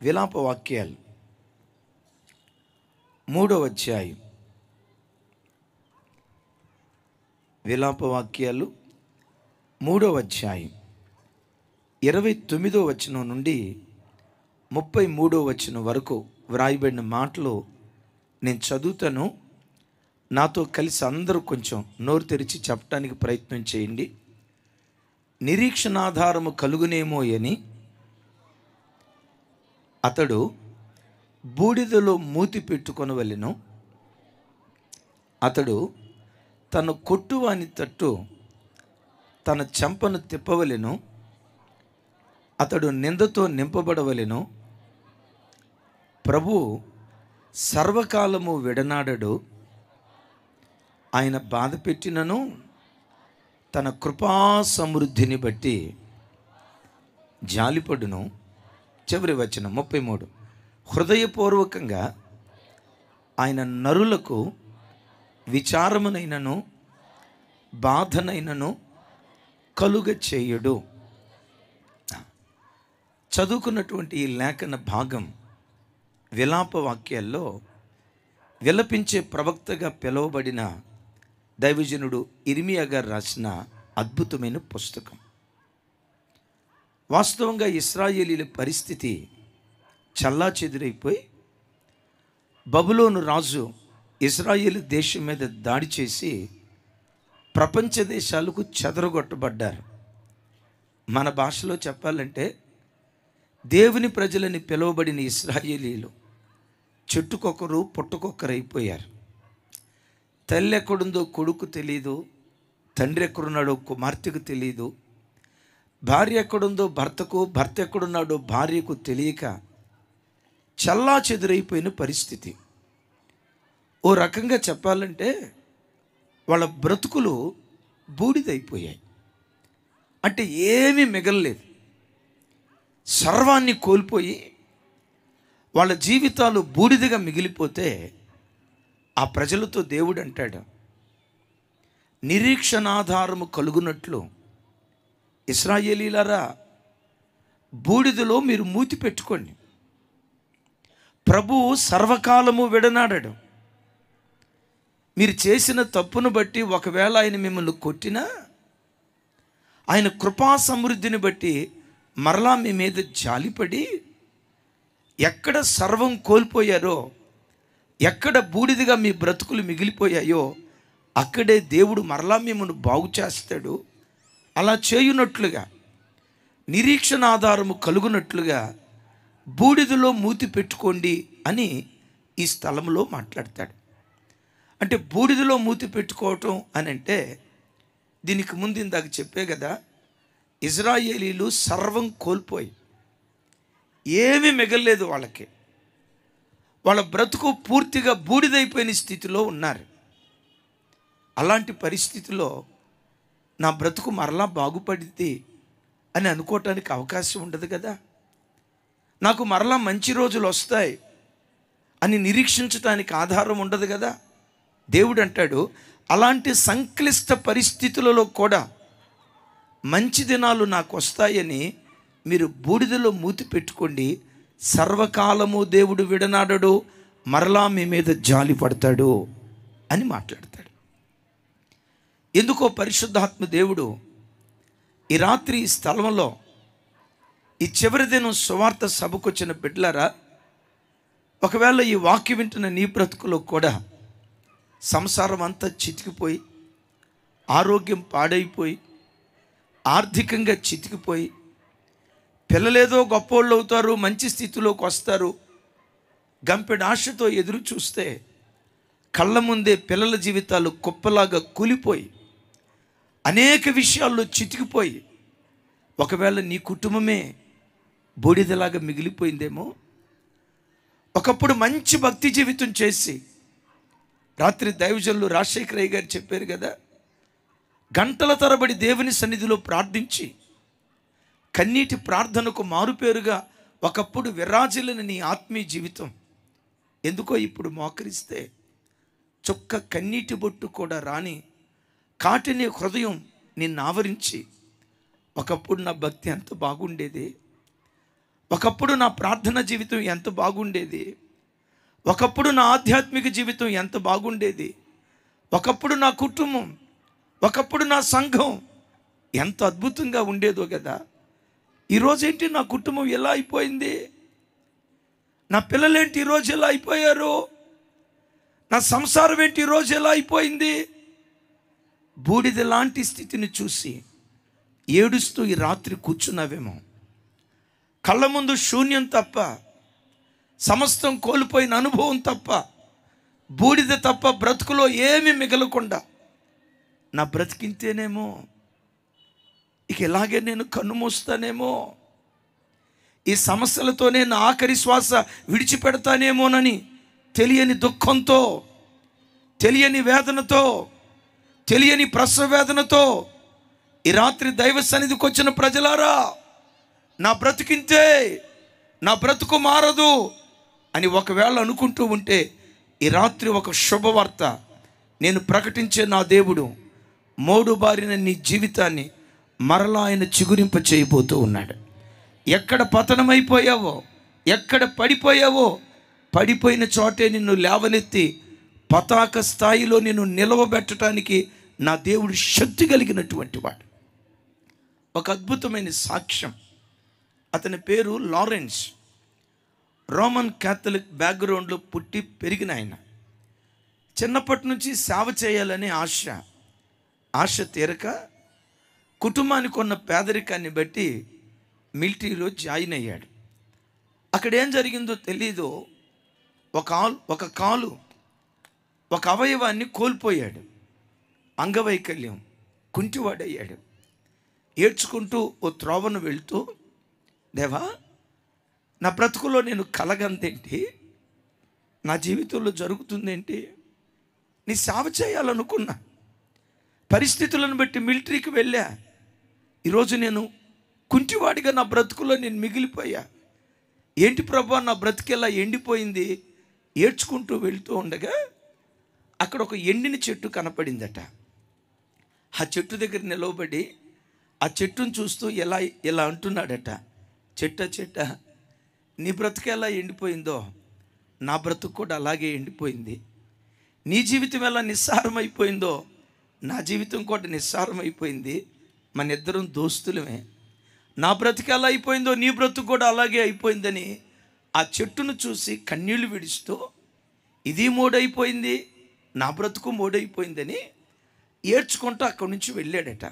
విలాప వాక్యాలు 3వ అధ్యాయం. విలాప వాక్యాలు 3వ అధ్యాయం 29వ వచనం నుండి 33వ వచనం వరకు వ్రాయబడిన మాటలు నేను చదువుతాను. నాతో కలిసి అందరూ కొంచెం నోరు తెరిచి చెప్పడానికి ప్రయత్నం చేయండి. నిరీక్షణాధారము కలుగునేమో అని అతడు బూడిదలో మూతి పెట్టుకొనవలెను. అతడు తన కొట్టువాని తట్టు తన చెంపను తిప్పవలెను. అతడు నిందతో నింపబడవలెను. ప్రభువు సర్వకాలము విడనాడడు. ఆయన బాధ పెట్టినను తన కృపా సమృద్ధిని బట్టి జాలిపడును. చివరి వచనం 33. హృదయపూర్వకంగా ఆయన నరులకు విచారమునైనను బాధనైనను కలుగ చేయుడు. చదువుకున్నటువంటి ఈ లేఖన భాగం విలాప వాక్యాల్లో విలపించే ప్రవక్తగా పిలువబడిన దైవజనుడు ఇర్మియా గారు రాసిన అద్భుతమైన పుస్తకం. వాస్తవంగా ఇశ్రాయేలీల పరిస్థితి చల్లాచెదురైపోయి బబులోను రాజు ఇశ్రాయేలు దేశం మీద దాడి చేసి ప్రపంచ దేశాలకు చెదరగొట్టబడ్డారు. మన భాషలో చెప్పాలంటే దేవుని ప్రజలని పిలువబడిన ఇశ్రాయేలీలు చెట్టుకొకరు పుట్టకొకరైపోయారు. తల్లి ఎక్కడుందో కొడుకు తెలియదు, తండ్రి ఎక్కడున్నాడో కుమార్తెకు తెలియదు, భార్య ఎక్కడుందో భర్తకు, భర్త ఎక్కడున్నాడో భార్యకు తెలియక చల్లా చెదురైపోయిన పరిస్థితి. ఓ రకంగా చెప్పాలంటే వాళ్ళ బ్రతుకులు బూడిదైపోయాయి. అంటే ఏమీ మిగలలేదు, సర్వాన్ని కోల్పోయి వాళ్ళ జీవితాలు బూడిదగా మిగిలిపోతే ఆ ప్రజలతో దేవుడు అంటాడు, నిరీక్షణాధారము కలుగునట్లు ఇశ్రాయేలీలారా బూడిదలో మీరు మూతి పెట్టుకోండి. ప్రభువు సర్వకాలము విడనాడడు. మీరు చేసిన తప్పును బట్టి ఒకవేళ ఆయన మిమ్మల్ని కొట్టినా ఆయన కృపా సమృద్ధిని బట్టి మరలా మీ మీద జాలిపడి ఎక్కడ సర్వం కోల్పోయారో, ఎక్కడ బూడిదగా మీ బ్రతుకులు మిగిలిపోయాయో అక్కడే దేవుడు మరలా మిమ్మల్ని బాగు చేస్తాడు. అలా చేయునట్లుగా నిరీక్షణ ఆధారము కలుగునట్లుగా బూడిదలో మూతి పెట్టుకోండి అని ఈ స్థలంలో మాట్లాడతాడు. అంటే బూడిదలో మూతి పెట్టుకోవటం అని అంటే దీనికి ముందు ఇందాక చెప్పే కదా, ఇశ్రాయేలీలు సర్వం కోల్పోయి ఏమీ మిగలలేదు వాళ్ళకి. వాళ్ళ బ్రతుకు పూర్తిగా బూడిదైపోయిన స్థితిలో ఉన్నారు. అలాంటి పరిస్థితిలో నా బ్రతుకు మరలా బాగుపడింది అని అనుకోవటానికి అవకాశం ఉండదు కదా. నాకు మరలా మంచి రోజులు వస్తాయి అని నిరీక్షించటానికి ఆధారం ఉండదు కదా. దేవుడు అంటాడు, అలాంటి సంక్లిష్ట పరిస్థితులలో కూడా మంచి దినాలు నాకు వస్తాయని మీరు బూడిదలో మూతి పెట్టుకోండి. సర్వకాలము దేవుడు విడనాడడు, మరలా మీ మీద జాలి పడతాడు అని మాట్లాడతాడు. ఎందుకో పరిశుద్ధాత్మ దేవుడు ఈ రాత్రి ఈ స్థలంలో ఈ చివరి దినం సువార్త సభకు వచ్చిన బిడ్డలారా, ఒకవేళ ఈ వాక్యం వింటున్న నీ బ్రతుకులో కూడా సంసారం అంతా చితికిపోయి, ఆరోగ్యం పాడైపోయి, ఆర్థికంగా చితికిపోయి, పిల్లలేదో గొప్పోళ్ళు అవుతారు, మంచి స్థితిలోకి వస్తారు, గంపెడు ఆశతో ఎదురు చూస్తే కళ్ళ ముందే పిల్లల జీవితాలు కుప్పలాగా కూలిపోయి అనేక విషయాల్లో చితికిపోయి, ఒకవేళ నీ కుటుంబమే బూడిదలాగా మిగిలిపోయిందేమో. ఒకప్పుడు మంచి భక్తి జీవితం చేసి, రాత్రి దైవజనులు రాజశేఖరయ్య గారు చెప్పారు కదా, గంటల తరబడి దేవుని సన్నిధిలో ప్రార్థించి కన్నీటి ప్రార్థనకు మారుపేరుగా ఒకప్పుడు విరాజిల్లిన నీ ఆత్మీయ జీవితం ఎందుకో ఇప్పుడు మోకరిస్తే చుక్క కన్నీటి బొట్టు కూడా రాని కాటిని హృదయం నిన్ను ఆవరించి, ఒకప్పుడు నా భక్తి ఎంత బాగుండేది, ఒకప్పుడు నా ప్రార్థన జీవితం ఎంత బాగుండేది, ఒకప్పుడు నా ఆధ్యాత్మిక జీవితం ఎంత బాగుండేది, ఒకప్పుడు నా కుటుంబం, ఒకప్పుడు నా సంఘం ఎంత అద్భుతంగా ఉండేదో కదా. ఈరోజేంటి నా కుటుంబం ఎలా అయిపోయింది, నా పిల్లలేంటి ఈరోజు ఎలా అయిపోయారు, నా సంసారం ఏంటి ఈరోజు ఎలా అయిపోయింది. బూడిద లాంటి స్థితిని చూసి ఏడుస్తూ ఈ రాత్రి కూర్చున్నావేమో. కళ్ళ ముందు శూన్యం తప్ప, సమస్తం కోల్పోయిన అనుభవం తప్ప, బూడిద తప్ప బ్రతుకులో ఏమీ మిగలకుండా నా బ్రతికింతేనేమో, ఇక ఇలాగే నేను కన్ను మూస్తానేమో, ఈ సమస్యలతోనే నా ఆఖరి శ్వాస విడిచిపెడతానేమోనని తెలియని దుఃఖంతో, తెలియని వేదనతో, తెలియని ప్రసవ వేదనతో ఈ రాత్రి దైవ సన్నిధికి వచ్చిన ప్రజలారా, నా బ్రతికింతే, నా బ్రతుకు మారదు అని ఒకవేళ అనుకుంటూ ఉంటే, ఈ రాత్రి ఒక శుభవార్త నేను ప్రకటించే నా దేవుడు మోడు బారిన నీ జీవితాన్ని మరలా ఆయన చిగురింప చేయబోతూ ఉన్నాడు. ఎక్కడ పతనమైపోయావో, ఎక్కడ పడిపోయావో, పడిపోయిన చోటే నిన్ను లేవనెత్తి పతాక స్థాయిలో నిన్ను నిలవబెట్టడానికి నా దేవుడు శక్తి కలిగినటువంటి వాడు. ఒక అద్భుతమైన సాక్ష్యం. అతని పేరు లారెన్స్. రోమన్ క్యాథలిక్ బ్యాక్గ్రౌండ్లో పుట్టి పెరిగిన ఆయన. చిన్నప్పటి నుంచి సేవ చేయాలనే ఆశ తీరక కుటుంబానికి ఉన్న పేదరికాన్ని బట్టి మిలిటరీలో జాయిన్ అయ్యాడు. అక్కడ ఏం జరిగిందో తెలీదు, ఒక అవయవాన్ని కోల్పోయాడు. అంగవైకల్యం, కుంటివాడయ్యాడు. ఏడ్చుకుంటూ ఓ త్రోవను వెళ్తూ, దేవా, నా బ్రతుకులో నేను కలగంతేంటి, నా జీవితంలో జరుగుతుందేంటి, నీ సేవ చేయాలనుకున్నా, పరిస్థితులను బట్టి మిలిటరీకి వెళ్ళా, ఈరోజు నేను కుంటివాడిగా నా బ్రతుకులో నేను మిగిలిపోయా, ఏంటి ప్రభా నా బ్రతికెలా ఎండిపోయింది. ఏడ్చుకుంటూ వెళ్తూ ఉండగా అక్కడ ఒక ఎండిన చెట్టు కనపడిందట. ఆ చెట్టు దగ్గర నిలవబడి ఆ చెట్టును చూస్తూ ఎలా అంటున్నాడట, చెట్ట నీ బ్రతుకు ఎలా ఎండిపోయిందో నా బ్రతుకు కూడా అలాగే ఎండిపోయింది. నీ జీవితం ఎలా నిస్సారమైపోయిందో నా జీవితం కూడా నిస్సారమైపోయింది. మన ఇద్దరం దోస్తులమే. నా బ్రతుకు ఎలా అయిపోయిందో నీ బ్రతుకు కూడా అలాగే అయిపోయిందని ఆ చెట్టును చూసి కన్నీళ్లు విడుస్తూ, ఇది మోడైపోయింది, నా బ్రతుకు మోడైపోయిందని ఏడ్చుకుంటూ అక్కడి నుంచి వెళ్ళాడట.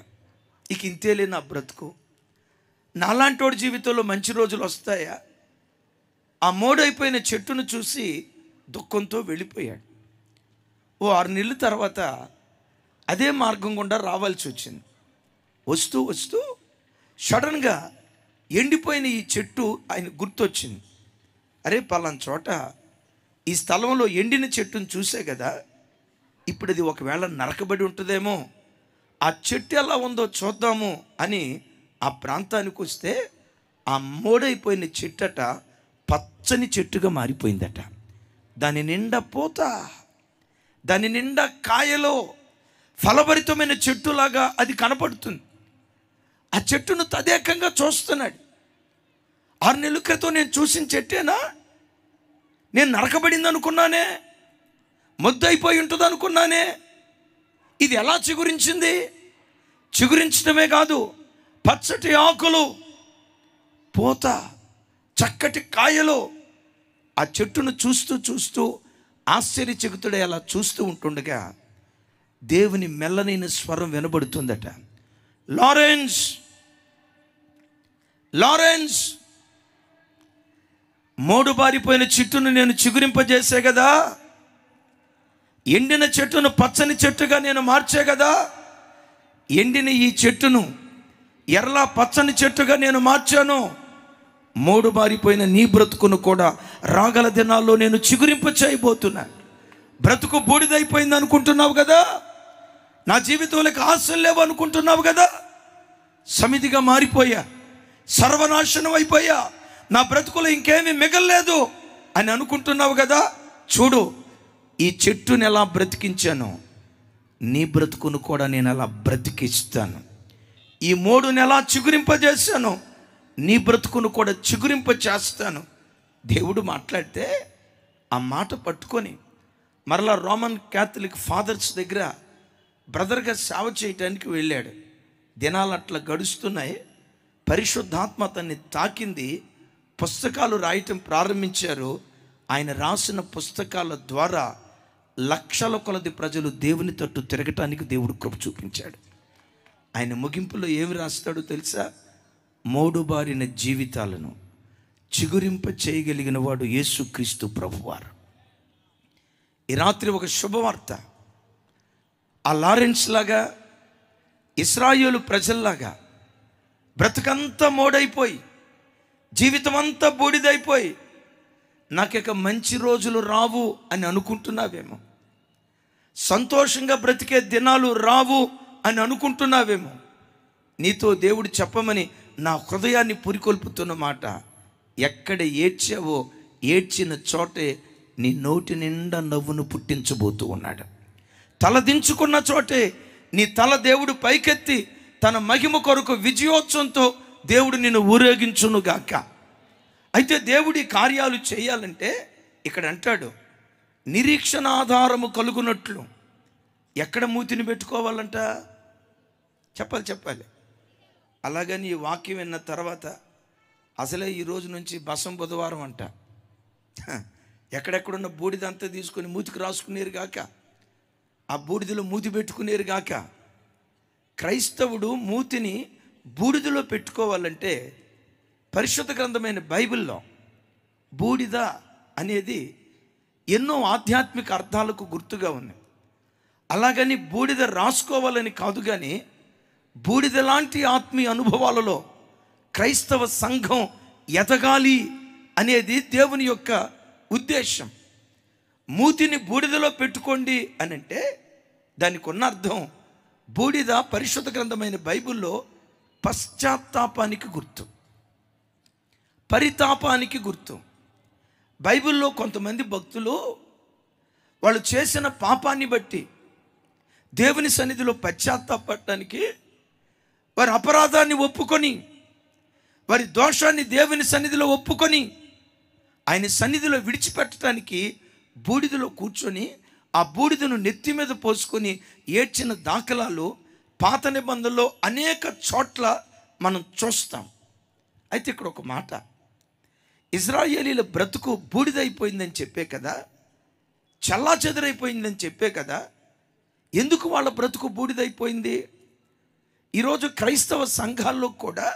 ఇక ఇంతేలే నా బ్రతుకు, నాలాంటోడి జీవితంలో మంచి రోజులు వస్తాయా? ఆ మోడైపోయిన చెట్టును చూసి దుఃఖంతో వెళ్ళిపోయాడు. ఓ 6 నెలల తర్వాత అదే మార్గం గుండా రావాల్సి వచ్చింది. వస్తూ సడన్గా ఎండిపోయిన ఈ చెట్టు ఆయన గుర్తొచ్చింది. అరే, పలానా చోట ఈ స్థలంలో ఎండిన చెట్టును చూసే కదా, ఇప్పుడు అది ఒకవేళ నరకబడి ఉంటుందేమో, ఆ చెట్టు ఎలా ఉందో చూద్దాము అని ఆ ప్రాంతానికి వస్తే ఆ మోడైపోయిన చెట్టట పచ్చని చెట్టుగా మారిపోయిందట. దాని నిండా పూత, దాని నిండా కాయలో ఫలభరితమైన చెట్టులాగా అది కనపడుతుంది. ఆ చెట్టును తదేకంగా చూస్తున్నాడు. 6 నెలల క్రితం నేను చూసిన చెట్టేనా, నేను నరకబడింది అనుకున్నానే, మొద్దైపోయి ఉంటుంది అనుకున్నానే, ఇది ఎలా చిగురించింది? చిగురించడమే కాదు, పచ్చటి ఆకులు, పూత, చక్కటి కాయలు. ఆ చెట్టును చూస్తూ ఆశ్చర్యచకితుడే అలా చూస్తూ ఉంటుండగా దేవుని మెల్లనైన స్వరం వినబడుతుందట. లారెన్స్, మోడు బారిపోయిన చెట్టును నేను చిగురింపజేసే కదా, ఎండిన చెట్టును పచ్చని చెట్టుగా నేను మార్చే కదా, ఎండిన ఈ చెట్టును ఎర్రలా పచ్చని చెట్టుగా నేను మార్చాను. మోడు బారిపోయిన నీ బ్రతుకును కూడా రాగల దినాల్లో నేను చిగురింప చేయబోతున్నా. బ్రతుకు బూడిదైపోయింది అనుకుంటున్నావు కదా, నా జీవితంలోకి ఆశలు లేవు అనుకుంటున్నావు కదా, సమితిగా మారిపోయా, సర్వనాశనం అయిపోయా, నా బ్రతుకులో ఇంకేమీ మిగల్లేదు అని అనుకుంటున్నావు కదా. చూడు, ఈ చెట్టుని ఎలా బ్రతికించాను, నీ బ్రతుకును కూడా నేను అలా బ్రతికిస్తాను. ఈ మోడుని ఎలా చిగురింపజేశాను, నీ బ్రతుకును కూడా చిగురింప చేస్తాను. దేవుడు మాట్లాడితే ఆ మాట పట్టుకొని మరలా రోమన్ క్యాథలిక్ ఫాదర్స్ దగ్గర బ్రదర్గా సేవ చేయటానికి వెళ్ళాడు. దినాలు అట్లా గడుస్తున్నాయి. పరిశుద్ధాత్మ అతన్ని తాకింది. పుస్తకాలు రాయటం ప్రారంభించారు. ఆయన రాసిన పుస్తకాల ద్వారా లక్షల కొలది ప్రజలు దేవుని తట్టు తిరగటానికి దేవుడు కృప చూపించాడు. ఆయన ముగింపులో ఏమి రాస్తాడో తెలుసా? మోడుబారిన జీవితాలను చిగురింప చేయగలిగిన వాడు యేసుక్రీస్తు ప్రభువారు. ఈ రాత్రి ఒక శుభవార్త. ఆ లారెన్స్ లాగా, ఇశ్రాయేలు ప్రజల్లాగా బ్రతుకంతా మోడైపోయి, జీవితం అంతా బూడిదైపోయి, నాకిక మంచి రోజులు రావు అని అనుకుంటున్నావేమో, సంతోషంగా బ్రతికే దినాలు రావు అని అనుకుంటున్నావేమో, నీతో దేవుడు చెప్పమని నా హృదయాన్ని పురికొల్పుతున్న మాట, ఎక్కడ ఏడ్చావో ఏడ్చిన చోటే నీ నోటి నిండా నవ్వును పుట్టించబోతూ ఉన్నాడు. తలదించుకున్న చోటే నీ తల దేవుడు పైకెత్తి తన మహిమ కొరకు విజయోత్సవంతో దేవుడు నిన్ను ఊరేగించునుగాక. అయితే దేవుడి కార్యాలు చేయాలంటే ఇక్కడ అంటాడు, నిరీక్షణ ఆధారము కలుగునట్లు. ఎక్కడ మూతిని పెట్టుకోవాలంట? చెప్పాలి. అలాగని ఈ వాక్యం విన్న తర్వాత అసలే ఈ రోజు నుంచి బసం బుధవారం అంట. ఎక్కడెక్కడున్న బూడిదంతా తీసుకొని మూతికి రాసుకునేరు గాక, ఆ బూడిదలో మూతి పెట్టుకునేరు గాక. క్రైస్తవుడు మూతిని బూడిదలో పెట్టుకోవాలంటే పరిశుద్ధ గ్రంథమైన బైబిల్లో బూడిద అనేది ఎన్నో ఆధ్యాత్మిక అర్థాలకు గుర్తుగా ఉంది. అలాగని బూడిద రాసుకోవాలని కాదు, కానీ బూడిద లాంటి ఆత్మీయ అనుభవాలలో క్రైస్తవ సంఘం ఎదగాలి అనేది దేవుని యొక్క ఉద్దేశం. మూతిని బూడిదలో పెట్టుకోండి అని అంటే దానికి ఉన్న అర్థం, బూడిద పరిశుద్ధ గ్రంథమైన బైబిల్లో పశ్చాత్తాపానికి గుర్తు, పరితాపానికి గుర్తు. బైబిల్లో కొంతమంది భక్తులు వాళ్ళు చేసిన పాపాన్ని బట్టి దేవుని సన్నిధిలో పశ్చాత్తాపడటానికి, వారి అపరాధాన్ని ఒప్పుకొని, వారి దోషాన్ని దేవుని సన్నిధిలో ఒప్పుకొని ఆయన సన్నిధిలో విడిచిపెట్టడానికి బూడిదలో కూర్చొని ఆ బూడిదను నెత్తి మీద పోసుకొని ఏడ్చిన దాఖలాలు పాత నిబంధనలో అనేక చోట్ల మనం చూస్తాం. అయితే ఇక్కడ ఒక మాట, ఇశ్రాయేలీల బ్రతుకు బూడిదైపోయిందని చెప్పే కదా, చల్లాచెదరైపోయిందని చెప్పే కదా. ఎందుకు వాళ్ళ బ్రతుకు బూడిదైపోయింది? ఈరోజు క్రైస్తవ సంఘాల్లో కూడా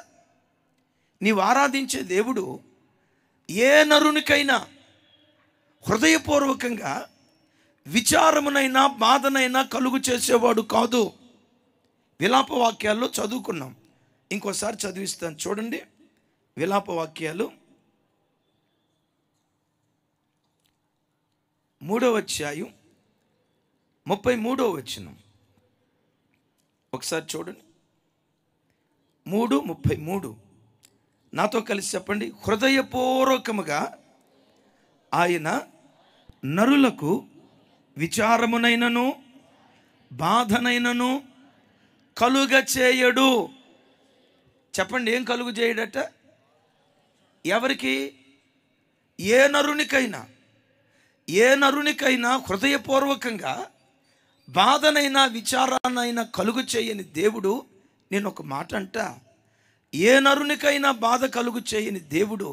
నీవు ఆరాధించే దేవుడు ఏ నరునికైనా హృదయపూర్వకంగా విచారమునైనా బాధనైనా కలుగు చేసేవాడు కాదు. విలాప వాక్యాల్లో చదువుకున్నాం, ఇంకోసారి చదివిస్తాను చూడండి. విలాప వాక్యాలు 3వ అధ్యాయం 33వ వచనం ఒకసారి చూడండి. 3:33 నాతో కలిసి చెప్పండి. హృదయపూర్వకముగా ఆయన నరులకు విచారమునైనను బాధనైనను కలుగ చేయడు. చెప్పండి, ఏం కలుగు చేయడట? ఎవరికి? ఏ నరునికైనా హృదయపూర్వకంగా బాధనైనా విచారాన్నైనా కలుగు చేయని దేవుడు. నేను ఒక మాట అంట, ఏ నరునికైనా బాధ కలుగు చేయని దేవుడు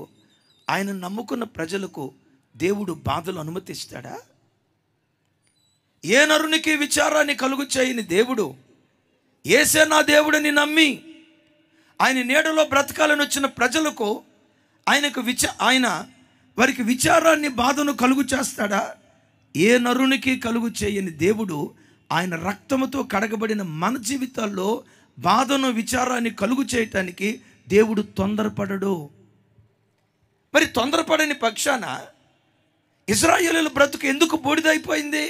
ఆయన నమ్ముకున్న ప్రజలకు దేవుడు బాధలు అనుమతిస్తాడా? ఏ నరునికి విచారాన్ని కలుగు చేయని దేవుడు, యేసే నా దేవుడిని నమ్మి ఆయన నీడలో బ్రతకాలని వచ్చిన ప్రజలకు ఆయన వారికి విచారాన్ని బాధను కలుగు చేస్తాడా? ఏ నరునికి కలుగు చేయని దేవుడు ఆయన రక్తముతో కడగబడిన మన జీవితాల్లో బాధను విచారాన్ని కలుగు చేయటానికి దేవుడు తొందరపడడు. మరి తొందరపడని పక్షాన ఇశ్రాయేలీయుల బ్రతుకు ఎందుకు బూడిదైపోయింది?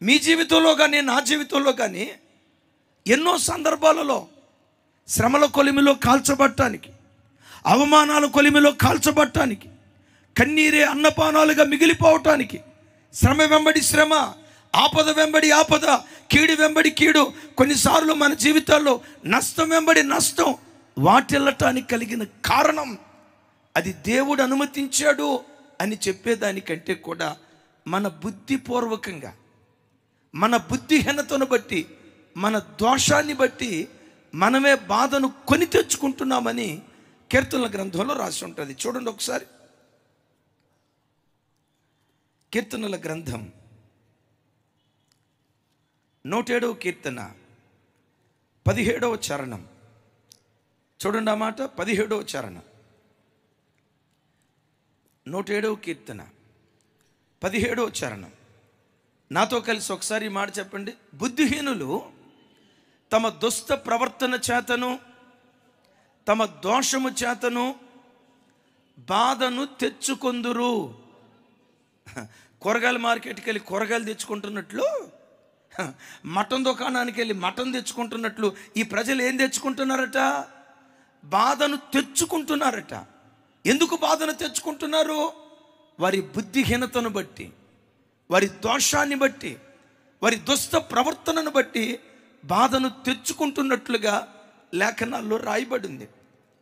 మీ జీవితంలో కానీ నా జీవితంలో కానీ ఎన్నో సందర్భాలలో శ్రమల కొలిమిలో కాల్చబట్టానికి, అవమానాల కొలిమిలో కాల్చబట్టానికి, కన్నీరే అన్నపానాలుగా మిగిలిపోవటానికి, శ్రమ వెంబడి శ్రమ, ఆపద వెంబడి ఆపద, కీడు వెంబడి కీడు, కొన్నిసార్లు మన జీవితాల్లో నష్టం వెంబడి నష్టం వాటిల్లటానికి కలిగిన కారణం అది దేవుడు అనుమతించాడు అని చెప్పేదానికంటే కూడా మన బుద్ధిపూర్వకంగా, మన బుద్ధిహీనతను బట్టి, మన దోషాన్ని బట్టి మనమే బాధను కొని తెచ్చుకుంటున్నామని కీర్తనల గ్రంథంలో రాసి ఉంటుంది. చూడండి ఒకసారి, కీర్తనల గ్రంథం 107వ కీర్తన 17వ చరణం. చూడండి ఆ మాట, 17వ చరణం, 107వ కీర్తన 17వ చరణం. నాతో కలిసి ఒకసారి ఈ మాట చెప్పండి. బుద్ధిహీనులు తమ దుష్ట ప్రవర్తన చేతను, తమ దోషము చేతను బాధను తెచ్చుకొందురు. కూరగాయల మార్కెట్కి వెళ్ళి కూరగాయలు తెచ్చుకుంటున్నట్లు, మటన్ దుకాణానికి వెళ్ళి మటన్ తెచ్చుకుంటున్నట్లు ఈ ప్రజలు ఏం తెచ్చుకుంటున్నారట? బాధను తెచ్చుకుంటున్నారట. ఎందుకు బాధను తెచ్చుకుంటున్నారు? వారి బుద్ధిహీనతను బట్టి, వారి దోషాన్ని బట్టి, వారి దుష్ట ప్రవర్తనను బట్టి బాధను తెచ్చుకుంటున్నట్లుగా లేఖనాల్లో రాయబడింది.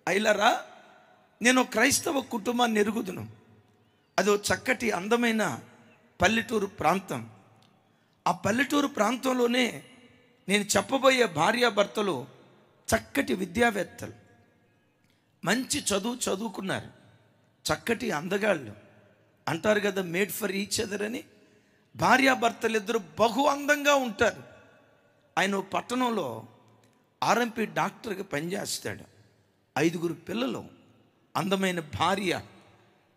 అయిలరా, నేను క్రైస్తవ కుటుంబాన్ని ఎరుగుదును. అదో చక్కటి అందమైన పల్లెటూరు ప్రాంతం. ఆ పల్లెటూరు ప్రాంతంలోనే నేను చెప్పబోయే భార్యాభర్తలు చక్కటి విద్యావేత్తలు, మంచి చదువుకున్నారు, చక్కటి అందగాళ్ళు. అంటారు కదా, మేడ్ ఫర్ ఈచ్ అదర్ అని. భార్యాభర్తలు ఇద్దరు బహు అందంగా ఉంటారు. ఆయన పట్టణంలో ఆర్ఎంపీ డాక్టర్గా పనిచేస్తాడు. 5 పిల్లలు, అందమైన భార్య.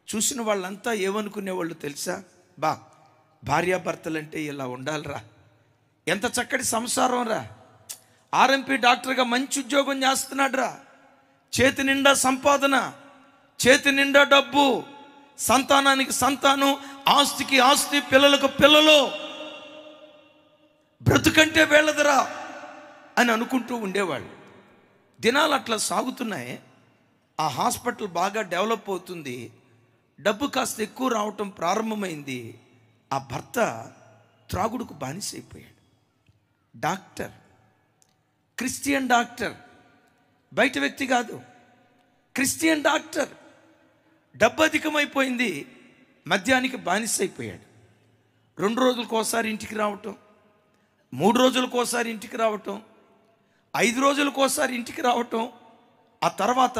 చూసిన వాళ్ళంతా ఏమనుకునేవాళ్ళు తెలుసా? భార్యాభర్తలంటే ఇలా ఉండాలిరా, ఎంత చక్కటి సంసారం రా, ఆర్ఎంపీ డాక్టర్గా మంచి ఉద్యోగం చేస్తున్నాడు రా, చేతి నిండా సంపాదన, చేతి నిండా డబ్బు, సంతానానికి సంతానం, ఆస్తికి ఆస్తి, పిల్లలకు పిల్లలు, బ్రతుకంటే వేళదరా అని అనుకుంటూ ఉండేవాళ్ళు. దినాలు అట్లా సాగుతున్నాయి. ఆ హాస్పిటల్ బాగా డెవలప్ అవుతుంది, డబ్బు కాస్త ఎక్కువ రావటం ప్రారంభమైంది. ఆ భర్త త్రాగుడుకు బానిసైపోయాడు. డాక్టర్, క్రిస్టియన్ డాక్టర్, బయట వ్యక్తి కాదు, క్రిస్టియన్ డాక్టర్. డబ్బు అధికమైపోయింది, మద్యానికి బానిసైపోయాడు. 2 రోజులకోసారి ఇంటికి రావటం, 3 రోజులకోసారి ఇంటికి రావటం, 5 రోజులకోసారి ఇంటికి రావటం, ఆ తర్వాత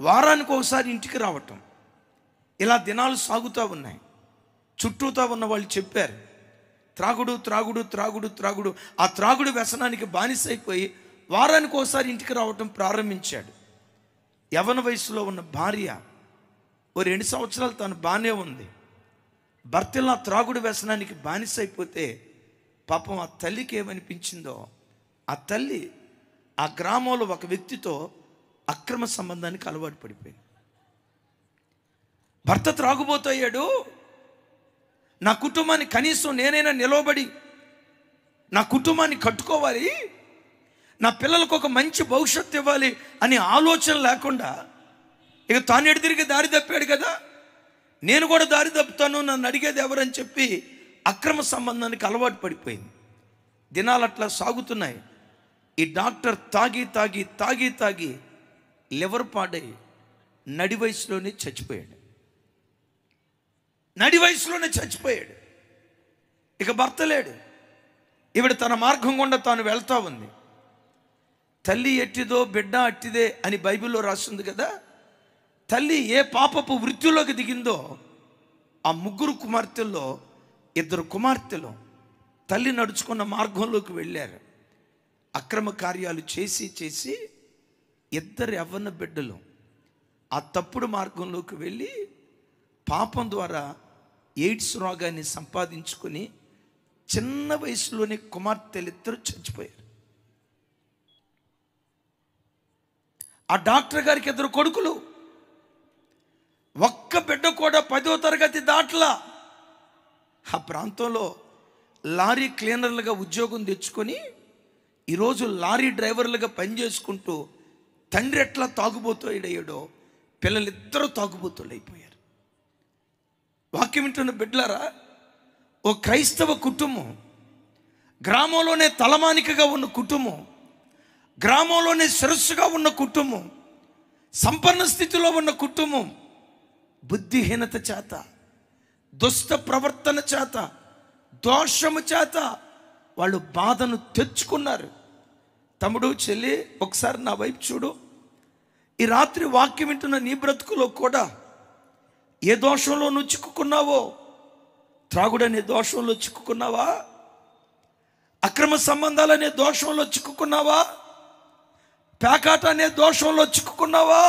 వారానికి ఒకసారి ఇంటికి రావటం. ఇలా దినాలు సాగుతూ ఉన్నాయి. చుట్టూతా ఉన్న వాళ్ళు చెప్పారు, త్రాగుడు త్రాగుడు త్రాగుడు త్రాగుడు. ఆ త్రాగుడు వ్యసనానికి బానిసైపోయి వారానికి ఒకసారి ఇంటికి రావటం ప్రారంభించాడు. యవ్వన వయసులో ఉన్న భార్య ఓ 2 సంవత్సరాలు తను బాగానే ఉంది. భర్తలా త్రాగుడు వ్యసనానికి బానిసైపోతే పాపం ఆ తల్లికి ఏమనిపించిందో, ఆ తల్లి ఆ గ్రామంలో ఒక వ్యక్తితో అక్రమ సంబంధానికి అలవాటు పడిపోయింది. భర్త త్రాగుబోతయ్యాడు, నా కుటుంబాన్ని కనీసం నేనైనా నిలవబడి నా కుటుంబాన్ని కట్టుకోవాలి, నా పిల్లలకు ఒక మంచి భవిష్యత్తు ఇవ్వాలి అనే ఆలోచన లేకుండా ఇక తాను ఎడు తిరిగి దారి తప్పాడు కదా, నేను కూడా దారి తప్పుతాను, నన్ను అడిగేది ఎవరని చెప్పి అక్రమ సంబంధానికి అలవాటు పడిపోయింది. దినాలు అట్లా సాగుతున్నాయి. ఈ డాక్టర్ తాగి తాగి తాగి తాగి లివర్ పాడై నడి వయసులోనే చచ్చిపోయాడు. నడి వయసులోనే చచ్చిపోయాడు. ఇక భర్త లేడు. ఈవిడ తన మార్గం గుండా తాను వెళ్తా ఉంది. తల్లి ఎట్టిదో బిడ్డ అట్టిదే అని బైబిల్లో రాస్తుంది కదా. తల్లి ఏ పాపపు వృత్తిలోకి దిగిందో ఆ 3 కుమార్తెల్లో 2 కుమార్తెలు తల్లి నడుచుకున్న మార్గంలోకి వెళ్ళారు. అక్రమ కార్యాలు చేసి చేసి 2 యవ్వన బిడ్డలు ఆ తప్పుడు మార్గంలోకి వెళ్ళి పాపం ద్వారా ఎయిడ్స్ రోగాన్ని సంపాదించుకొని చిన్న వయసులోనే కుమార్తెలు 2 చచ్చిపోయారు. ఆ డాక్టర్ గారికి 2 కొడుకులు, ఒక్క బిడ్డ కూడా 10వ తరగతి దాట్లా. ఆ ప్రాంతంలో లారీ క్లీనర్లుగా ఉద్యోగం తెచ్చుకొని ఈరోజు లారీ డ్రైవర్లుగా పనిచేసుకుంటూ తండ్రి ఎట్లా తాగుబోతోడయ్యాడో పిల్లలిద్దరూ తాగుబోతులు అయిపోయారు. వాక్యం వింటున్న బిడ్డలారా, ఓ క్రైస్తవ కుటుంబం, గ్రామంలోనే తలమానికగా ఉన్న కుటుంబం, గ్రామంలోనే శిరస్సుగా ఉన్న కుటుంబం సంపన్న స్థితిలో ఉన్న కుటుంబం బుద్ధిహీనత చేత, దుష్ట ప్రవర్తన చేత, దోషము చేత వాళ్ళు బాధను తెచ్చుకున్నారు. తమ్ముడు, చెల్లి, ఒకసారి నా వైపు చూడు. ఈ రాత్రి వాక్యం వింటున్న నీ బ్రతుకులో కూడా ఏ దోషంలో నువ్వు చిక్కుకున్నావో? త్రాగుడనే దోషంలో చిక్కుకున్నావా? అక్రమ సంబంధాలనే దోషంలో చిక్కుకున్నావా? పేకాట అనే దోషంలో చిక్కుకున్నావా?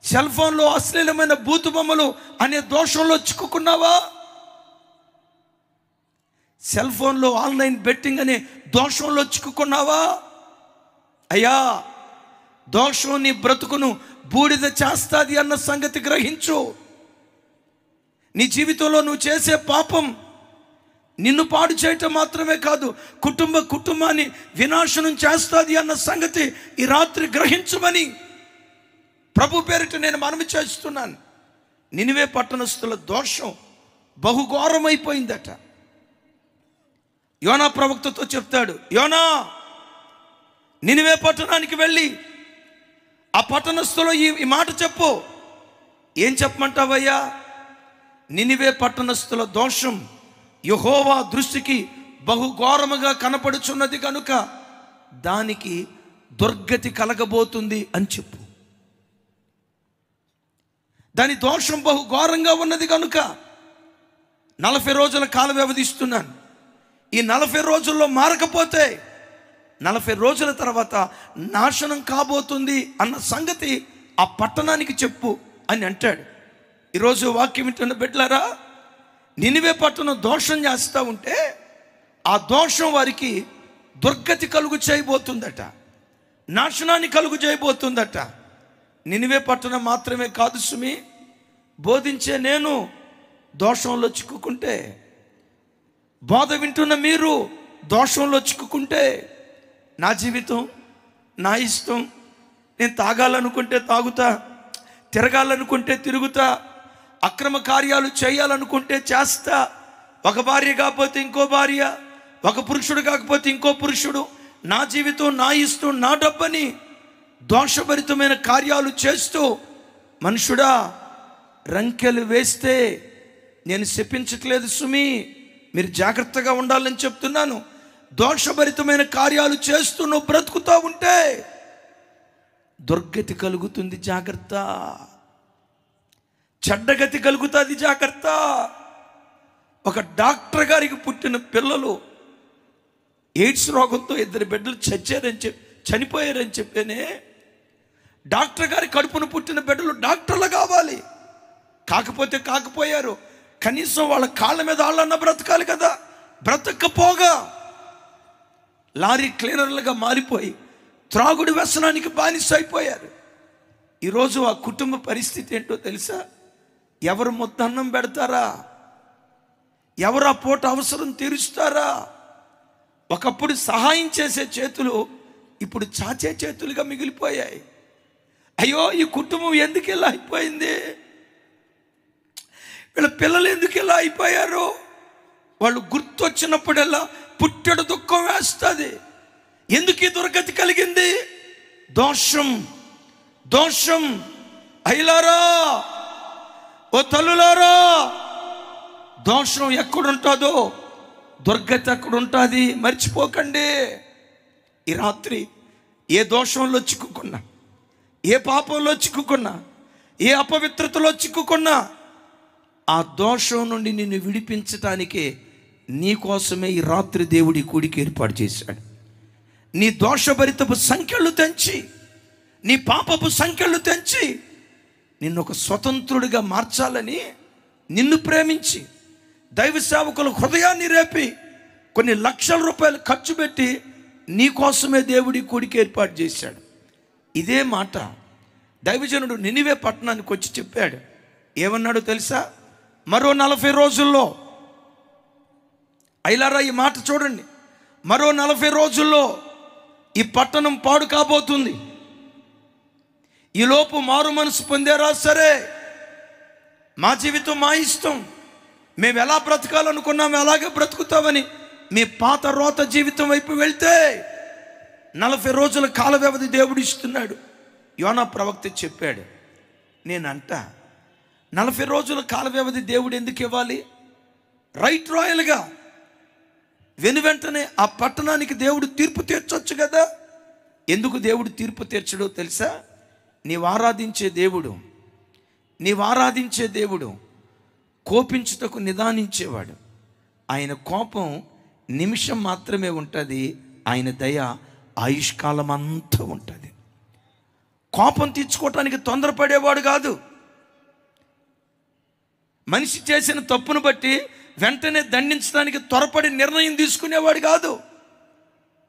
సెల్ ఫోన్లో అశ్లీలమైన బూతు బొమ్మలు అనే దోషంలో చిక్కుకున్నావా? సెల్ ఫోన్లో ఆన్లైన్ బెట్టింగ్ అనే దోషంలో చిక్కుకున్నావా? అయ్యా, దోషం నీ బ్రతుకును బూడిద చేస్తాది అన్న సంగతి గ్రహించు. నీ జీవితంలో నువ్వు చేసే పాపం నిన్ను పాడు చేయటం మాత్రమే కాదు, కుటుంబాన్ని వినాశనం చేస్తుంది అన్న సంగతి ఈ రాత్రి గ్రహించమని ప్రభు పేరిట నేను మనవి చేస్తున్నాను. నినివే పట్టణస్థుల దోషం బహుఘోరమైపోయిందట. యోనా ప్రవక్తతో చెప్తాడు, యోనా, నినివే పట్టణానికి వెళ్ళి ఆ పట్టణస్థులో ఈ మాట చెప్పు. ఏం చెప్పమంటావయ్యా? నినివే పట్టణస్థుల దోషం యెహోవా దృష్టికి బహుఘోరముగా కనపడుచున్నది కనుక దానికి దుర్గతి కలగబోతుంది అని చెప్పు. దాని దోషం బహుఘోరంగా ఉన్నది కనుక 40 రోజుల కాల వ్యవధి ఇస్తున్నాను. ఈ 40 రోజుల్లో మారకపోతే 40 రోజుల తర్వాత నాశనం కాబోతుంది అన్న సంగతి ఆ పట్టణానికి చెప్పు అని అంటాడు. ఈరోజు వాక్యం వింటున్న బిడ్డలారా, నినివే పట్టణం దోషం చేస్తూ ఉంటే ఆ దోషం వారికి దుర్గతి కలుగు చేయబోతుందట, నాశనాన్ని కలుగు చేయబోతుందట. నినివే పట్టణం మాత్రమే కాదు సుమి, బోధించే నేను దోషంలో చిక్కుకుంటే, బోధ వింటున్న మీరు దోషంలో చిక్కుకుంటే, నా జీవితం నా ఇష్టం, నేను తాగాలనుకుంటే తాగుతా, తిరగాలనుకుంటే తిరుగుతా, అక్రమ కార్యాలు చేయాలనుకుంటే చేస్తా, ఒక భార్య కాకపోతే ఇంకో భార్య, ఒక పురుషుడు కాకపోతే ఇంకో పురుషుడు, నా జీవితం నా ఇష్టం నా డబ్బని దోషభరితమైన కార్యాలు చేస్తూ మనుషుడా రంకెలు వేస్తే, నేను శపించట్లేదు సుమి, మీరు జాగ్రత్తగా ఉండాలని చెప్తున్నాను. దోషభరితమైన కార్యాలు చేస్తూ నువ్వు బ్రతుకుతూ ఉంటే దుర్గతి కలుగుతుంది, జాగ్రత్త. చెడ్డగతి కలుగుతుంది, జాగ్రత్త. ఒక డాక్టర్ గారికి పుట్టిన పిల్లలు ఎయిడ్స్ రోగంతో 2 బిడ్డలు చనిపోయారని చెప్పేనే, డాక్టర్ గారి కడుపున పుట్టిన బిడ్డలు డాక్టర్లు కావాలి, కాకపోతే కాకపోయారు, కనీసం వాళ్ళ కాళ్ళ మీద వాళ్ళన్న బ్రతకాలి కదా. బ్రతకపోగా లారీ క్లీనర్లుగా మారిపోయి త్రాగుడు వ్యసనానికి బానిస అయిపోయారు. ఈరోజు ఆ కుటుంబ పరిస్థితి ఏంటో తెలుసా? ఎవరు ముద్దన్నం పెడతారా? ఎవరు ఆ పూట అవసరం తీరుస్తారా? ఒకప్పుడు సహాయం చేసే చేతులు ఇప్పుడు చాచే చేతులుగా మిగిలిపోయాయి. అయ్యో, ఈ కుటుంబం ఎందుకు ఇలా అయిపోయింది? వీళ్ళ పిల్లలు ఎందుకు ఇలా అయిపోయారు? వాళ్ళు గుర్తొచ్చినప్పుడల్లా పుట్టెడు దుఃఖం వేస్తుంది. ఎందుకు ఈ దుర్గతి కలిగింది? దోషం, దోషం. అయ్యలారా, ఓ తల్లులారా, దోషం ఎక్కడుంటుందో దుర్గతి ఎక్కడుంటుంది మర్చిపోకండి. ఈ రాత్రి ఏ దోషంలో చిక్కుకున్నా, ఏ పాపంలో చిక్కుకున్నా, ఏ అపవిత్రతలో చిక్కుకున్నా, ఆ దోషం నుండి నిన్ను విడిపించటానికే నీ కోసమే ఈ రాత్రి దేవుడి కూడికి ఏర్పాటు చేశాడు. నీ దోషభరితపు సంఖ్యలు తెంచి, నీ పాపపు సంఖ్యలు తెంచి నిన్ను ఒక స్వతంత్రుడిగా మార్చాలని, నిన్ను ప్రేమించి దైవ సేవకుల హృదయాన్ని రేపి కొన్ని లక్షల రూపాయలు ఖర్చు పెట్టి నీ కోసమే దేవుడి కూడికి ఏర్పాటు చేశాడు. ఇదే మాట దైవజనుడు నినివే పట్టణానికి వచ్చి చెప్పాడు. ఏమన్నాడో తెలుసా? మరో 40 రోజుల్లో, అయిలారా ఈ మాట చూడండి, మరో 40 రోజుల్లో ఈ పట్టణం పాడు కాబోతుంది. ఈలోపు మారు మనసు పొందారా సరే, మా జీవితం మా ఇష్టం, మేము ఎలా బ్రతకాలనుకున్నాము అలాగే బ్రతుకుతామని మీ పాత రోత జీవితం వైపు వెళ్తే 40 రోజుల కాల వ్యవధి దేవుడు ఇస్తున్నాడు. యోనా ప్రవక్త చెప్పాడు. నేనంట 40 రోజుల కాల వ్యవధి దేవుడు ఎందుకు ఇవ్వాలి? రైట్ రాయల్గా వెనువెంటనే ఆ పట్టణానికి దేవుడు తీర్పు తీర్చొచ్చు కదా. ఎందుకు దేవుడు తీర్పు తీర్చడో తెలుసా? నీవు ఆరాధించే దేవుడు కోపించుటకు నిదానించేవాడు. ఆయన కోపం నిమిషం మాత్రమే ఉంటుంది, ఆయన దయ ఆయుష్కాలం అంతా ఉంటుంది. కోపం తీర్చుకోవటానికి తొందరపడేవాడు కాదు. మనిషి చేసిన తప్పును బట్టి వెంటనే దండించడానికి త్వరపడి నిర్ణయం తీసుకునేవాడు కాదు.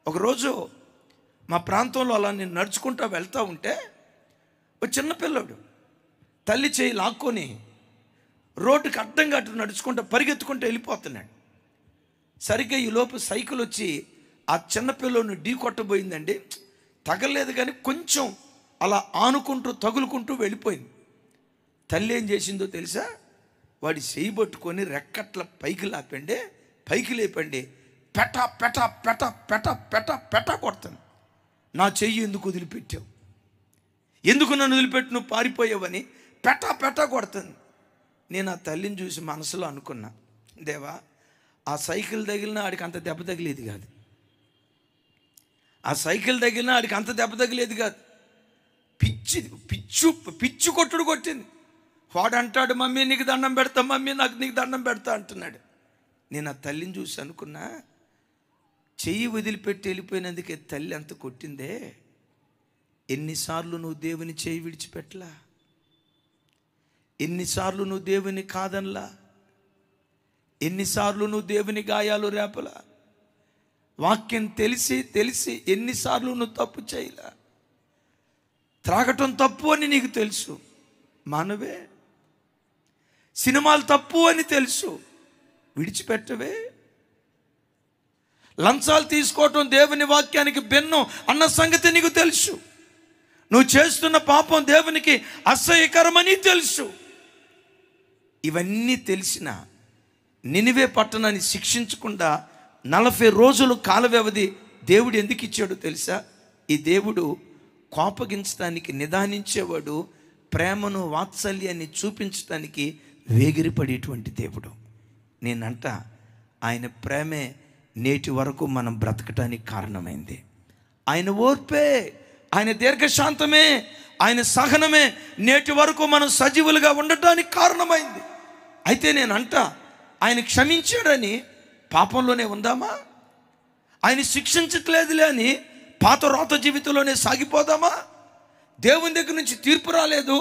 ఒకరోజు మా ప్రాంతంలో అలా నేను నడుచుకుంటూ వెళ్తూ ఉంటే ఒక చిన్నపిల్లడు తల్లి చేయి లాక్కొని రోడ్డుకి అడ్డంగా అటు నడుచుకుంటూ పరిగెత్తుకుంటూ వెళ్ళిపోతున్నాడు. సరిగ్గా ఈలోపు సైకిల్ వచ్చి ఆ చిన్నపిల్లని ఢీ కొట్టబోయిందండి. తగలేదు కానీ కొంచెం అలా ఆనుకుంటూ తగులుకుంటూ వెళ్ళిపోయింది. తల్లి ఏం చేసిందో తెలుసా? వాడి చేయి పట్టుకొని రెక్కట్ల పైకి లేపండి పెట పెట పెట పెట పెట పెట కొడుతుంది. నా చెయ్యి ఎందుకు వదిలిపెట్టావు, ఎందుకు నన్ను వదిలిపెట్టి నువ్వు పారిపోయావని పెట పెట కొడుతుంది. నేను ఆ తల్లిని చూసి మనసులో అనుకున్నా, దేవా ఆ సైకిల్ తగిలినా ఆడికి అంత దెబ్బ తగిలేది కాదు, పిచ్చు కొట్టుడు కొట్టింది. వాడు అంటాడు, మమ్మీ నీకు దండం పెడతా, మమ్మీ నీకు దండం పెడతా అంటున్నాడు. నేను ఆ తల్లిని చూసి అనుకున్నా, చెయ్యి వదిలిపెట్టి వెళ్ళిపోయినందుకే తల్లి అంత కొట్టిందే. ఎన్నిసార్లు నువ్వు దేవుని చెయ్యి విడిచిపెట్టలా, ఎన్నిసార్లు నువ్వు దేవుని కాదనలా, ఎన్నిసార్లు నువ్వు దేవుని గాయాలు రేపలా, వాక్యం తెలిసి ఎన్నిసార్లు నువ్వు తప్పు చేయలా. త్రాగటం తప్పు అని నీకు తెలుసు, మానవే. సినిమాలు తప్పు అని తెలుసు, విడిచిపెట్టవే. లంచాలు తీసుకోవటం దేవుని వాక్యానికి భిన్నం అన్న సంగతి నీకు తెలుసు. నువ్వు చేస్తున్న పాపం దేవునికి అసహ్యకరమని తెలుసు. ఇవన్నీ తెలిసిన నినివే పట్టణాన్ని శిక్షించకుండా 40 రోజులు కాల వ్యవధి దేవుడు ఎందుకు ఇచ్చాడో తెలుసా? ఈ దేవుడు కోపగించడానికి నిదానించేవాడు, ప్రేమను వాత్సల్యాన్ని చూపించడానికి వేగిరిపడేటువంటి దేవుడు. నేనంట ఆయన ప్రేమే నేటి వరకు మనం బ్రతకటానికి కారణమైంది. ఆయన ఓర్పే, ఆయన దీర్ఘశాంతమే, ఆయన సహనమే నేటి వరకు మనం సజీవులుగా ఉండటానికి కారణమైంది. అయితే నేనంట ఆయన క్షమించాడని పాపంలోనే ఉందామా? ఆయన శిక్షించట్లేదులే అని పాత రోత జీవితంలోనే సాగిపోదామా? దేవుని దగ్గర నుంచి తీర్పు రాలేదు,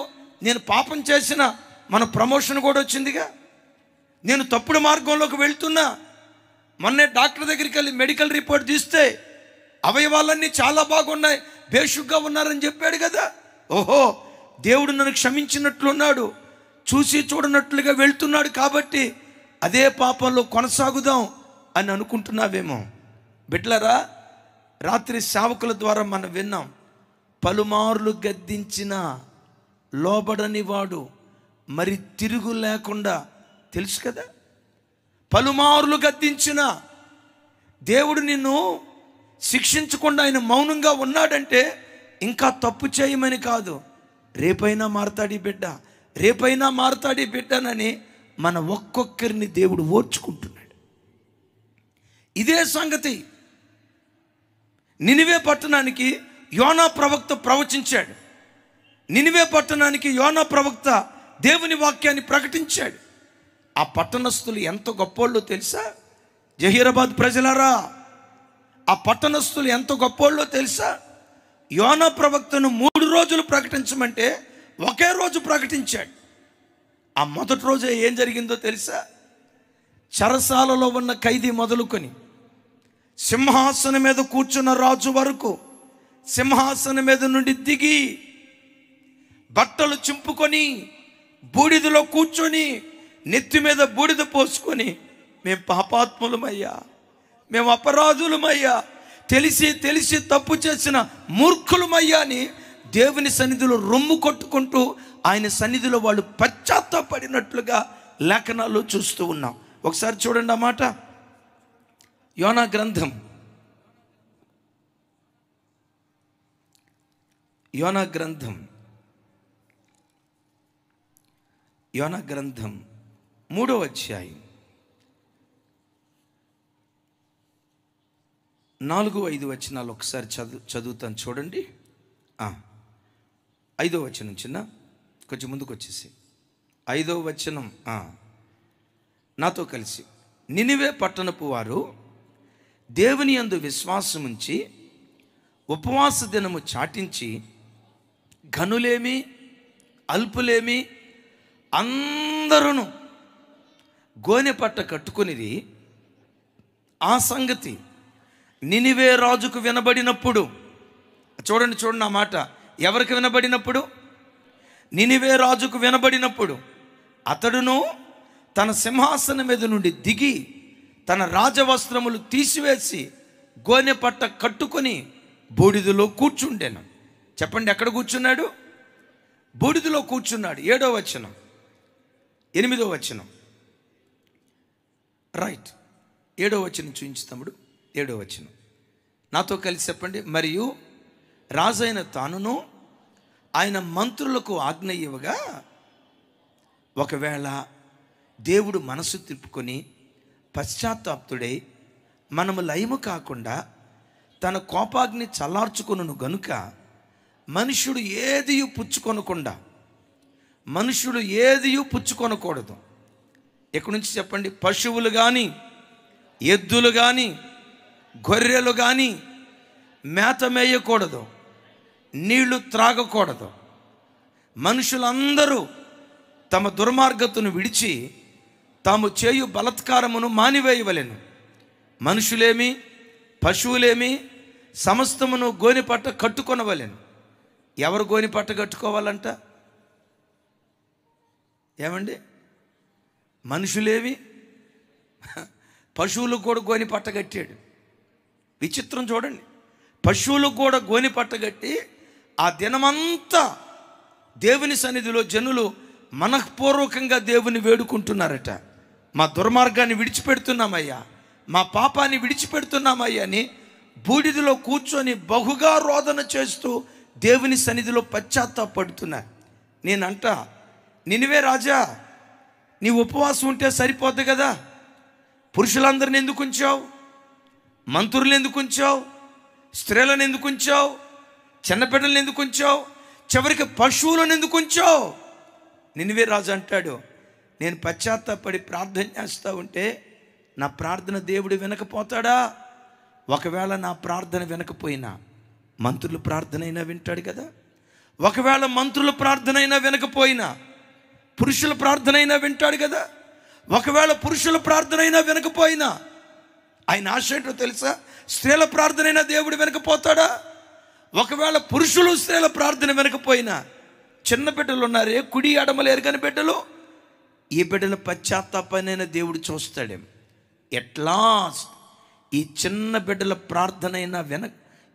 నేను పాపం చేసిన మన ప్రమోషన్ కూడా వచ్చిందిగా, నేను తప్పుడు మార్గంలోకి వెళ్తున్నా, మొన్నే డాక్టర్ దగ్గరికి వెళ్ళి మెడికల్ రిపోర్ట్ తీస్తే అవయవాలన్నీ చాలా బాగున్నాయి, బేషుగ్గా ఉన్నారని చెప్పాడు కదా. ఓహో, దేవుడు నన్ను క్షమించినట్లున్నాడు, చూసి చూడనట్లుగా వెళ్తున్నాడు, కాబట్టి అదే పాపంలో కొనసాగుదాం అని అనుకుంటున్నావేమో. బిడ్డలారా, రాత్రి సేవకుల ద్వారా మనం విన్నాం, పలుమార్లు గద్దించిన లోబడని వాడు మరి తిరుగు లేకుండా, తెలుసు కదా. పలుమార్లు గద్దించిన దేవుడు నిన్ను శిక్షించకుండా ఆయన మౌనంగా ఉన్నాడంటే ఇంకా తప్పు చేయమని కాదు, రేపైనా మారతాడు ఈ బిడ్డనని మన ఒక్కొక్కరిని దేవుడు ఓర్చుకుంటున్నాడు. ఇదే సంగతి నినివే పట్టణానికి యోనా ప్రవక్త ప్రవచించాడు. నినివే పట్టణానికి యోనా ప్రవక్త దేవుని వాక్యాన్ని ప్రకటించాడు. ఆ పట్టణస్థులు ఎంత గొప్పోళ్ళో తెలుసా? జహీరాబాద్ ప్రజలారా, ఆ పట్టణస్థులు ఎంత గొప్పోళ్ళో తెలుసా? యోనా ప్రవక్తను 3 రోజులు ప్రకటించమంటే ఒకే రోజు ప్రకటించాడు. ఆ మొదటి రోజే ఏం జరిగిందో తెలుసా? చెరసాలలో ఉన్న ఖైదీ మొదలుకొని సింహాసనం మీద కూర్చున్న రాజు వరకు సింహాసనం మీద నుండి దిగి బట్టలు చింపుకొని బూడిదలో కూర్చొని నెత్తి మీద బూడిద పోసుకొని, మేము పాపాత్ములమయ్యా, మేము అపరాధులమయ్యా, తెలిసి తప్పు చేసిన మూర్ఖులమయ్యా అని దేవుని సన్నిధిలో రొమ్ము కొట్టుకుంటూ ఆయన సన్నిధిలో వాళ్ళు పశ్చాత్తాపడినట్లుగా లేఖనాల్లో చూస్తూ ఉన్నాం. ఒకసారి చూడండి ఆ మాట. యోనా గ్రంథం 3వ అధ్యాయం 4-5 వచనాలు ఒకసారి చదువుతాను చూడండి. 5వ వచనం చిన్న కొంచెం ముందుకు వచ్చేసి 5వ వచనం నాతో కలిసి. నినివే పట్టణపు వారు దేవుని యందు విశ్వాసముంచి ఉపవాస దినము చాటించి ఘనులేమి అల్పులేమి అందరూ గోనె పట్ట కట్టుకొనిది. ఆ సంగతి నినివే రాజుకు వినబడినప్పుడు, చూడండి ఆ మాట, ఎవరికి వినబడినప్పుడు? నినివే రాజుకు వినబడినప్పుడు అతడును తన సింహాసనం మీద నుండి దిగి తన రాజవస్త్రములు తీసివేసి గోనె పట్ట కట్టుకొని బూడిదలో కూర్చుండెను. చెప్పండి, ఎక్కడ కూర్చున్నాడు? బూడిదలో కూర్చున్నాడు. 7వ వచనం 8వ వచనం రైట్. 7వ వచనం చూపించు తమ్ముడు. 7వ వచనం నాతో కలిసి చెప్పండి. మరియు రాజైన తానును ఆయన మంత్రులకు ఆజ్ఞ ఇవ్వగా, ఒకవేళ దేవుడు మనసు తిప్పుకొని పశ్చాత్తాప్తుడై మనము లయము కాకుండా తన కోపాగ్ని చల్లార్చుకొనును గనుక మనుష్యుడు ఏదియు పుచ్చుకొనకూడదు. ఎక్కడి నుంచి చెప్పండి? పశువులు కానీ, ఎద్దులు కానీ, గొర్రెలు కానీ మేత మేయకూడదు, నీళ్లు త్రాగకూడదు. మనుషులందరూ తమ దుర్మార్గతను విడిచి తాము చేయు బలత్కారమును మానివేయవలెను. మనుషులేమి పశువులేమి సమస్తమును గోనెపట్ట కట్టుకొనవలెను. ఎవరు గోనెపట్ట కట్టుకోవాలంట? ఏమండి? మనుషులేమి పశువులకు కూడా గోనెపట్ట కట్టాడు. విచిత్రం చూడండి. పశువులకు కూడా గోనెపట్ట కట్టి ఆ దినమంతా దేవుని సన్నిధిలో జనులు మనఃపూర్వకంగా దేవుని వేడుకుంటున్నారట. మా దుర్మార్గాన్ని విడిచిపెడుతున్నామయ్యా, మా పాపాన్ని విడిచిపెడుతున్నామయ్యా అని బూడిదలో కూర్చొని బహుగా రోదన చేస్తూ దేవుని సన్నిధిలో పశ్చాత్తాపడుతున్నారు. నేనంట, నినివే రాజా, నీ ఉపవాసం ఉంటే సరిపోద్ది కదా. పురుషులందరిని ఎందుకు ఉంచావు? మంత్రులను ఎందుకు ఉంచావు? స్త్రీలను ఎందుకు ఉంచావు? చిన్నపిల్లలను ఎందుకు ఉంచావు? చివరికి పశువులను ఎందుకు ఉంచావు? నినివే రాజు అంటాడు, నేను పశ్చాత్తాపడి ప్రార్థన చేస్తూ ఉంటే నా ప్రార్థన దేవుడు వినకపోతాడా? ఒకవేళ నా ప్రార్థన వినకపోయినా మంత్రుల ప్రార్థన అయినా వింటాడు కదా. ఒకవేళ మంత్రుల ప్రార్థన అయినా వినకపోయినా పురుషుల ప్రార్థన అయినా వింటాడు కదా. ఒకవేళ పురుషుల ప్రార్థన అయినా వినకపోయినా ఆయన ఆశ ఏంటో తెలుసా? స్త్రీల ప్రార్థన అయినా దేవుడు వినకపోతాడా? ఒకవేళ పురుషులు స్త్రీల ప్రార్థన వినకపోయినా చిన్న బిడ్డలు ఉన్నారే, కుడి ఎడమలేరు కానీ బిడ్డలు, ఈ బిడ్డల పశ్చాత్తాపాన్నైనా దేవుడు చూస్తాడేమో. ఎట్లా ఈ చిన్న బిడ్డల ప్రార్థన అయినా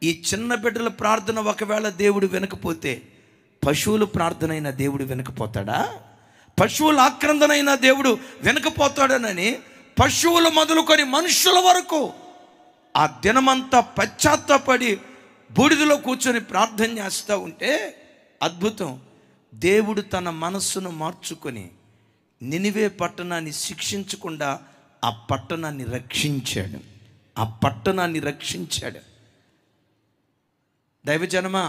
ఈ చిన్న బిడ్డల ప్రార్థన ఒకవేళ దేవుడు వినకపోతే పశువుల ప్రార్థన అయినా దేవుడు వినకపోతాడా? పశువుల ఆక్రందనైనా దేవుడు వినకపోతాడనని పశువులు మొదలుకొని మనుషుల వరకు ఆ దినమంతా పశ్చాత్తాపడి బూడిదలో కూర్చొని ప్రార్థన చేస్తూ ఉంటే అద్భుతం, దేవుడు తన మనస్సును మార్చుకొని నినివే పట్టణాన్ని శిక్షించకుండా ఆ పట్టణాన్ని రక్షించాడు. దైవజనమా,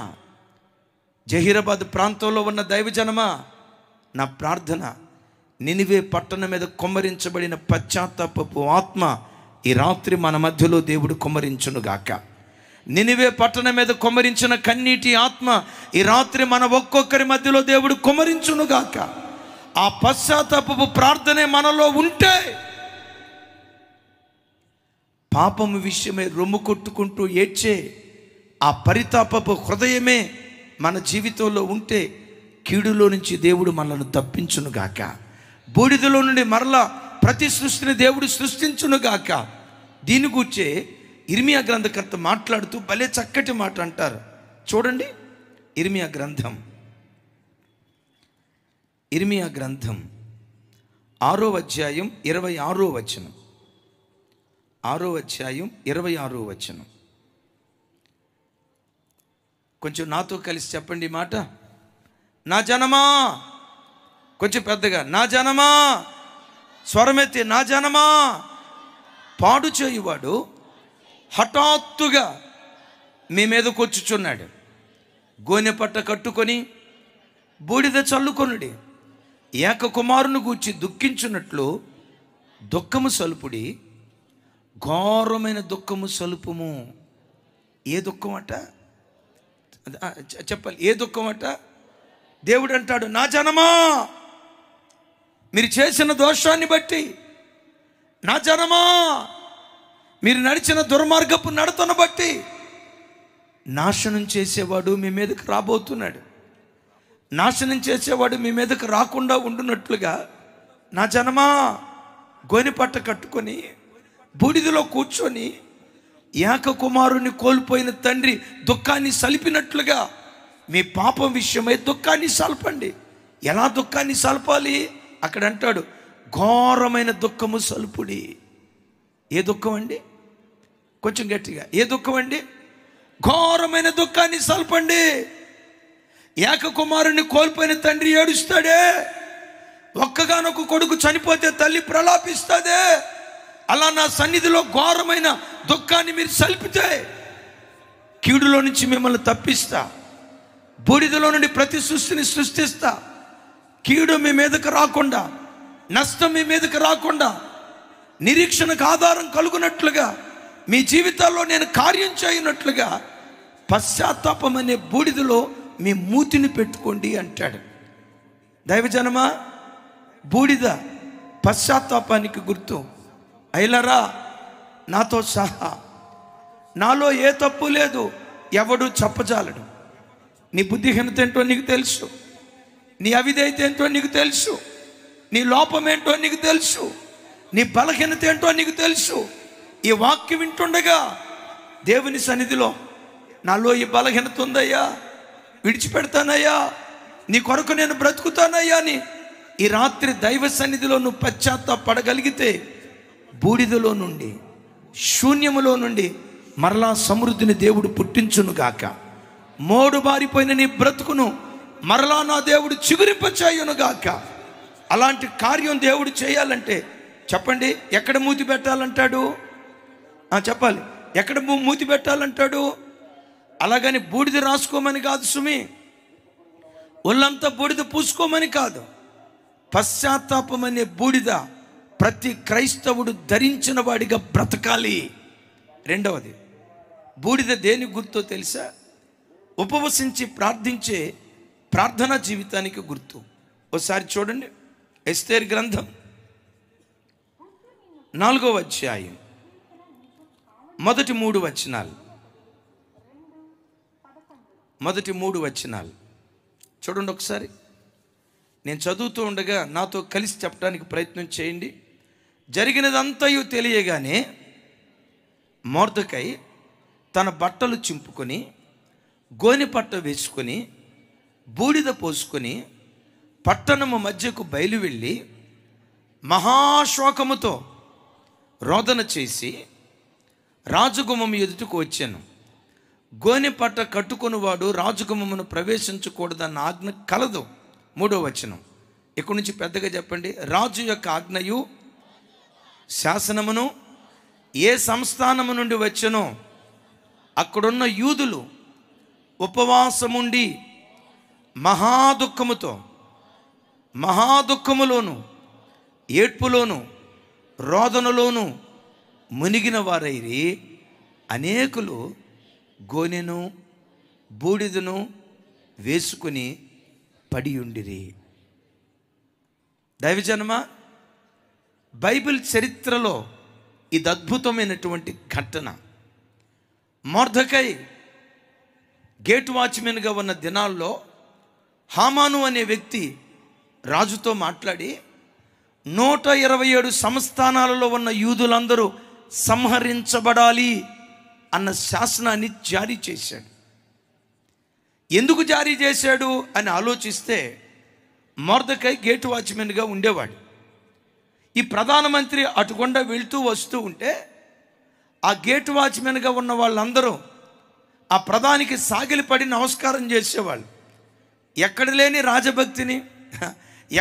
జహీరాబాద్ ప్రాంతంలో ఉన్న దైవజనమా, నా ప్రార్థన నినివే పట్టణం మీద కుమ్మరించబడిన పశ్చాత్తాపపు ఆత్మ ఈ రాత్రి మన మధ్యలో దేవుడు కుమ్మరించునుగాక. నినివే పట్టణం మీద కుమ్మరించిన కన్నీటి ఆత్మ ఈ రాత్రి మన ఒక్కొక్కరి మధ్యలో దేవుడు కుమ్మరించునుగాక. ఆ పశ్చాత్తాపపు ప్రార్థనే మనలో ఉంటే, పాపము విషయమే రొమ్ము కొట్టుకుంటూ ఏడ్చే ఆ పరితాపపు హృదయమే మన జీవితంలో ఉంటే కీడులో నుంచి దేవుడు మనల్ని తప్పించునుగాక. బూడిదలో నుండి మరలా ప్రతి సృష్టిని దేవుడు సృష్టించునుగాక. దీని గురించే ఇర్మియా గ్రంథకర్త మాట్లాడుతూ భలే చక్కటి మాట అంటారు. చూడండి, ఇర్మియా గ్రంథం 6వ అధ్యాయం 26వ వచనం. 6వ అధ్యాయం 26వ వచనం. కొంచెం నాతో కలిసి చెప్పండి ఈ మాట. నా జనమా, కొంచెం పెద్దగా, నా జనమా, స్వరమెత్తి, నా జనమా. పాడు చేయువాడు హఠాత్తుగా మీ మీదకు వచ్చుచున్నాడు. గోనె పట్ట కట్టుకొని బూడిద చల్లుకొనుడి. ఏక కుమారుని గూర్చి దుఃఖించున్నట్లు దుఃఖము సలుపుడి. ఘోరమైన దుఃఖము సలుపుము. ఏ దుఃఖం అట? చెప్పాలి, ఏ దుఃఖం అట? దేవుడు అంటాడు, నా జనమా, మీరు చేసిన దోషాన్ని బట్టి, నా జనమా, మీరు నడిచిన దుర్మార్గపు నడతను బట్టి నాశనం చేసేవాడు మీ మీదకి రాబోతున్నాడు. నాశనం చేసేవాడు మీ మీదకి రాకుండా ఉండునట్లుగా నా జనమా, గోనె పట్ట కట్టుకొని బూడిదలో కూర్చొని ఏక కుమారుని కోల్పోయిన తండ్రి దుఃఖాన్ని సలిపినట్లుగా మీ పాపం విషయమై దుఃఖాన్ని సల్పండి. ఎలా దుఃఖాన్ని సల్పాలి? అక్కడ అంటాడు, ఘోరమైన దుఃఖము సలుపుడి. ఏ దుఃఖం అండి? కొంచెం గట్టిగా, ఏ దుఃఖం అండి? ఘోరమైన దుఃఖాన్ని సల్పండి. ఏక కుమారుని కోల్పోయిన తండ్రి ఏడుస్తాడే, ఒక్కగానొక కొడుకు చనిపోతే తల్లి ప్రలాపిస్తాదే, అలా నా సన్నిధిలో ఘోరమైన దుఃఖాన్ని మీరు సల్పితే కీడులో నుంచి మిమ్మల్ని తప్పిస్తా, బూడిదలో నుండి ప్రతి సృష్టిని సృష్టిస్తా. కీడు మీ మీదకు రాకుండా, నష్టం మీ మీదకు రాకుండా, నిరీక్షణకు ఆధారం కలుగునట్లుగా మీ జీవితాల్లో నేను కార్యం చేయనట్లుగా పశ్చాత్తాపం అనే బూడిదలో మీ మూతిని పెట్టుకోండి అంటాడు. దైవజనమా, బూడిద పశ్చాత్తాపానికి గుర్తు. అయిలరా, నాతో సహా నాలో ఏ తప్పు లేదు, ఎవడు చెప్పజాలడు. నీ బుద్ధిహీనత ఏంటో నీకు తెలుసు, నీ అవిధేయత ఏంటో నీకు తెలుసు, నీ లోపం ఏంటో నీకు తెలుసు, నీ బలహీనత ఏంటో నీకు తెలుసు. ఈ వాక్యం వింటుండగా దేవుని సన్నిధిలో నాలో ఈ బలహీనత ఉందయ్యా, విడిచిపెడతానయ్యా, నీ కొరకు నేను బ్రతుకుతానయ్యా అని ఈ రాత్రి దైవ సన్నిధిలో నువ్వు పశ్చాత్తాపడగలిగితే బూడిదలో నుండి, శూన్యములో నుండి మరలా సమృద్ధిని దేవుడు పుట్టించునుగాక. మోడు బారిపోయిన నీ బ్రతుకును మరలా నా దేవుడు చిగురింపచేయునుగాక. అలాంటి కార్యం దేవుడు చేయాలంటే చెప్పండి, ఎక్కడ మూతి పెట్టాలంటాడు? చెప్పాలి, ఎక్కడ మూతి పెట్టాలంటాడు? అలాగని బూడిద రాసుకోమని కాదు సుమి, ఒళ్ళంతా బూడిద పూసుకోమని కాదు. పశ్చాత్తాపం అనే బూడిద ప్రతి క్రైస్తవుడు ధరించిన వాడిగా బ్రతకాలి. రెండవది, బూడిద దేని గుర్తో తెలుసా? ఉపవసించి ప్రార్థించే ప్రార్థనా జీవితానికి గుర్తు. ఒకసారి చూడండి, ఎస్తేరు గ్రంథం 4వ అధ్యాయం మొదటి 3 వచనాలు. మొదటి 3 వచనాలు చూడండి ఒకసారి. నేను చదువుతూ ఉండగా నాతో కలిసి చెప్పడానికి ప్రయత్నం చేయండి. జరిగినదంతయు తెలియగానే మొర్దెకై తన బట్టలు చింపుకొని గోనె పట్ట వేసుకొని బూడిద పోసుకొని పట్టణము మధ్యకు బయలు వెళ్ళి మహాశోకముతో రోదన చేసి రాజగుమ్మము ఎదుటకు వచ్చాను. గోనె పట్ట కట్టుకొనివాడు రాజగుమ్మమును ప్రవేశించకూడదన్న ఆజ్ఞ కలదు. 3వ వచనం, ఇక్కడి నుంచి పెద్దగా చెప్పండి. రాజు యొక్క ఆజ్ఞయు శాసనమును ఏ సంస్థానము నుండి వచ్చెనో అక్కడున్న యూదులు ఉపవాసముండి మహాదుఃఖములోను ఏడ్పులోను రోదనలోను మునిగిన వారైరి. అనేకులు గోనెను బూడిదను వేసుకుని పడి ఉండిరి. దైవజనమ, బైబిల్ చరిత్రలో ఇది అద్భుతమైనటువంటి ఘటన. మొర్దెకై గేట్ వాచ్మెన్గా ఉన్న దినాల్లో హామాను అనే వ్యక్తి రాజుతో మాట్లాడి 127 సంస్థానాలలో ఉన్న యూదులందరూ సంహరించబడాలి అన్న శాసనాన్ని జారీ చేశాడు. ఎందుకు జారీ చేశాడు అని ఆలోచిస్తే, మొర్దెకై గేట్ వాచ్మెన్గా ఉండేవాడు. ఈ ప్రధానమంత్రి అటుకుండా వెళ్తూ వస్తూ ఉంటే ఆ గేట్ వాచ్మెన్గా ఉన్న వాళ్ళందరూ ఆ ప్రధానికి సాగిలిపడి నమస్కారం చేసేవాళ్ళు. ఎక్కడ లేని రాజభక్తిని,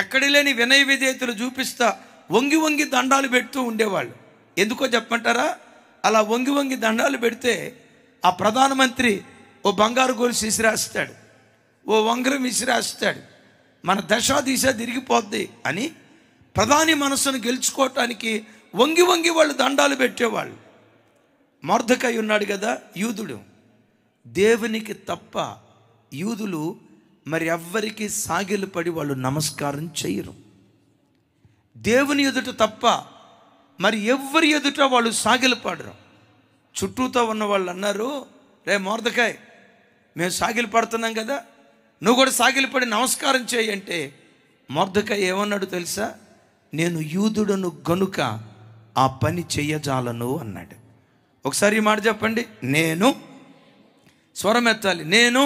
ఎక్కడ లేని వినయ విధేయతలు చూపిస్తా వంగి వంగి దండాలు పెడుతూ ఉండేవాళ్ళు. ఎందుకో చెప్పమంటారా? అలా వంగి వంగి దండాలు పెడితే ఆ ప్రధానమంత్రి ఓ బంగారు గొలుసు విసిరేస్తాడు, ఓ వంగరం విసిరేస్తాడు, మన దశ దిశ తిరిగిపోద్ది అని ప్రధాని మనసును గెలుచుకోవటానికి వంగి వంగి వాళ్ళు దండాలు పెట్టేవాళ్ళు. మొర్దెకై ఉన్నాడు కదా, యూదుడు. దేవునికి తప్ప యూదులు మరి ఎవ్వరికి సాగిలపడి వాళ్ళు నమస్కారం చేయరు. దేవుని ఎదుట తప్ప మరి ఎవ్వరి ఎదుట వాళ్ళు సాగిలపడరు. చుట్టూతో ఉన్న వాళ్ళు అన్నారు, రే మొర్దెకై, మేము సాగిలపడుతున్నాం కదా, నువ్వు కూడా సాగిలపడి నమస్కారం చేయంటే మొర్దెకై ఏమన్నాడు తెలుసా? నేను యూదుడను గనుక ఆ పని చెయ్యజాలను అన్నాడు. ఒకసారి ఈ మాట చెప్పండి. నేను, స్వరం ఎత్తాలి, నేను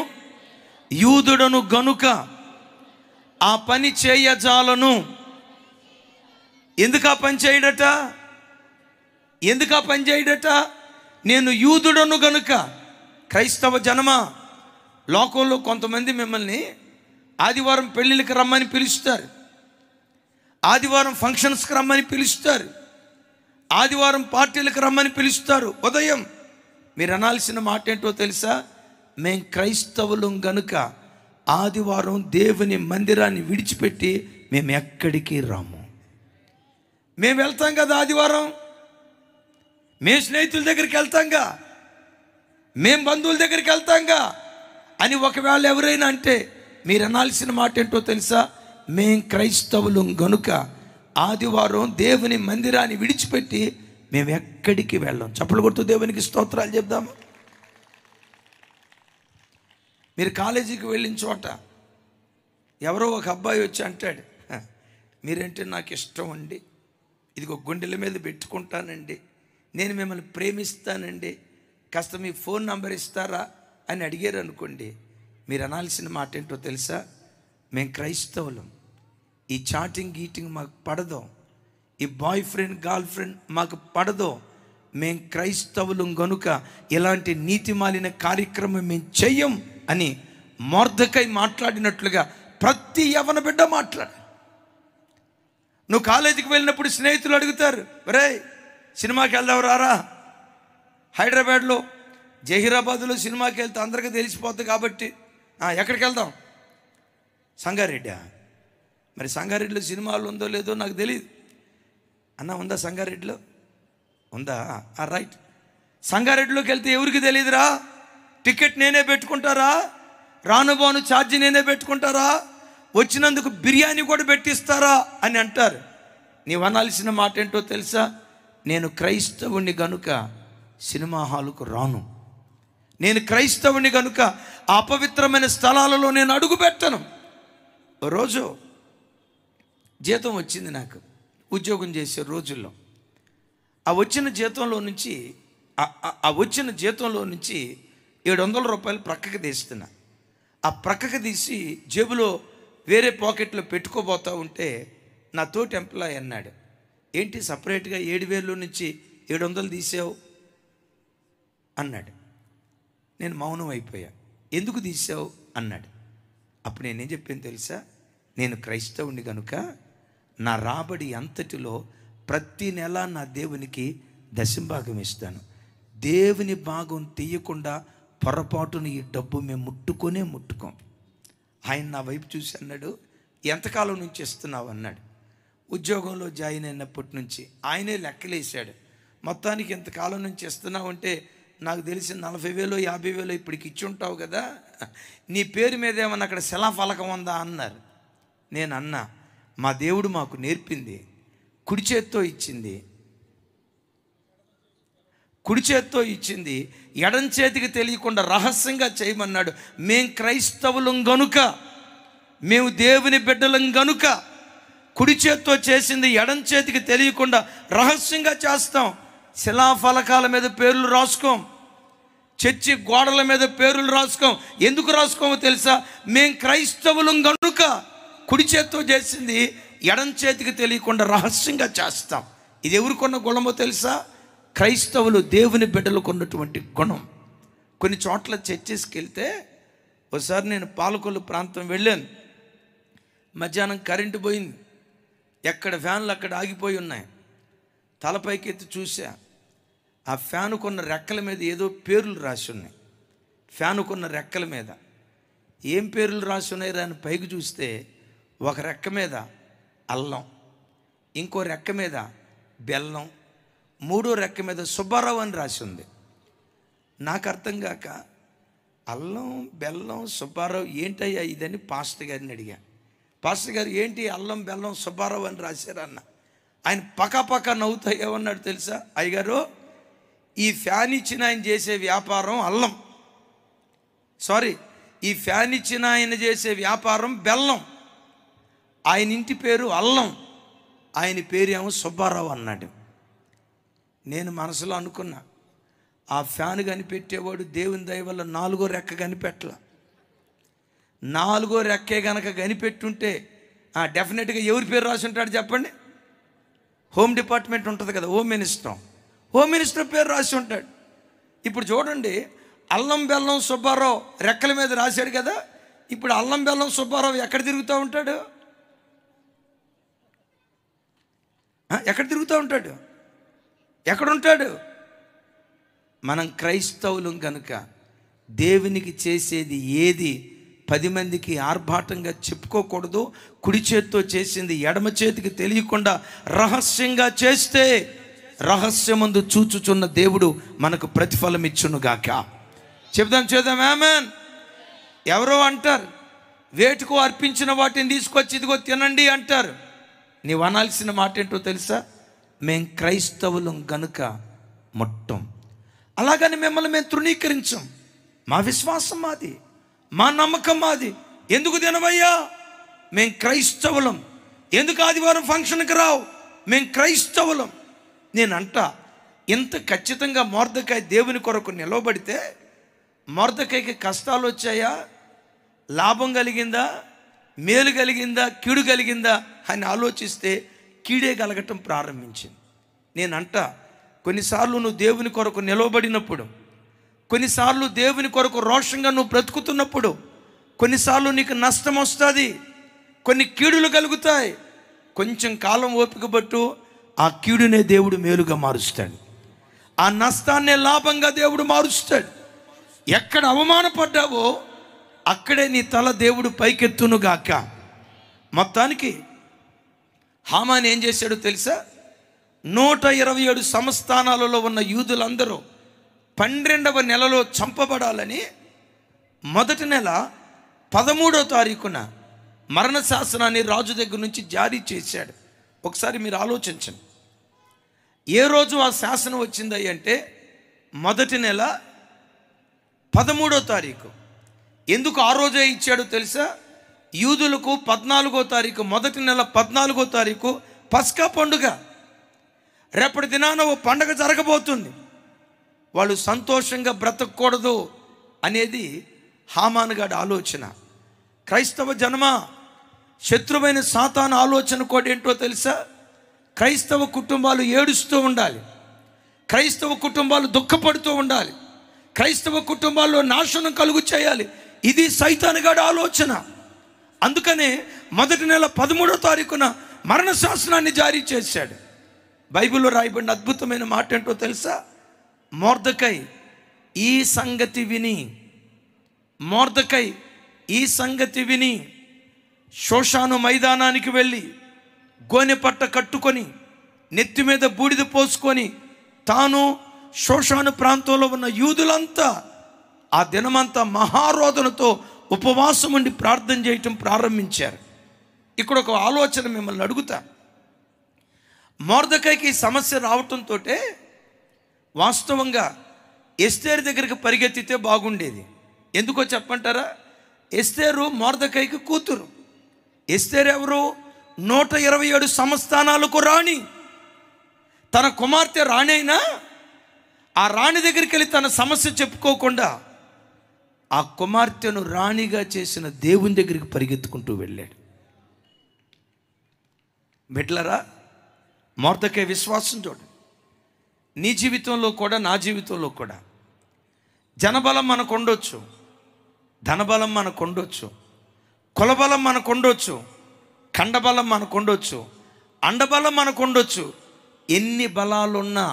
యూదుడను గనుక ఆ పని చేయజాలను. ఎందుకు ఆ పని చేయడట? ఎందుకు ఆ పని చేయడట? నేను యూదుడను గనుక. క్రైస్తవ జనమా, లోకంలో కొంతమంది మిమ్మల్ని ఆదివారం పెళ్ళిళ్ళకి రమ్మని పిలుస్తారు, ఆదివారం ఫంక్షన్స్కి రమ్మని పిలుస్తారు, ఆదివారం పార్టీలకు రమ్మని పిలుస్తారు. ఉదయం మీరు అనాల్సిన మాట ఏంటో తెలుసా? మేం క్రైస్తవులం గనుక ఆదివారం దేవుని మందిరాన్ని విడిచిపెట్టి మేము ఎక్కడికి రాము. మేము వెళ్తాం కదా ఆదివారం, మేము స్నేహితుల దగ్గరికి వెళ్తాంగా, మేము బంధువుల దగ్గరికి వెళ్తాంగా అని ఒకవేళ ఎవరైనా అంటే మీరు అనాల్సిన మాట ఏంటో తెలుసా? మేం క్రైస్తవులం గనుక ఆదివారం దేవుని మందిరాన్ని విడిచిపెట్టి మేము ఎక్కడికి వెళ్ళాం. చప్పలు కొడుతూ దేవునికి స్తోత్రాలు చెప్దాము. మీరు కాలేజీకి వెళ్ళిన చోట ఎవరో ఒక అబ్బాయి వచ్చి అంటాడు, మీరంటే నాకు ఇష్టం అండి, ఇదిగో గుండెల మీద పెట్టుకుంటానండి, నేను మిమ్మల్ని ప్రేమిస్తానండి, కాస్త మీ ఫోన్ నంబర్ ఇస్తారా అని అడిగారు అనుకోండి. మీరు అనాల్సిన మాట ఏంటో తెలుసా? మేము క్రైస్తవులం, ఈ చాటింగ్ గీటింగ్ మాకు పడదు, ఈ బాయ్ ఫ్రెండ్ గర్ల్ ఫ్రెండ్ మాకు పడదు, మేము క్రైస్తవులం గనుక ఇలాంటి నీతిమాలిన కార్యక్రమం మేము చెయ్యం అని మొర్దెకై మాట్లాడినట్లుగా ప్రతి యవన బిడ్డ మాట్లాడు. నువ్వు కాలేజీకి వెళ్ళినప్పుడు స్నేహితులు అడుగుతారు, రే సినిమాకి వెళ్దాం రారా, హైదరాబాద్లో జహీరాబాద్లో సినిమాకి వెళ్తే అందరికీ తెలిసిపోద్ది కాబట్టి ఎక్కడికి వెళ్దాం? సంగారెడ్డి. మరి సంగారెడ్డిలో సినిమాలు ఉందో లేదో నాకు తెలియదు. అన్న ఉందా సంగారెడ్డిలో? ఉందా? రైట్. సంగారెడ్డిలోకి వెళ్తే ఎవరికి తెలియదురా? టికెట్ నేనే పెట్టుకుంటారా? రానుబాను ఛార్జీ నేనే పెట్టుకుంటారా? వచ్చినందుకు బిర్యానీ కూడా పెట్టిస్తారా అని అంటారు. నీవు అనాల్సిన మాట ఏంటో తెలుసా? నేను క్రైస్తవుని గనుక సినిమా హాలుకు రాను, నేను క్రైస్తవుని కనుక అపవిత్రమైన స్థలాలలో నేను అడుగు పెట్టను. రోజు జీతం వచ్చింది నాకు, ఉద్యోగం చేసే రోజుల్లో. ఆ వచ్చిన జీతంలో నుంచి 700 రూపాయలు ప్రక్కకి తీస్తున్నా. ఆ ప్రక్కకి తీసి జేబులో వేరే పాకెట్లో పెట్టుకోబోతా ఉంటే నా తోటి ఎంప్లాయ్ అన్నాడు, ఏంటి సపరేట్గా 7,000 నుంచి 700 తీసావు అన్నాడు. నేను మౌనం అయిపోయా. ఎందుకు తీసావు అన్నాడు. అప్పుడు నేనేం చెప్పాను తెలుసా? నేను క్రైస్తవుని కనుక నా రాబడి అంతటిలో ప్రతి నెల నా దేవునికి దశంభాగం ఇస్తాను. దేవుని భాగం తీయకుండా పొరపాటును ఈ డబ్బు మేము ముట్టుకోం. ఆయన నా వైపు చూసి అన్నాడు, ఎంతకాలం నుంచి ఇస్తున్నావు అన్నాడు. ఉద్యోగంలో జాయిన్ అయినప్పటి నుంచి ఆయనే లెక్కలేశాడు. మొత్తానికి ఎంతకాలం నుంచి ఇస్తున్నావు అంటే నాకు తెలిసి 40,000 50,000 ఇప్పటికి ఇచ్చి ఉంటావు కదా, నీ పేరు మీద ఏమన్నా అక్కడ శిలాఫలకం ఉందా అన్నారు. నేను అన్నా, మా దేవుడు మాకు నేర్పింది కుడి చేత్తో ఇచ్చింది ఎడం చేతికి తెలియకుండా రహస్యంగా చేయమన్నాడు. మేం క్రైస్తవులం గనుక, మేము దేవుని బిడ్డలం గనుక కుడి చేత్తో చేసింది ఎడం చేతికి తెలియకుండా రహస్యంగా చేస్తాం. శిలాఫలకాల మీద పేర్లు రాసుకోం, చర్చి గోడల మీద పేర్లు రాసుకోం. ఎందుకు రాసుకోమో తెలుసా? మేం క్రైస్తవులం గనుక కుడి చేత్తో చేసింది ఎడం చేతికి తెలియకుండా రహస్యంగా చేస్తాం. ఇది ఎవరికొన్న గుణమో తెలుసా? క్రైస్తవులు దేవుని బిడ్డలకు ఉన్నటువంటి గుణం. కొన్ని చోట్ల చర్చెస్కి వెళ్తే, ఒకసారి నేను పాలకొల్లు ప్రాంతం వెళ్ళాను. మధ్యాహ్నం కరెంటు పోయింది. ఎక్కడ ఫ్యాన్లు అక్కడ ఆగిపోయి ఉన్నాయి. తలపైకి ఎత్తి చూసా, ఆ ఫ్యానుకున్న రెక్కల మీద ఏదో పేర్లు రాసి ఉన్నాయి. ఫ్యానుకున్న రెక్కల మీద ఏం పేర్లు రాసి ఉన్నాయి అని పైకి చూస్తే, ఒక రెక్క మీద అల్లం, ఇంకో రెక్క మీద బెల్లం, మూడో రెక్క మీద సుబ్బారావు అని రాసి ఉంది. నాకు అర్థం కాక, అల్లం బెల్లం సుబ్బారావు ఏంటయ్యా ఇదని పాస్టర్ గారిని అడిగా. పాస్టర్ గారు, ఏంటి అల్లం బెల్లం సుబ్బారావు అని రాశారన్న. ఆయన పక్క నవ్వుతా ఏమన్నాడు తెలుసా? అయ్యగారు, ఈ ఫ్యాన్ ఇచ్చిన ఆయన చేసే వ్యాపారం అల్లం, ఈ ఫ్యాన్ ఇచ్చిన ఆయన చేసే వ్యాపారం బెల్లం, ఆయన ఇంటి పేరు అల్లం, ఆయన పేరు ఏమో సుబ్బారావు అన్నాడు. నేను మనసులో అనుకున్నా, ఆ ఫ్యాన్ కనిపెట్టేవాడు దేవుని దయ వల్ల 4వ రెక్క కనిపెట్టల. 4వ రెక్కే కనుక కనిపెట్టుంటే డెఫినెట్గా ఎవరి పేరు రాసి ఉంటాడు చెప్పండి? హోమ్ డిపార్ట్మెంట్ ఉంటుంది కదా, హోమ్ మినిస్టర్ పేరు రాసి ఉంటాడు. ఇప్పుడు చూడండి, అల్లం బెల్లం సుబ్బారావు రెక్కల మీద రాశాడు కదా. ఇప్పుడు అల్లం బెల్లం సుబ్బారావు ఎక్కడ తిరుగుతూ ఉంటాడు? ఎక్కడుంటాడు? మనం క్రైస్తవులం కనుక దేవునికి చేసేది ఏది 10 మందికి ఆర్భాటంగా చెప్పుకోకూడదు. కుడి చేత్తో చేసింది ఎడమ చేతికి తెలియకుండా రహస్యంగా చేస్తే, రహస్యమందు చూచుచున్న దేవుడు మనకు ప్రతిఫలం ఇచ్చునుగాక. చేద్దాం ఆమేన్. ఎవరో అంటారు, వేటుకు అర్పించిన వాటిని తీసుకొచ్చి ఇదిగో తినండి అంటారు. నీవు అనాల్సిన మాట ఏంటో తెలుసా? మేం క్రైస్తవులం గనుక మొట్టం. అలాగని మిమ్మల్ని మేము తృణీకరించాం. మా విశ్వాసం మాది, మా నమ్మకం మాది. ఎందుకు తినవయ్యా? మేం క్రైస్తవులం. ఎందుకు ఆదివారం ఫంక్షన్కి రావు? మేం క్రైస్తవులం. నేనంట, ఇంత ఖచ్చితంగా మొర్దెకై దేవుని కొరకు నిలవబడితే, మొర్దెకైకి కష్టాలు వచ్చాయా, లాభం కలిగిందా, మేలు కలిగిందా, కీడు కలిగిందా అని ఆలోచిస్తే కీడే కలగటం ప్రారంభించింది. నేనంట, కొన్నిసార్లు నువ్వు దేవుని కొరకు నిలవబడినప్పుడు, కొన్నిసార్లు దేవుని కొరకు రోషంగా నువ్వు బ్రతుకుతున్నప్పుడు, కొన్నిసార్లు నీకు నష్టం వస్తుంది, కొన్ని కీడులు కలుగుతాయి. కొంచెం కాలం ఓపిక పట్టు, ఆ కీడునే దేవుడు మేలుగా మారుస్తాడు. ఆ నష్టాన్నే లాభంగా దేవుడు మారుస్తాడు. ఎక్కడ అవమానపడ్డావో అక్కడే నీ తల దేవుడు పైకెత్తునుగాక. మొత్తానికి హామాన్ ఏం చేశాడో తెలుసా? 127 సంస్థానాలలో ఉన్న యూదులందరూ 12వ నెలలో చంపబడాలని మొదటి నెల 13వ తారీఖున మరణ శాసనాన్ని రాజు దగ్గర నుంచి జారీ చేశాడు. ఒకసారి మీరు ఆలోచించండి, ఏ రోజు ఆ శాసనం వచ్చింది అంటే మొదటి నెల 13వ తారీఖు. ఎందుకు ఆ రోజే ఇచ్చాడో తెలుసా? యూదులకు 14వ తారీఖు, మొదటి నెల 14వ తారీఖు పస్కా పండుగ. రేపటి దినాన ఓ పండుగ జరగబోతుంది. వాళ్ళు సంతోషంగా బ్రతకూడదు అనేది హామాను గాడి ఆలోచన. క్రైస్తవ జనమా, శత్రువైన సాతాను ఆలోచన కూడా ఏంటో తెలుసా? క్రైస్తవ కుటుంబాలు ఏడుస్తూ ఉండాలి, క్రైస్తవ కుటుంబాలు దుఃఖపడుతూ ఉండాలి, క్రైస్తవ కుటుంబాల్లో నాశనం కలుగు చేయాలి. ఇది సైతాను గాడి ఆలోచన. అందుకనే మొదటి నెల 13వ తారీఖున మరణ శాసనాన్ని జారీ చేశాడు. బైబిల్లో రాయబడిన అద్భుతమైన మాట ఏంటో తెలుసా? మొర్దెకై ఈ సంగతి విని షోషాను మైదానానికి వెళ్ళి గోనె పట్ట కట్టుకొని నెత్తి మీద బూడిద పోసుకొని తాను షోషాను ప్రాంతంలో ఉన్న యూదులంతా ఆ దినమంతా మహారోదనతో ఉపవాసం ఉండి ప్రార్థన చేయటం ప్రారంభించారు. ఇక్కడ ఒక ఆలోచన మిమ్మల్ని అడుగుతా. మొర్దెకైకి సమస్య రావటంతో వాస్తవంగా ఎస్తేరు దగ్గరికి పరిగెత్తితే బాగుండేది. ఎందుకో చెప్పంటారా? ఎస్తేరు మొర్దెకైకి కూతురు. ఎస్తేరు ఎవరు? 127 సంస్థానాలకు రాణి. తన కుమార్తె రాణి అయినా ఆ రాణి దగ్గరికి వెళ్ళి తన సమస్య చెప్పుకోకుండా ఆ కుమార్తెను రాణిగా చేసిన దేవుని దగ్గరికి పరిగెత్తుకుంటూ వెళ్ళాడు. బిడ్డలారా, మొర్దెకై విశ్వాసం చూడండి. నీ జీవితంలో కూడా, నా జీవితంలో కూడా జనబలం మనకు ఉండొచ్చు, ధనబలం మనకు ఉండొచ్చు, కులబలం మనకు ఉండొచ్చు, ఖండబలం మనకు ఉండొచ్చు, అండబలం మనకు ఉండొచ్చు. ఎన్ని బలాలున్నా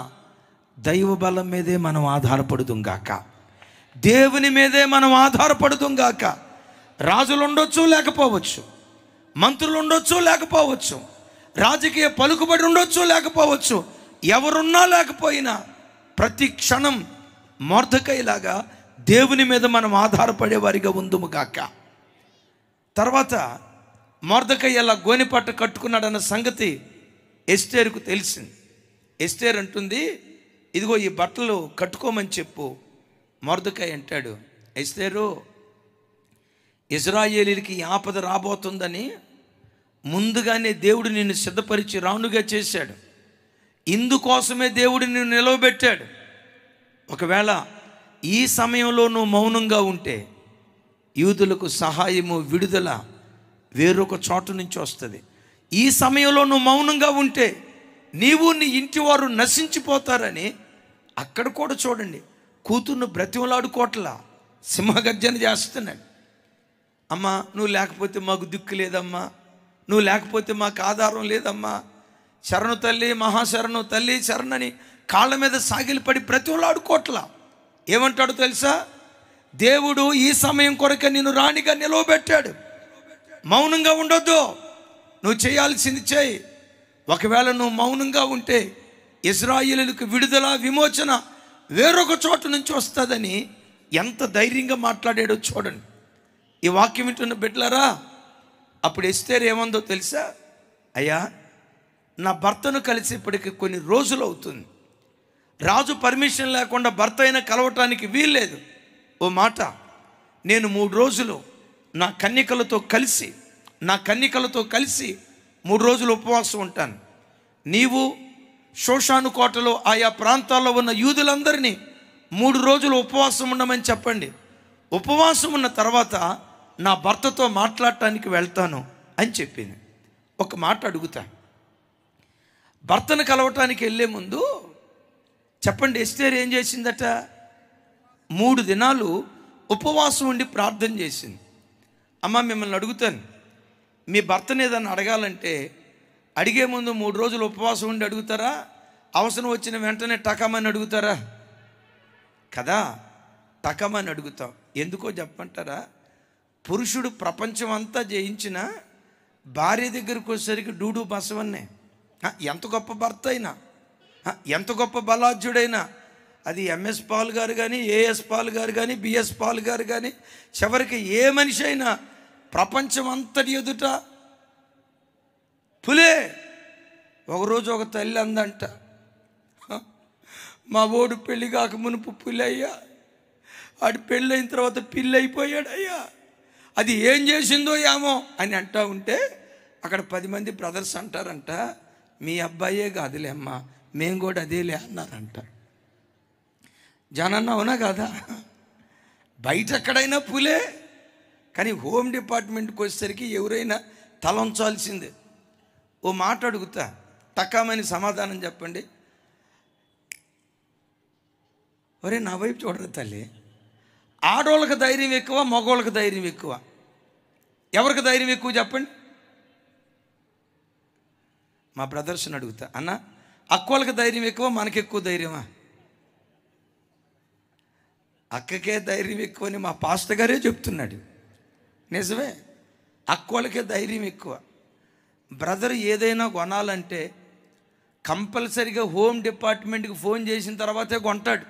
దైవ బలం మీదే మనం ఆధారపడుదుం గాక, దేవుని మీదే మనం ఆధారపడుదుం గాక. రాజులు ఉండొచ్చు, లేకపోవచ్చు, మంత్రులు ఉండొచ్చు, లేకపోవచ్చు, రాజకీయ పలుకుబడి ఉండొచ్చు, లేకపోవచ్చు, ఎవరున్నా లేకపోయినా ప్రతి క్షణం మొర్దెకైలాగా దేవుని మీద మనం ఆధారపడే వారిగా ఉందుము గాక. తర్వాత మొర్దెకై అలా గోనెపట్ట కట్టుకున్నాడన్న సంగతి ఎస్తేరుకు తెలిసింది. ఎస్తేరు అంటుంది, ఇదిగో ఈ బట్టలు కట్టుకోమని చెప్పు. మొర్దెకై అంటాడు, ఎస్తేరు, ఇశ్రాయేలీయులకి ఆపద రాబోతుందని ముందుగానే దేవుడు నిన్ను సిద్ధపరిచి రాణుగా చేశాడు. ఇందుకోసమే దేవుడు నిన్ను నిలవబెట్టాడు. ఒకవేళ ఈ సమయంలో నువ్వు మౌనంగా ఉంటే యూదులకు సహాయము, విడుదల వేరొక చోటు నుంచి వస్తుంది. ఈ సమయంలో నువ్వు మౌనంగా ఉంటే నీవు నీ ఇంటి వారు నశించిపోతారని అక్కడ కూడా చూడండి, కూతుర్ను బ్రతిమలాడుకోట్లా, సింహగర్జన చేస్తున్నాడు. అమ్మా, నువ్వు లేకపోతే మాకు దిక్కు లేదమ్మా, నువ్వు లేకపోతే మాకు ఆధారం లేదమ్మా, శరణు తల్లి, మహాశరణు తల్లి శరణని కాళ్ళ మీద సాగిలిపడి బ్రతిమలాడుకోట్లా. ఏమంటాడు తెలుసా? దేవుడు ఈ సమయం కొరకే నిన్ను రాణిగా నిలవబెట్టాడు. మౌనంగా ఉండొద్దు, నువ్వు చేయాల్సింది చేయి. ఒకవేళ నువ్వు మౌనంగా ఉంటే ఇశ్రాయేలులకు విడుదల, విమోచన వేరొక చోటు నుంచి వస్తుందని ఎంత ధైర్యంగా మాట్లాడాడో చూడండి. ఈ వాక్యం వింటున్న బిడ్డలారా, అప్పుడు ఎస్తేరు ఏమందో తెలుసా? అయ్యా, నా భర్తను కలిసి ఇప్పటికి కొన్ని రోజులు అవుతుంది, రాజు పర్మిషన్ లేకుండా భర్త అయినా కలవటానికి వీల్లేదు. ఓ మాట, నేను 3 రోజులు నా కన్యకలతో కలిసి 3 రోజులు ఉపవాసం ఉంటాను. నీవు షోషాను కోటలో ఆయా ప్రాంతాల్లో ఉన్న యూదులందరినీ 3 రోజులు ఉపవాసం ఉండమని చెప్పండి. ఉపవాసం ఉన్న తర్వాత నా భర్తతో మాట్లాడటానికి వెళ్తాను అని చెప్పింది. ఒక మాట అడుగుతా, భర్తను కలవటానికి వెళ్ళే ముందు చెప్పండి, ఎస్తేరు ఏం చేసిందట? 3 దినాలు ఉపవాసం ఉండి ప్రార్థన చేసింది. అమ్మ, మిమ్మల్ని అడుగుతాను, మీ భర్తను ఏదన్నా అడగాలంటే అడిగే ముందు 3 రోజులు ఉపవాసం ఉండి అడుగుతారా? అవసరం వచ్చిన వెంటనే టకమని అడుగుతారా? కదా, టకమని అడుగుతాం. ఎందుకో చెప్పంటారా? పురుషుడు ప్రపంచం అంతా జయించిన భార్య దగ్గరికి వచ్చేసరికి డూడు బసవన్నే. ఎంత గొప్ప భర్త అయినా, ఎంత గొప్ప బలాఢ్యుడైనా, అది ఎంఎస్ పాల్ గారు కానీ, ఏఎస్ పాల్ గారు కానీ, బిఎస్ పాల్ గారు కానీ, చివరికి ఏ మనిషి అయినా ప్రపంచం అంతటి ఎదుట పులే. ఒకరోజు ఒక తల్లి అందంట, మా ఓడు పెళ్ళి కాక మునుపు పులయ్యా, ఆడు పెళ్ళైన తర్వాత పిల్లి అయిపోయాడయ్యా, అది ఏం చేసిందో ఏమో అని అంటా ఉంటే అక్కడ 10 మంది బ్రదర్స్ అంటారంట, మీ అబ్బాయే కాదులే అమ్మా, మేము కూడా అదేలే అన్నారంట. జనన్న అవునా కాదా? బయట ఎక్కడైనా పులే, కానీ హోమ్ డిపార్ట్మెంట్కి వచ్చేసరికి ఎవరైనా తలంచాల్సిందే. ఓ మాట అడుగుతా, టకామని సమాధానం చెప్పండి. ఒరే, నా వైపు చూడరు తల్లి, ఆడోళ్ళకి ధైర్యం ఎక్కువ, మగోళ్ళకి ధైర్యం ఎక్కువ? ఎవరికి ధైర్యం ఎక్కువ చెప్పండి? మా బ్రదర్స్ని అడుగుతా, అన్న, అక్కోళ్ళకి ధైర్యం ఎక్కువ, మనకి ఎక్కువ ధైర్యమా? అక్కకే ధైర్యం ఎక్కువ అని మా పాస్టర్ గారే చెప్తున్నాడు. నిజమే, అక్కోళ్ళకే ధైర్యం ఎక్కువ. బ్రదర్ ఏదైనా కొనాలంటే కంపల్సరీగా హోమ్ డిపార్ట్మెంట్కి ఫోన్ చేసిన తర్వాతే కొంటాడు.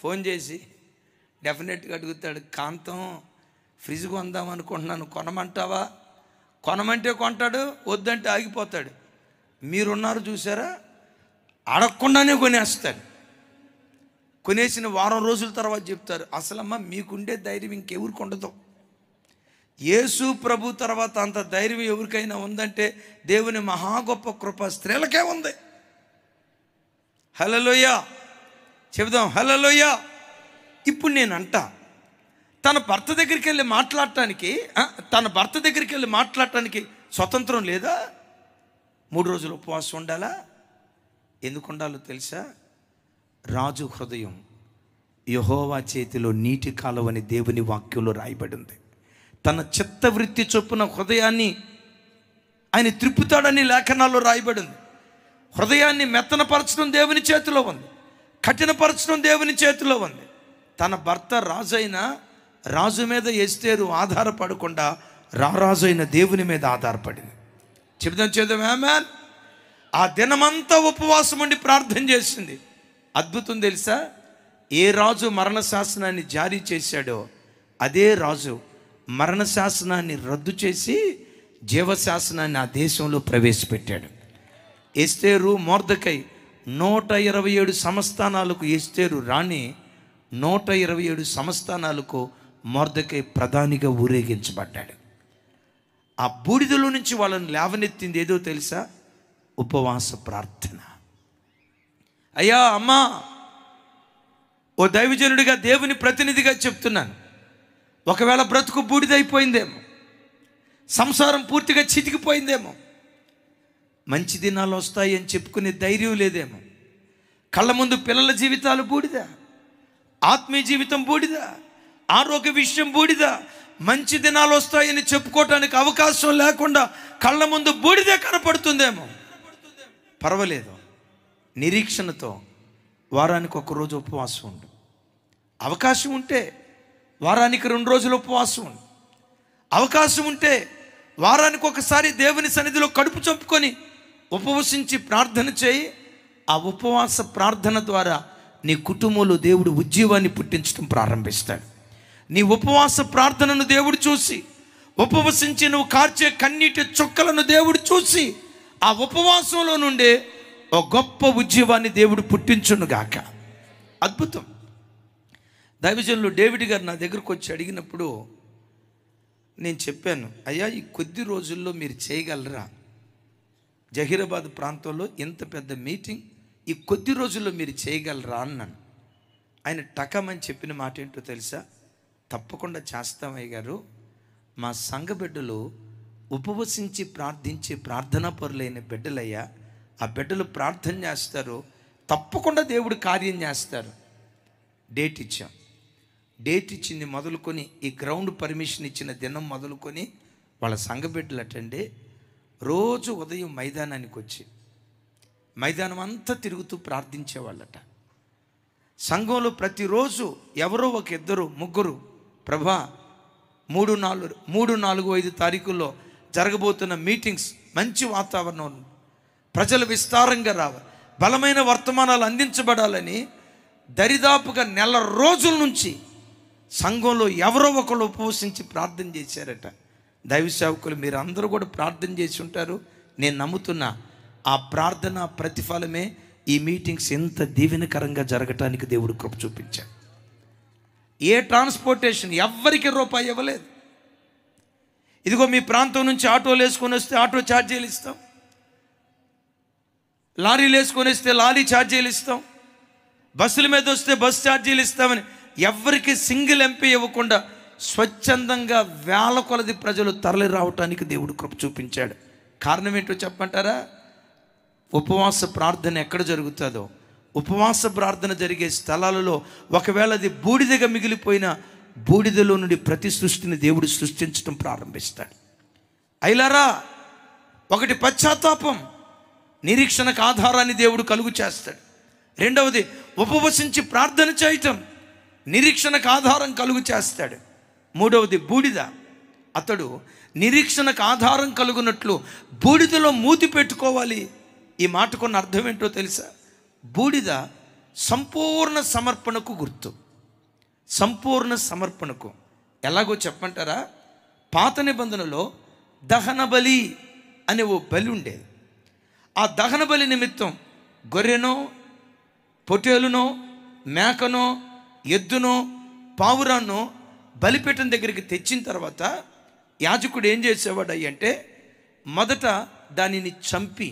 ఫోన్ చేసి డెఫినెట్గా అడుగుతాడు, కాంతం ఫ్రిడ్జ్ కొందాం అనుకుంటున్నాను, కొనమంటావా? కొనమంటే కొంటాడు, వద్దంటే ఆగిపోతాడు. మీరున్నారు చూసారా, అడగకుండానే కొనేస్తాడు. కొనేసిన వారం రోజుల తర్వాత చెప్తారు, అసలమ్మా మీకుండే ధైర్యం ఇంకెవరికి ఉండదు. యేసు ప్రభు తర్వాత అంత ధైర్యం ఎవరికైనా ఉందంటే దేవుని మహా గొప్ప కృప స్త్రీలకే ఉంది. హల్లెలూయా చెబుదాం, హల్లెలూయా. ఇప్పుడు నేను అంటా, తన భర్త దగ్గరికి వెళ్ళి మాట్లాడటానికి స్వతంత్రం లేదా? 3 రోజులు ఉపవాసం ఉండాలా? ఎందుకు ఉండాలో తెలుసా? రాజు హృదయం యెహోవా చేతిలో నీటి కాలువ అని దేవుని వాక్యంలో రాయబడింది. తన చిత్తవృత్తి చొప్పున హృదయాన్ని ఆయన త్రిప్పుతాడని లేఖనాల్లో రాయబడింది. హృదయాన్ని మెత్తనపరచడం దేవుని చేతిలో ఉంది, కఠినపరచడం దేవుని చేతిలో ఉంది. తన భర్త రాజైన రాజు మీద ఎస్తేరు ఆధారపడకుండా రారాజు అయిన దేవుని మీద ఆధారపడింది. చెబుదాం ఆమేన్. ఆ దినమంతా ఉపవాసం ఉండి ప్రార్థన చేసింది. అద్భుతం తెలుసా, ఏ రాజు మరణ శాసనాన్ని జారీ చేశాడో అదే రాజు మరణ శాసనాన్ని రద్దు చేసి జీవశాసనాన్ని ఆ దేశంలో ప్రవేశపెట్టాడు. ఎస్తేరు మొర్దెకై 127 సంస్థానాలకు ఎస్తేరు రాణి, 127 సంస్థానాలకు మొర్దెకై ప్రధానిగా ఊరేగించబడ్డాడు. ఆ బూడిదలో నుంచి వాళ్ళని లేవనెత్తింది ఏదో తెలుసా? ఉపవాస ప్రార్థన. అయ్యా అమ్మా, ఓ దైవజనుడిగా దేవుని ప్రతినిధిగా చెప్తున్నాను, ఒకవేళ బ్రతుకు బూడిదైపోయిందేమో, సంసారం పూర్తిగా చితికిపోయిందేమో, మంచి దినాలు వస్తాయి అని చెప్పుకునే ధైర్యం లేదేమో, కళ్ళ ముందు పిల్లల జీవితాలు బూడిద, ఆత్మీయ జీవితం బూడిద, ఆరోగ్య విషయం బూడిద, మంచి దినాలు వస్తాయని చెప్పుకోవటానికి అవకాశం లేకుండా కళ్ళ ముందు బూడిదే కనపడుతుందేమో. పర్వాలేదు, నిరీక్షణతో వారానికి 1 రోజు ఉపవాసం ఉండు. అవకాశం ఉంటే వారానికి 2 రోజులు ఉపవాసం ఉండు. అవకాశం ఉంటే వారానికి ఒకసారి దేవుని సన్నిధిలో కడుపు చంపుకొని ఉపవసించి ప్రార్థన చేయి. ఆ ఉపవాస ప్రార్థన ద్వారా నీ కుటుంబంలో దేవుడు ఉజ్జీవాన్ని పుట్టించడం ప్రారంభిస్తాడు. నీ ఉపవాస ప్రార్థనను దేవుడు చూసి, ఉపవసించి నువ్వు కార్చే కన్నీటి చుక్కలను దేవుడు చూసి, ఆ ఉపవాసంలో నుండే ఒక గొప్ప ఉజ్జీవాన్ని దేవుడు పుట్టించునుగాక. అద్భుతం. దైవజనులు డేవిడ్ గారు నా దగ్గరకు వచ్చి అడిగినప్పుడు నేను చెప్పాను, అయ్యా ఈ కొద్ది రోజుల్లో మీరు చేయగలరా? జహీరాబాద్ ప్రాంతంలో ఇంత పెద్ద మీటింగ్ ఈ కొద్ది రోజుల్లో మీరు చేయగలరా అన్నాను. ఆయన టకమని చెప్పిన మాట ఏంటో తెలుసా? తప్పకుండా చేస్తామయ్య గారు, మా సంఘ బిడ్డలు ఉపవసించి ప్రార్థించే ప్రార్థనా పరులైన బిడ్డలయ్యా, ఆ బిడ్డలు ప్రార్థన చేస్తారు, తప్పకుండా దేవుడు కార్యం చేస్తారు. డేట్ ఇచ్చాం. డేట్ ఇచ్చింది మొదలుకొని, ఈ గ్రౌండ్ పర్మిషన్ ఇచ్చిన దినం మొదలుకొని వాళ్ళ సంఘ బిడ్డలు అటండి రోజు ఉదయం మైదానానికి వచ్చి మైదానం అంతా తిరుగుతూ ప్రార్థించేవాళ్ళట. సంఘంలో ప్రతిరోజు ఎవరో ఒక 2-3 ప్రభా 3, 4, 5 తారీఖుల్లో జరగబోతున్న మీటింగ్స్ మంచి వాతావరణం, ప్రజలు విస్తారంగా రావాలి, బలమైన వర్తమానాలు అందించబడాలని దరిదాపుగా 1 నెల రోజుల నుంచి సంఘంలో ఎవరో ఒకరు ఉపవసించి ప్రార్థన చేశారట. దైవ సేవకులు మీరు అందరూ కూడా ప్రార్థన చేసి ఉంటారు. నేను నమ్ముతున్నా ఆ ప్రార్థన ప్రతిఫలమే ఈ మీటింగ్స్ ఎంత దీవెనకరంగా జరగటానికి దేవుడు కృప చూపించాడు. ఏ ట్రాన్స్పోర్టేషన్ ఎవ్వరికి రూపాయి ఇవ్వలేదు. ఇదిగో మీ ప్రాంతం నుంచి ఆటోలు వేసుకొని వస్తే ఆటో ఛార్జీలు ఇస్తాం, లారీలు వేసుకొని వస్తే లారీ ఛార్జీలు ఇస్తాం, బస్సుల మీద వస్తే బస్ ఛార్జీలు ఇస్తామని ఎవరికి సింగిల్ ఎంపీ ఇవ్వకుండా స్వచ్ఛందంగా వేల కొలది ప్రజలు తరలి రావటానికి దేవుడు కృప చూపించాడు. కారణం ఏంటో చెప్పంటారా? ఉపవాస ప్రార్థన ఎక్కడ జరుగుతుందో, ఉపవాస ప్రార్థన జరిగే స్థలాలలో ఒకవేళ అది బూడిదగా మిగిలిపోయిన బూడిదలో నుండి ప్రతి సృష్టిని దేవుడు సృష్టించడం ప్రారంభిస్తాడు. అయిలారా, ఒకటి పశ్చాత్తాపం, నిరీక్షణకు ఆధారాన్ని దేవుడు కలుగు చేస్తాడు. రెండవది ఉపవసించి ప్రార్థన చేయటం, నిరీక్షణకు ఆధారం కలుగు చేస్తాడు. మూడవది బూడిద. అతడు నిరీక్షణకు ఆధారం కలుగునట్లు బూడిదలో మూతి పెట్టుకోవాలి. ఈ మాటకున్న అర్థం ఏంటో తెలుసా? బూడిద సంపూర్ణ సమర్పణకు గుర్తు. సంపూర్ణ సమర్పణకు ఎలాగో చెప్పంటారా? పాత నిబంధనలో దహన బలి అనే ఓ బలి ఉండేది. ఆ దహన బలి నిమిత్తం గొర్రెనో, పొటేలునో, మేకనో, ఎద్దునో, పావురాన్నో బలిపీఠం దగ్గరికి తెచ్చిన తర్వాత యాజకుడు ఏం చేసేవాడు అంటే, మొదట దానిని చంపి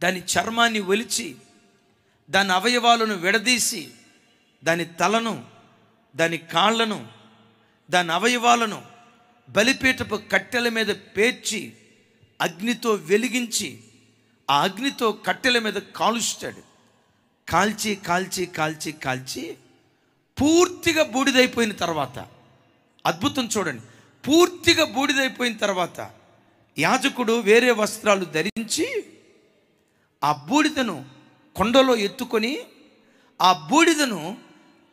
దాని చర్మాన్ని ఒలిచి దాని అవయవాలను విడదీసి దాని తలను, దాని కాళ్ళను, దాని అవయవాలను బలిపీఠపు కట్టెల మీద పేర్చి అగ్నితో వెలిగించి ఆ అగ్నితో కట్టెల మీద కాలుస్తాడు. కాల్చి కాల్చి కాల్చి కాల్చి పూర్తిగా బూడిదైపోయిన తర్వాత, అద్భుతం చూడండి, పూర్తిగా బూడిదైపోయిన తర్వాత యాజకుడు వేరే వస్త్రాలు ధరించి ఆ బూడిదను కొండలో ఎత్తుకొని ఆ బూడిదను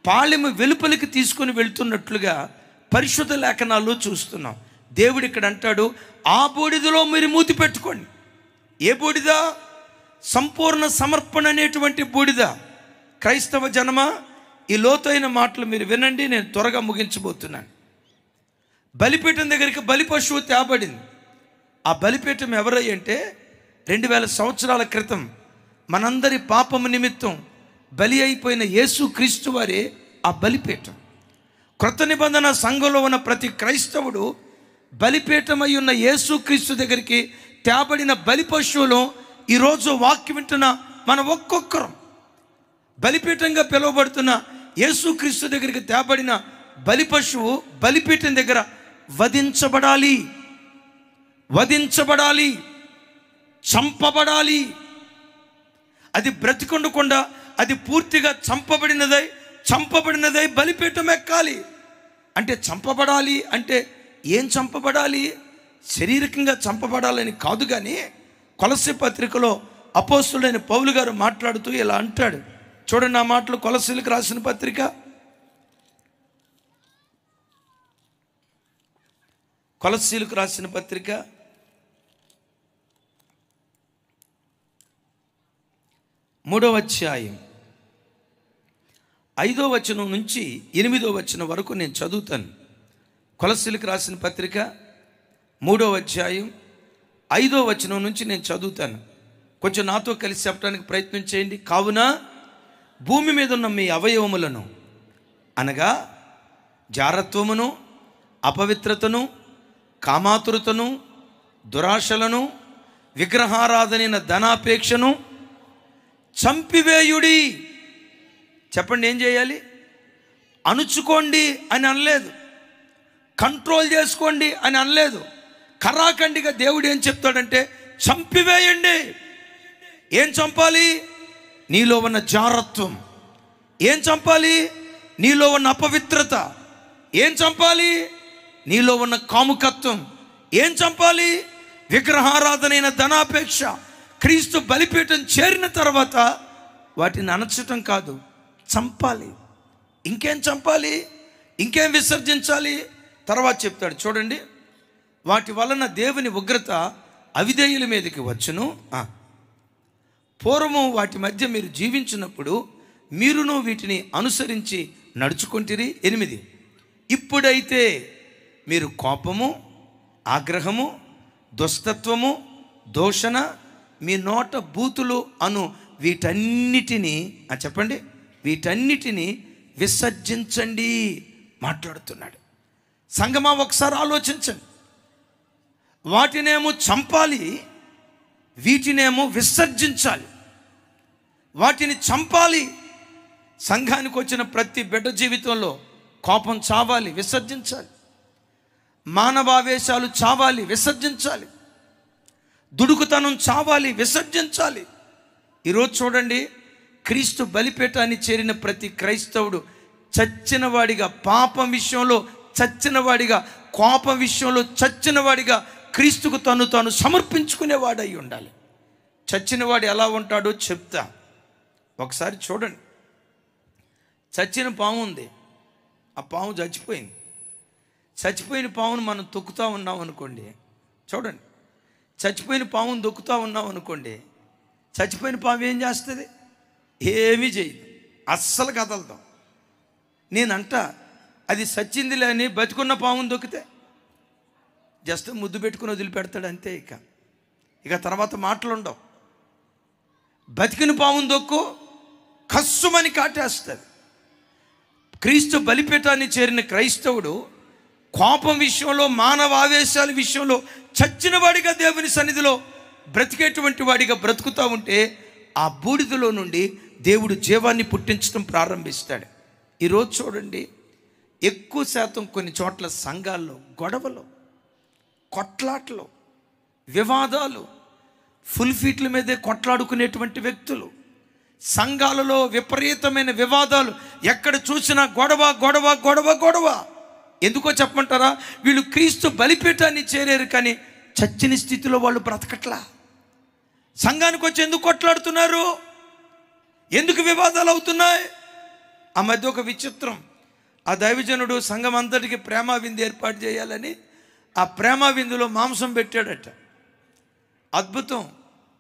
పాళెము వెలుపలికి తీసుకొని వెళ్తున్నట్లుగా పరిశుద్ధ లేఖనాల్లో చూస్తున్నాం. దేవుడు ఇక్కడ అంటాడు, ఆ బూడిదలో మీరు మూతి పెట్టుకోండి. ఏ బూడిద? సంపూర్ణ సమర్పణ అనేటువంటి బూడిద. క్రైస్తవ జనమా, ఈ లోతైన మాటలు మీరు వినండి, నేను త్వరగా ముగించబోతున్నాను. బలిపీఠం దగ్గరికి బలి పశువు తేబడింది. ఆ బలిపీఠం ఎవరై అంటే 2000 సంవత్సరాల క్రితం మనందరి పాపము నిమిత్తం బలి అయిపోయిన యేసు క్రీస్తు వారే ఆ బలిపీఠం. క్రొత్త నిబంధన సంఘంలో ఉన్న ప్రతి క్రైస్తవుడు బలిపీఠమై ఉన్న యేసు క్రీస్తు దగ్గరికి తేబడిన బలి పశువులో ఈరోజు వాక్యం వింటున్న మన ఒక్కొక్కరం బలిపీఠంగా పిలువబడుతున్న యేసు క్రీస్తు దగ్గరికి తేబడిన బలి పశువు బలిపీఠం దగ్గర వధించబడాలి, చంపబడాలి. అది బ్రతికొండకుండా అది పూర్తిగా చంపబడినదై బలిపీఠం ఎక్కాలి. అంటే చంపబడాలి అంటే ఏం చంపబడాలి? శారీరకంగా చంపబడాలని కాదు, కానీ కొలస్సీ పత్రికలో అపోస్తులైన పౌలు గారు మాట్లాడుతూ ఇలా అంటాడు. చూడండి ఆ మాటలు, కొలస్సీలకు రాసిన పత్రిక 3వ అధ్యాయం 5వ వచనం నుంచి 8వ వచనం వరకు నేను చదువుతాను. కొలస్సీలకు రాసిన పత్రిక 3వ అధ్యాయం 5వ వచనం నుంచి నేను చదువుతాను. కొంచెం నాతో కలిసి చెప్పడానికి ప్రయత్నం చేయండి. కావున భూమి మీద ఉన్న మీ అవయవములను అనగా జారత్వమును, అపవిత్రతను, కామాతురతను, దురాశలను, విగ్రహారాధనైన ధనాపేక్షను చంపివేయుడి. చెప్పండి, ఏం చేయాలి? అణుచుకోండి అని అనలేదు, కంట్రోల్ చేసుకోండి అని అనలేదు. కరాఖండిగా దేవుడు ఏం చెప్తాడంటే చంపివేయండి. ఏం చంపాలి? నీలో ఉన్న జారత్వం. ఏం చంపాలి? నీలో ఉన్న అపవిత్రత. ఏం చంపాలి? నీలో ఉన్న కాముకత్వం. ఏం చంపాలి? విగ్రహారాధనైన ధనాపేక్ష. క్రీస్తు బలిపీఠం చేరిన తర్వాత వాటిని అణచటం కాదు, చంపాలి. ఇంకేం చంపాలి? ఇంకేం విసర్జించాలి? తర్వాత చెప్తాడు చూడండి. వాటి వలన దేవుని ఉగ్రత అవిధేయుల మీదకి వచ్చును. పూర్వము వాటి మధ్య మీరు జీవించినప్పుడు మీరును వీటిని అనుసరించి నడుచుకుంటిరి. 8 ఇప్పుడైతే మీరు కోపము, ఆగ్రహము, దుష్టత్వము, దూషణ, మీ నోట బూతులు అను వీటన్నిటినీ చెప్పండి, వీటన్నిటినీ విసర్జించండి మాట్లాడుతున్నాడు. సంగమా, ఒకసారి ఆలోచించండి. వాటినేమో చంపాలి, వీటినేమో విసర్జించాలి. వాటిని చంపాలి. సంఘానికి వచ్చిన ప్రతి బిడ్డ జీవితంలో కోపం చావాలి, విసర్జించాలి. మానవావేశాలు చావాలి, విసర్జించాలి. దుడుకుతనం చావాలి, విసర్జించాలి. ఈరోజు చూడండి, క్రీస్తు బలిపీఠాన్ని చేరిన ప్రతి క్రైస్తవుడు చచ్చినవాడిగా, పాపం విషయంలో చచ్చినవాడిగా, కోపం విషయంలో చచ్చినవాడిగా క్రీస్తుకు తాను సమర్పించుకునేవాడై ఉండాలి. చచ్చినవాడు ఎలా ఉంటాడో చెప్తా. ఒకసారి చూడండి. చచ్చిన పాము ఉంది, ఆ పాము చచ్చిపోయింది. చచ్చిపోయిన పామును మనం తొక్కుతూ ఉన్నాం అనుకోండి. చూడండి, చచ్చిపోయిన పామును దొక్కుతూ ఉన్నాం అనుకోండి. చచ్చిపోయిన పాము ఏం చేస్తుంది? ఏమీ చేయదు, అస్సలు కదలతాం. నేనంట అది సచ్చిందిలే అని బతికున్న పామును దొక్కితే జస్ట్ ముద్దు పెట్టుకుని వదిలిపెడతాడు అంతే. ఇక తర్వాత మాటలు ఉండవు. బతికిన పామును దొక్కు, కస్సుమని కాటేస్తుంది. క్రీస్తు బలిపీఠాన్ని చేరిన క్రైస్తవుడు కోపం విషయంలో, మానవ ఆవేశాల విషయంలో చచ్చిన వాడిగా దేవుని సన్నిధిలో బ్రతికేటువంటి వాడిగా బ్రతుకుతూ ఉంటే ఆ బూడిదలో నుండి దేవుడు జీవాన్ని పుట్టించడం ప్రారంభిస్తాడు. ఈరోజు చూడండి, ఎక్కువ శాతం కొన్ని చోట్ల సంఘాల్లో గొడవలు, కొట్లాట్లు, వివాదాలు, ఫుల్ ఫీట్ల మీదే కొట్లాడుకునేటువంటి వ్యక్తులు, సంఘాలలో విపరీతమైన వివాదాలు, ఎక్కడ చూసినా గొడవ గొడవ గొడవ గొడవ. ఎందుకో చెప్పమంటారా? వీళ్ళు క్రీస్తు బలిపీఠాన్ని చేరారు, కానీ చచ్చిన స్థితిలో వాళ్ళు బ్రతకట్లా. సంఘానికి వచ్చి ఎందుకు కొట్లాడుతున్నారు? ఎందుకు వివాదాలు అవుతున్నాయి? ఆ మధ్య ఒక విచిత్రం, ఆ దైవజనుడు సంఘం అంతటికి ప్రేమ విందు ఏర్పాటు చేయాలని ఆ ప్రేమ విందులో మాంసం పెట్టాడట. అద్భుతం,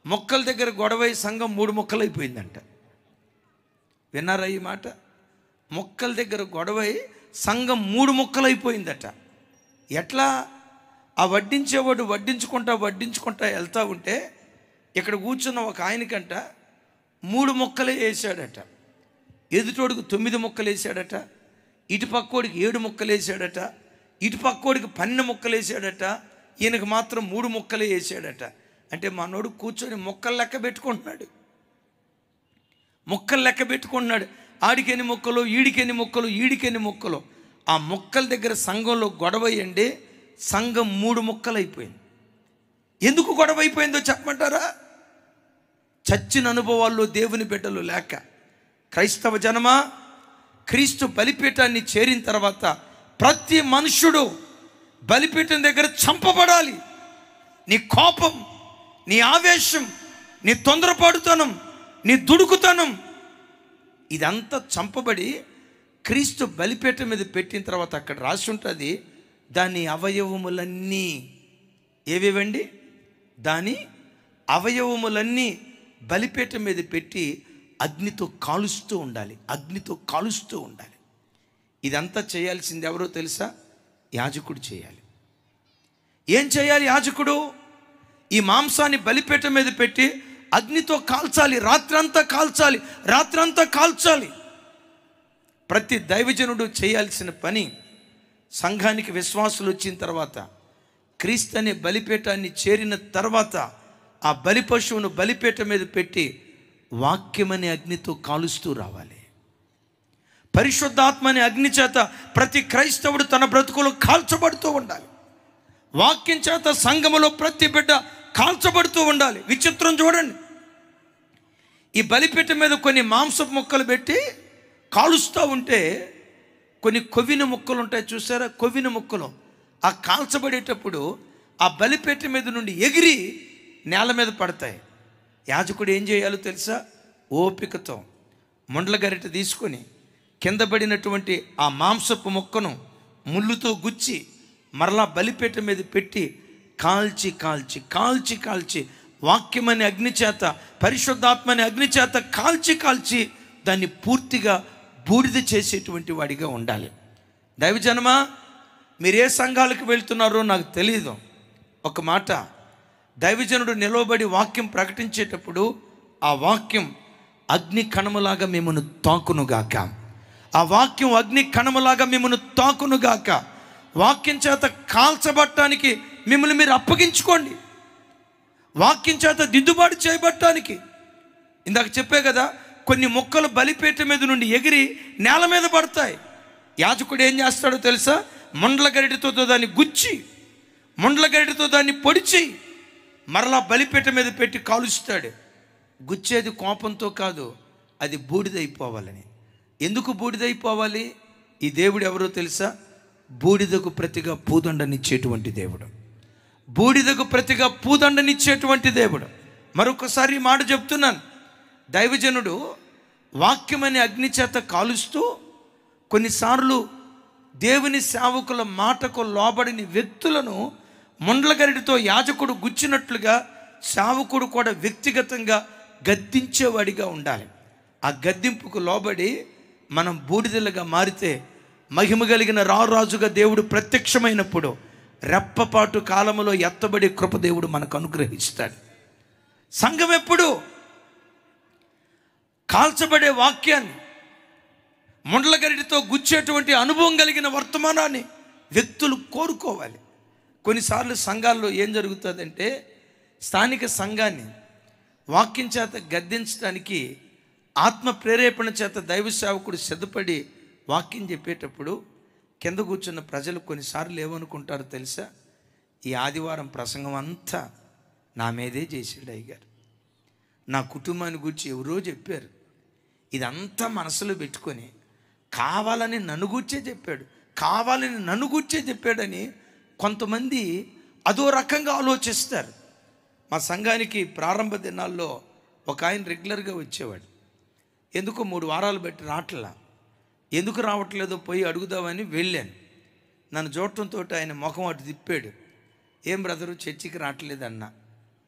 మొక్కల దగ్గర గొడవై సంఘం 3 ముక్కలైపోయిందంట. విన్నారా ఈ మాట? మొక్కల దగ్గర గొడవై సంఘం 3 ముక్కలైపోయిందట. ఎట్లా? ఆ వడ్డించేవాడు వడ్డించుకుంటా వెళ్తూ ఉంటే ఇక్కడ కూర్చున్న ఒక ఆయనకంట 3 ముక్కలే వేసాడట. ఎదుటోడికి 9 ముక్కలు వేసాడట, ఇటు పక్కోడికి 7 ముక్కలు వేసాడట, ఇటు పక్కోడికి 12 ముక్కలు వేసాడట, ఈయనకు మాత్రం 3 ముక్కలే వేసాడట. అంటే మనోడు కూర్చొని మొక్కలు లెక్క పెట్టుకుంటున్నాడు, ఆడికెన్ని మొక్కలు, ఈడికెన్ని మొక్కలు, ఈడికెన్ని మొక్కలు. ఆ మొక్కల దగ్గర సంఘంలో గొడవ అయ్యండి, సంఘం 3 ముక్కలైపోయింది. ఎందుకు గొడవ అయిపోయిందో చెప్పమంటారా? చచ్చిన అనుభవాల్లో దేవుని బిడ్డలు లేక. క్రైస్తవ జనమా, క్రీస్తు బలిపీఠాన్ని చేరిన తర్వాత ప్రతి మనుష్యుడు బలిపీఠం దగ్గర చంపబడాలి. నీ కోపం, నీ ఆవేశం, నీ తొందరపాటుతనం, నీ దుడుకుతనం, ఇదంతా చంపబడి క్రీస్తు బలిపీఠం మీద పెట్టిన తర్వాత అక్కడ రాసి ఉంటుంది, దాని అవయవములన్నీ ఏవేవండి? దాని అవయవములన్నీ బలిపీఠం మీద పెట్టి అగ్నితో కాలుస్తూ ఉండాలి. ఇదంతా చేయాల్సింది ఎవరో తెలుసా? యాజకుడు చేయాలి. ఏం చేయాలి యాజకుడు? ఈ మాంసాన్ని బలిపీఠం మీద పెట్టి అగ్నితో కాల్చాలి, రాత్రంతా కాల్చాలి. ప్రతి దైవజనుడు చేయాల్సిన పని, సంఘానికి విశ్వాసులు వచ్చిన తర్వాత, క్రీస్తు అనే బలిపీఠాన్ని చేరిన తర్వాత ఆ బలి పశువును బలిపీఠం మీద పెట్టి వాక్యమనే అగ్నితో కాలుస్తూ రావాలి. పరిశుద్ధాత్మ అనే అగ్ని చేత ప్రతి క్రైస్తవుడు తన బ్రతుకులో కాల్చబడుతూ ఉండాలి. వాక్యం చేత సంఘములో ప్రతి బిడ్డ కాల్చబడుతూ ఉండాలి. విచిత్రం చూడండి, ఈ బలిపీఠం మీద కొన్ని మాంసపు ముక్కలు పెట్టి కాలుస్తూ ఉంటే కొన్ని కొవ్విన ముక్కలు ఉంటాయి, చూసారా? కొవ్విన ముక్కలు ఆ కాల్చబడేటప్పుడు ఆ బలిపీఠం మీద నుండి ఎగిరి నేల మీద పడతాయి. యాజకుడు ఏం చేయాలో తెలుసా? ఓపికతో ముండ్ల గరిట తీసుకొని కింద పడినటువంటి ఆ మాంసపు ముక్కను ముళ్ళుతో గుచ్చి మరలా బలిపీఠం మీద పెట్టి కాల్చి వాక్యమనే అగ్ని చేత, పరిశుద్ధాత్మని అగ్ని చేత కాల్చి దాన్ని పూర్తిగా బూడిద చేసేటువంటి వాడిగా ఉండాలి. దైవజనమా, మీరు ఏ సంఘాలకు వెళ్తున్నారో నాకు తెలియదు. ఒక మాట, దైవజనుడు నిలవబడి వాక్యం ప్రకటించేటప్పుడు ఆ వాక్యం అగ్ని కణములాగా మిమ్మల్ని తాకునుగాక. ఆ వాక్యం అగ్ని కణములాగా మిమ్మల్ని తాకునుగాక. వాక్యం చేత కాల్చబట్టడానికి మిమ్మల్ని మీరు అప్పగించుకోండి. వాక్యం చేత దిద్దుబాటు చేయబట్టడానికి. ఇందాక చెప్పే కదా, కొన్ని మొక్కలు బలిపీఠం మీద నుండి ఎగిరి నేల మీద పడతాయి. యాజకుడు ఏం చేస్తాడో తెలుసా? ముండ్ల గరిటతో దాన్ని గుచ్చి, ముండ్ల గరిటతో దాన్ని పొడిచి మరలా బలిపీఠం మీద పెట్టి కాలుస్తాడు. గుచ్చేది కోపంతో కాదు, అది బూడిదైపోవాలని. ఎందుకు బూడిదైపోవాలి? ఈ దేవుడు ఎవరో తెలుసా? బూడిదకు ప్రతిగా పూదండనిచ్చేటువంటి దేవుడు. మరొకసారి ఈ మాట చెప్తున్నాను. దైవజనుడు వాక్యమనే అగ్ని చేత కాలుస్తూ, కొన్నిసార్లు దేవుని సేవకుల మాటకు లోబడిని వ్యక్తులను ముండ్లగరిటితో యాజకుడు గుచ్చినట్లుగా సేవకుడు కూడా వ్యక్తిగతంగా గద్దించేవాడిగా ఉండాలి. ఆ గద్దింపుకు లోబడి మనం బూడిదలుగా మారితే, మహిమ కలిగిన రారాజుగా దేవుడు ప్రత్యక్షమైనప్పుడు రెప్పపాటు కాలములో ఎత్తబడే కృప దేవుడు మనకు అనుగ్రహిస్తాడు. సంఘం ఎప్పుడు కాల్చబడే వాక్యాన్ని, ముండ్లగరిటితో గుచ్చేటువంటి అనుభవం కలిగిన వర్తమానాన్ని వ్యక్తులు కోరుకోవాలి. కొన్నిసార్లు సంఘాల్లో ఏం జరుగుతుందంటే, స్థానిక సంఘాన్ని వాక్యం చేత గద్దించడానికి ఆత్మ ప్రేరేపణ చేత దైవ సేవకుడు సిద్ధపడి వాక్యం చెప్పేటప్పుడు కింద కూర్చున్న ప్రజలు కొన్నిసార్లు ఏమనుకుంటారో తెలుసా? ఈ ఆదివారం ప్రసంగం అంతా నా మీదే చేసాడు అయ్యగారు, నా కుటుంబాన్ని గురించి ఎవరో చెప్పారు, ఇదంతా మనసులో పెట్టుకొని కావాలని నన్ను గూర్చే చెప్పాడు, కావాలని నన్ను గూర్చే చెప్పాడని కొంతమంది అదో రకంగా ఆలోచిస్తారు. మా సంఘానికి ప్రారంభ దినాల్లో ఒక ఆయన రెగ్యులర్గా వచ్చేవాడు. ఎందుకో 3 వారాలు బట్టి రావట్లా. ఎందుకు రావట్లేదో పోయి అడుగుదామని వెళ్ళాను. నన్ను చూడటంతో ఆయన ముఖం అటు తిప్పాడు. ఏం బ్రదరు చర్చికి రావట్లేదన్నా.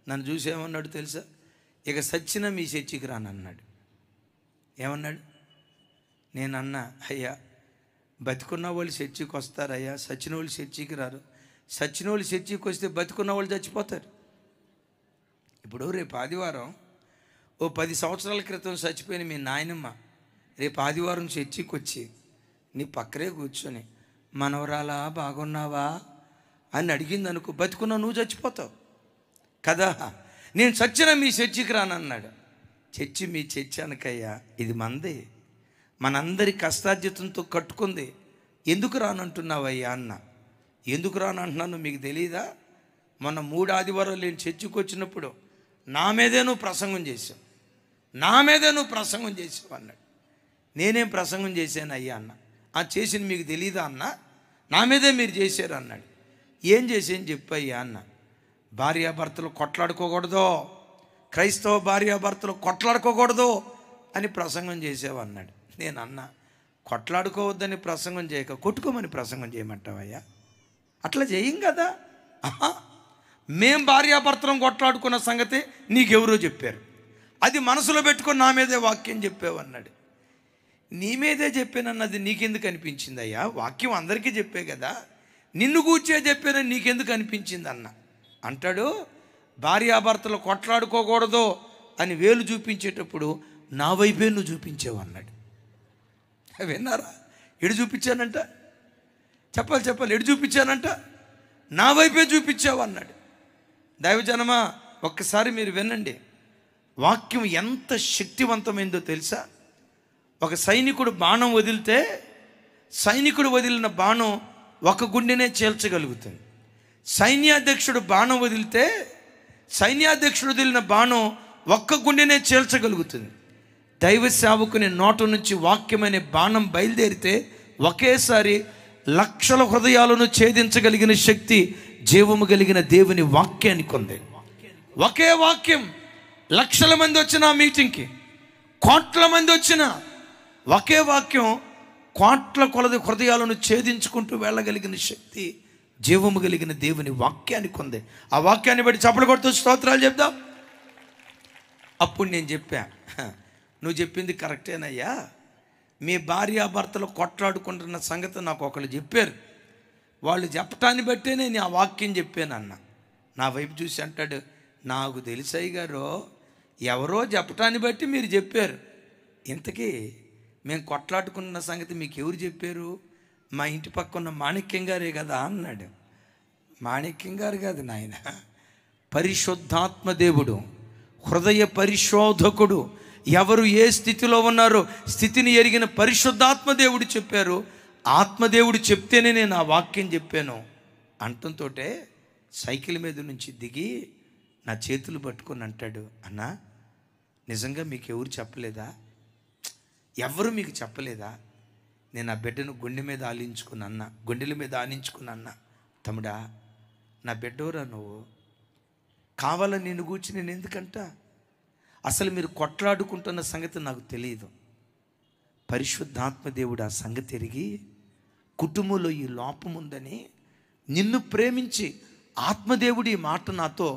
నన్ను చూసి ఏమన్నాడు తెలుసా? ఇక సచ్చినా మీ చర్చికి రానన్నాడు. ఏమన్నాడు? నేనన్నా, అయ్యా బతికున్న వాళ్ళు చర్చికి వస్తారయ్యా, సచిన వాళ్ళు చర్చికి రారు. సచిన వాళ్ళు చర్చికి వస్తే బతికున్న వాళ్ళు చచ్చిపోతారు. ఇప్పుడు రేపు ఆదివారం ఓ 10 సంవత్సరాల క్రితం చచ్చిపోయిన మీ నాయనమ్మ రేపు ఆదివారం చర్చికి వచ్చి నీ పక్కనే కూర్చొని మనవరాలా బాగున్నావా అని అడిగింది అనుకో, బతుకున్నావు, నువ్వు చచ్చిపోతావు కదా. నేను చచ్చినా మీ చర్చికి రానన్నాడు. చర్చి మీ చర్చి అనకయ్యా, ఇది మంది, మనందరి కష్టార్జితంతో కట్టుకుంది. ఎందుకు రానంటున్నావయ్యా అన్న. ఎందుకు రానంటున్నాను మీకు తెలియదా? మొన్న 3 ఆదివారాలు నేను చర్చికి వచ్చినప్పుడు నా మీదే నువ్వు ప్రసంగం చేసావు, నా మీదే నువ్వు ప్రసంగం చేసావు అన్నాడు. నేనేం ప్రసంగం చేశాను అయ్యా అన్న. ఆ చేసింది మీకు తెలీదా అన్న? నా మీదే మీరు చేశారు అన్నాడు. ఏం చేసేని చెప్పయ్యా అన్న. భార్యాభర్తలు కొట్లాడుకోకూడదు, క్రైస్తవ భార్యాభర్తలు కొట్లాడుకోకూడదు అని ప్రసంగం చేసావు అన్నాడు. నేను అన్నా, కొట్లాడుకోవద్దని ప్రసంగం చేయక కొట్టుకోమని ప్రసంగం చేయమంటావయ్యా? అట్లా చేయం కదా. మేం భార్యాభర్తలను కొట్లాడుకున్న సంగతి నీకెవరో చెప్పారు, అది మనసులో పెట్టుకొని నా మీదే వాక్యం చెప్పావు అన్నాడు. నీ మీదే చెప్పానన్నది నీకెందుకు అనిపించింది అయ్యా? వాక్యం అందరికీ చెప్పే కదా, నిన్ను కూర్చే చెప్పానని నీకెందుకు అనిపించింది అన్న. అంటాడు, భార్యాభర్తలు కొట్లాడుకోకూడదు అని వేలు చూపించేటప్పుడు నా వైపే నువ్వు చూపించావు అన్నాడు. విన్నారా? ఎడు చూపించానంట, చెప్పాలి ఎడు చూపించానంట, నా వైపే చూపించావు అన్నాడు. దైవజనమా, ఒక్కసారి మీరు వినండి, వాక్యం ఎంత శక్తివంతమైందో తెలుసా? ఒక సైనికుడు బాణం వదిలితే సైనికుడు వదిలిన బాణం ఒక గుండెనే చేల్చగలుగుతుంది. సైన్యాధ్యక్షుడు బాణం వదిలితే సైన్యాధ్యక్షుడు వదిలిన బాణం ఒక్క గుండెనే చేల్చగలుగుతుంది. దైవ సేవకుని నోట నుంచి వాక్యమనే బాణం బయలుదేరితే ఒకేసారి లక్షల హృదయాలను ఛేదించగలిగిన శక్తి జీవము కలిగిన దేవుని వాక్యానికి ఉంది. ఒకే వాక్యం లక్షల మంది వచ్చిన మీటింగ్కి, కోట్ల మంది వచ్చిన ఒకే వాక్యం కోట్ల కొలది హృదయాలను ఛేదించుకుంటూ వెళ్ళగలిగిన శక్తి జీవము కలిగిన దేవుని వాక్యానికి ఉంది. ఆ వాక్యాన్ని బట్టి చప్పట్లు కొడుతూ స్తోత్రాలు చెప్దాం. అప్పుడు నేను చెప్పా, నువ్వు చెప్పింది కరెక్టేనయ్యా, మీ భార్యాభర్తలు కొట్లాడుకుంటున్న సంగతి నాకు ఒకళ్ళు చెప్పారు, వాళ్ళు చెప్పటాన్ని బట్టే నేను ఆ వాక్యం చెప్పాను అన్న. నా వైపు చూసి అంటాడు, నాకు తెలుసయ్య గారు, ఎవరో చెప్పటాన్ని బట్టి మీరు చెప్పారు, ఇంతకీ మేము కొట్లాడుకున్న సంగతి మీకు ఎవరు చెప్పారు? మా ఇంటి పక్కన మాణిక్యం గారే కదా అన్నాడు. మాణిక్యం గారు కాదు నాయన, పరిశుద్ధాత్మ దేవుడు, హృదయ పరిశోధకుడు, ఎవరు ఏ స్థితిలో ఉన్నారో స్థితిని ఎరిగిన పరిశుద్ధాత్మ దేవుడు చెప్పారు. ఆత్మదేవుడు చెప్తేనే నేను ఆ వాక్యం చెప్పాను అంటంతో సైకిల్ మీద నుంచి దిగి నా చేతులు పట్టుకొని అంటాడు, అన్నా నిజంగా మీకు ఎవరు చెప్పలేదా? ఎవరు మీకు చెప్పలేదా? నేను ఆ బిడ్డను గుండె మీద ఆలించుకున్నా, గుండెల మీద ఆలించుకున్నా. తమ్ముడా, నా బిడ్డవరా నువ్వు, కావాలని నిన్ను కూర్చి నేను ఎందుకంట? అసలు మీరు కొట్లాడుకుంటున్న సంగతి నాకు తెలియదు. పరిశుద్ధాత్మ దేవుడు ఆ సంగతి ఎరిగి కుటుంబంలో ఈ లోపం ఉందని నిన్ను ప్రేమించి ఆత్మదేవుడు ఈ మాట నాతో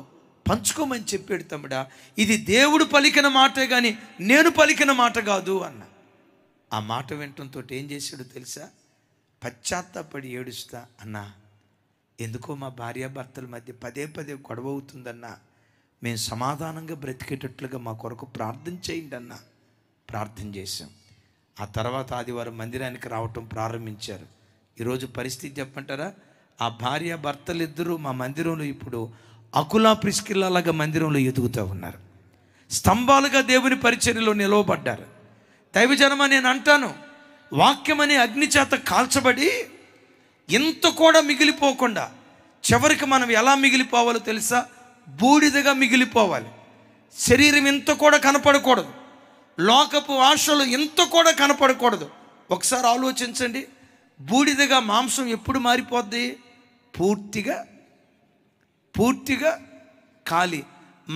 పంచుకోమని చెప్పాడు. తమ్ముడా, ఇది దేవుడు పలికిన మాటే కానీ నేను పలికిన మాట కాదు అన్న. ఆ మాట వినటంతో ఏం చేశాడు తెలుసా? పశ్చాత్తాపడి ఏడుస్తా, అన్నా ఎందుకో మా భార్యాభర్తల మధ్య పదే పదే గొడవ అవుతుందన్నా, మేము సమాధానంగా బ్రతికేటట్లుగా మా కొరకు ప్రార్థన చేయండి అన్న. ప్రార్థన చేశాం. ఆ తర్వాత ఆదివారం మందిరానికి రావటం ప్రారంభించారు. ఈరోజు పరిస్థితి చెప్పంటారా? ఆ భార్యాభర్తలు ఇద్దరూ మా మందిరంలో ఇప్పుడు అకులా ప్రిస్కిల్లాగా మందిరంలో ఎదుగుతూ ఉన్నారు. స్తంభాలుగా దేవుని పరిచర్యలో నిలవబడ్డారు. దైవజనమా, నేను అంటాను, వాక్యం అనే అగ్ని చేత కాల్చబడి ఇంత కూడా మిగిలిపోకుండా చివరికి మనం ఎలా మిగిలిపోవాలో తెలుసా? బూడిదగా మిగిలిపోవాలి. శరీరం ఇంత కూడా కనపడకూడదు. లోకపు ఆశలు ఇంత కూడా కనపడకూడదు. ఒకసారి ఆలోచించండి, బూడిదగా మాంసం ఎప్పుడు మారిపోద్ది? పూర్తిగా ఖాళీ.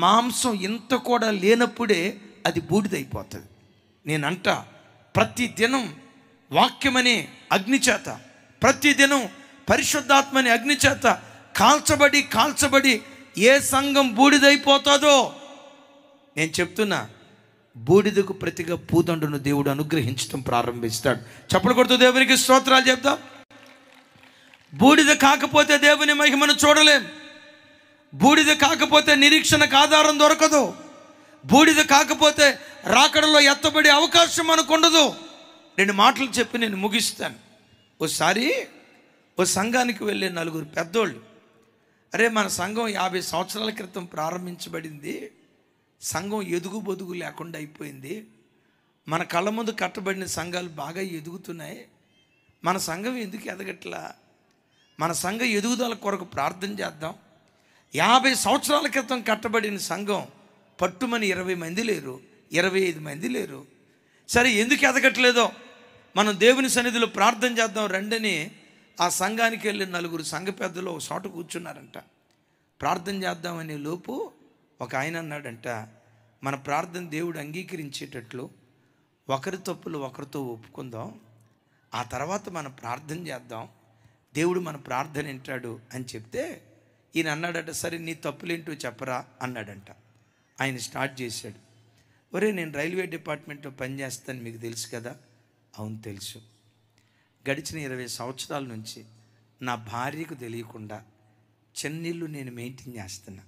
మాంసం ఇంత కూడా లేనప్పుడే అది బూడిదైపోతుంది. నేనంట ప్రతి దినం వాక్యమనే అగ్ని చేత, ప్రతిదినం పరిశుద్ధాత్మని అగ్ని చేత కాల్చబడి ఏ సంఘం బూడిదైపోతుందో, నేను చెప్తున్నా, బూడిదకు ప్రతిగా పూదండును దేవుడు అనుగ్రహించడం ప్రారంభిస్తాడు. చప్పలు కొడుతూ దేవునికి స్తోత్రాలు చెప్తాం. బూడిద కాకపోతే దేవుని మహిమను చూడలేం. బూడిద కాకపోతే నిరీక్షణకు ఆధారం దొరకదు. బూడిద కాకపోతే రాకడలో ఎత్తబడే అవకాశం మనకు ఉండదు. 2 మాటలు చెప్పి నేను ముగిస్తాను. ఓసారి ఓ సంఘానికి వెళ్ళే 4 పెద్దోళ్ళు, అరే మన సంఘం 50 సంవత్సరాల క్రితం ప్రారంభించబడింది, సంఘం ఎదుగు బొదుగు లేకుండా అయిపోయింది, మన కళ్ళ ముందు కట్టబడిన సంఘాలు బాగా ఎదుగుతున్నాయి, మన సంఘం ఎందుకు ఎదగట్లా? మన సంఘ ఎదుగుదల కొరకు ప్రార్థన చేద్దాం. 50 సంవత్సరాల క్రితం కట్టబడిన సంఘం పట్టుమని 20 మంది లేరు, 25 మంది లేరు. సరే, ఎందుకు ఎదగట్లేదో మనం దేవుని సన్నిధిలో ప్రార్థన చేద్దాం రండని ఆ సంఘానికి వెళ్ళి 4 సంఘ పెద్దలు ఒక చోట కూర్చున్నారంట. ప్రార్థన చేద్దామనే లోపు ఒక ఆయన అన్నాడంట, మన ప్రార్థన దేవుడు అంగీకరించేటట్లు ఒకరి తప్పులు ఒకరితో ఒప్పుకుందాం, ఆ తర్వాత మనం ప్రార్థన చేద్దాం, దేవుడు మన ప్రార్థన వింటాడు అని చెప్తే ఈయన అన్నాడట, సరే నీ తప్పులేంటో చెప్పరా అన్నాడంట. ఆయన స్టార్ట్ చేశాడు, ఒరే నేను రైల్వే డిపార్ట్మెంట్లో పనిచేస్తాను, మీకు తెలుసు కదా. అవును తెలుసు. గడిచిన 20 సంవత్సరాల నుంచి నా భార్యకు తెలియకుండా చెన్నీళ్ళు నేను మెయింటైన్ చేస్తున్నా,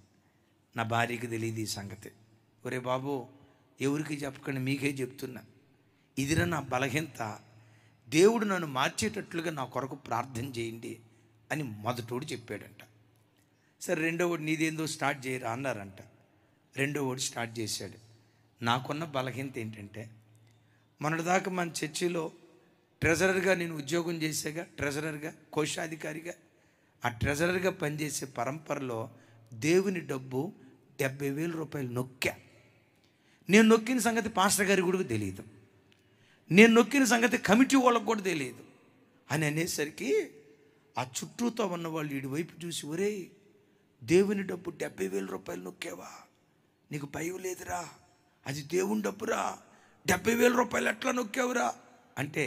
నా భార్యకు తెలియదు ఈ సంగతి. ఒరే బాబు, ఎవరికి చెప్పకుండా మీకే చెప్తున్నా, ఇదిరా నా బలహీనత, దేవుడు నన్ను మార్చేటట్లుగా నా కొరకు ప్రార్థన చేయండి అని మొదటోడు చెప్పాడంట. సరే, రెండోవాడు నీదేందో స్టార్ట్ చేయరా అన్నారంట. రెండోవాడు స్టార్ట్ చేశాడు, నాకున్న బలహీనత ఏంటంటే, మొన్నటిదాకా మన చర్చిలో ట్రెజరర్గా నేను ఉద్యోగం చేశాగా, ట్రెజరర్గా, కోశాధికారిగా, ఆ ట్రెజరర్గా పనిచేసే పరంపరలో దేవుని డబ్బు 70,000 రూపాయలు నొక్కా. నేను నొక్కిన సంగతి పాస్టర్ గారికి కూడా తెలియదు, నేను నొక్కిన సంగతి కమిటీ వాళ్ళకు కూడా తెలియదు అని అనేసరికి ఆ చుట్టూతో ఉన్న వాళ్ళు వీడి వైపు చూసి, ఒరే దేవుని డబ్బు 70,000 రూపాయలు నొక్కేవా, నీకు భయం లేదురా, అది దేవుని డబ్బురా, 70,000 రూపాయలు ఎట్లా నొక్కేవురా అంటే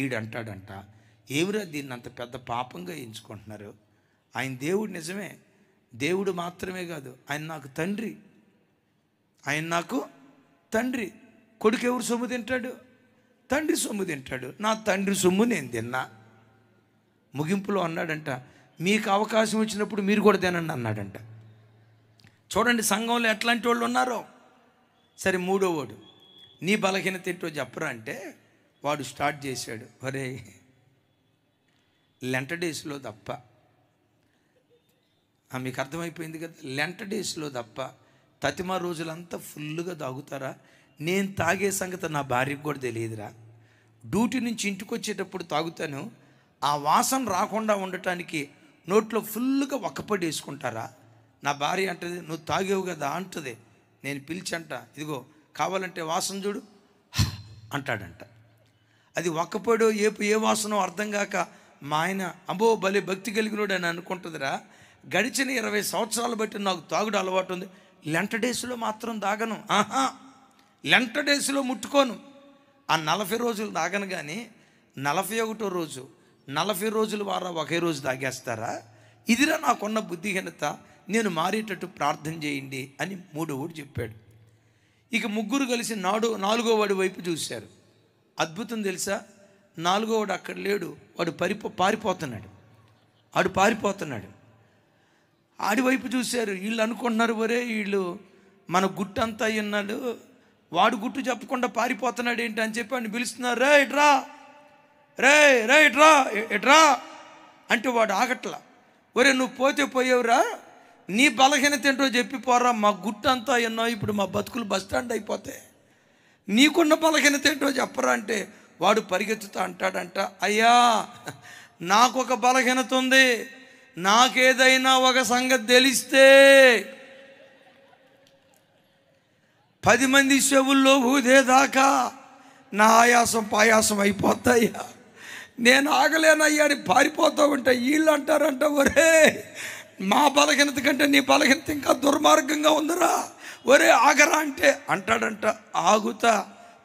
ఈడంటాడంట, ఏమిరా దీన్ని అంత పెద్ద పాపంగా ఎంచుకుంటున్నారు, ఆయన దేవుడు నిజమే, దేవుడు మాత్రమే కాదు, ఆయన నాకు తండ్రి, ఆయన నాకు తండ్రి. కొడుకు ఎవరు సొమ్ము తింటాడు? తండ్రి సొమ్ము తింటాడు. నా తండ్రి సొమ్ము నేను తిన్నా. ముగింపులో అన్నాడంట, మీకు అవకాశం వచ్చినప్పుడు మీరు కూడా తినండి అన్నాడంట. చూడండి సంఘంలో ఎట్లాంటి వాళ్ళు ఉన్నారో. సరే, మూడోవాడు, నీ బలహీనత ఏంటో చెప్పరా అంటే వాడు స్టార్ట్ చేశాడు, ఒరే లెంట డేస్లో తప్ప, మీకు అర్థమైపోయింది కదా, లెంట డేస్లో తప్ప తతిమా రోజులంతా ఫుల్గా తాగుతారా? నేను తాగే సంగతి నా భార్యకు కూడా తెలియదురా, డ్యూటీ నుంచి ఇంటికి వచ్చేటప్పుడు తాగుతాను, ఆ వాసన రాకుండా ఉండటానికి నోట్లో ఫుల్గా ఒక్కపడి వేసుకుంటారా? నా భార్య అంటది, నువ్వు తాగేవు కదా అంటది. నేను పిలిచంట, ఇదిగో కావాలంటే వాసన చూడు అంటాడంట. అది ఒక్కపడో ఏ వాసనో అర్థం కాక మా ఆయన అబ్బో భలే భక్తి కలిగినోడు అని అనుకుంటుందిరా. గడిచిన 20 సంవత్సరాలు బట్టి నాకు తాగుడు అలవాటు ఉంది, లెంట డేస్లో మాత్రం తాగను, లెంట డేస్లో ముట్టుకోను. ఆ 40 రోజులు తాగను, కానీ 41వ రోజు 40 రోజుల వారా ఒకే రోజు తాగేస్తారా? ఇదిరా నాకున్న బుద్ధిహీనత, నేను మారేటట్టు ప్రార్థన చేయండి అని మూడోవాడు చెప్పాడు. ఇక ముగ్గురు కలిసి నాలుగోవాడి వైపు చూశారు. అద్భుతం తెలుసా, నాలుగోవాడు అక్కడ లేడు, వాడు పారిపోతున్నాడు. ఆడి వైపు చూశారు. వీళ్ళు అనుకుంటున్నారు, ఒరే వీళ్ళు మన గుట్టు అంతా అయ్యున్నాడు, వాడు గుట్టు చెప్పకుండా పారిపోతున్నాడు ఏంటి అని చెప్పి వాడిని పిలుస్తున్నారు, రే ఇట్రా అంటే వాడు ఆగట్లా. ఒరే నువ్వు పోతే పోయేవురా, నీ బలహీనత ఏంటో చెప్పి పోరా, మా గుట్టు అంతా ఎన్నో ఇప్పుడు మా బతుకులు బస్టాండ్ అయిపోతే, నీకున్న బలహీనత ఏంటో చెప్పరా అంటే వాడు పరిగెత్తుతా అంటాడంట, అయ్యా నాకు ఒక బలహీనత ఉంది, నాకేదైనా ఒక సంగతి తెలిస్తే 10 మంది చెవుల్లో ఊదేదాకా నా ఆయాసం పాయాసం అయిపోతాయ్యా, నేను ఆగలేనయ్యా అని పారిపోతూ ఉంటా. వీళ్ళు అంటారంట, ఒరే మా బలహీనత కంటే నీ బలహీనత ఇంకా దుర్మార్గంగా ఉందిరా, ఒరే ఆగరా అంటే అంటాడంట. ఆగుతా,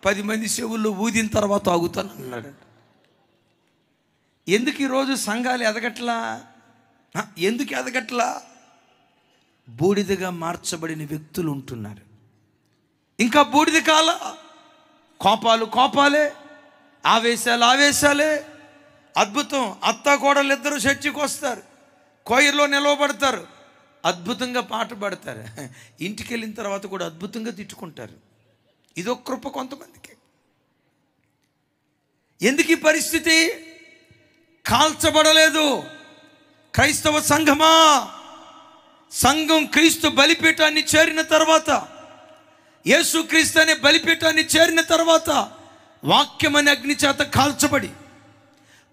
10 మంది చెవుల్లో ఊదిన తర్వాత ఆగుతాను అన్నాడంట. ఎందుకు ఈరోజు సంఘాలు ఎదగట్లా? ఎందుకు ఎదగట్లా? బూడిదగా మార్చబడిన వ్యక్తులు ఉంటున్నారు. ఇంకా బూడిద కాల, కోపాలు కోపాలే, ఆవేశాలు ఆవేశాలే. అద్భుతం, అత్త కోడలు ఇద్దరు చర్చికి వస్తారు, కోయిర్లో నిలవబడతారు, అద్భుతంగా పాట పాడతారు. ఇంటికి వెళ్ళిన తర్వాత కూడా అద్భుతంగా తిట్టుకుంటారు. ఇదొక కృప కొంతమందికి. ఎందుకు ఈ పరిస్థితి? కాల్చబడలేదు. క్రైస్తవ సంఘమా, సంఘం క్రీస్తు బలిపీఠాన్ని చేరిన తర్వాత, యేసు క్రీస్తు అనే బలిపీఠాన్ని చేరిన తర్వాత, వాక్యం అనే అగ్ని చేత కాల్చబడి,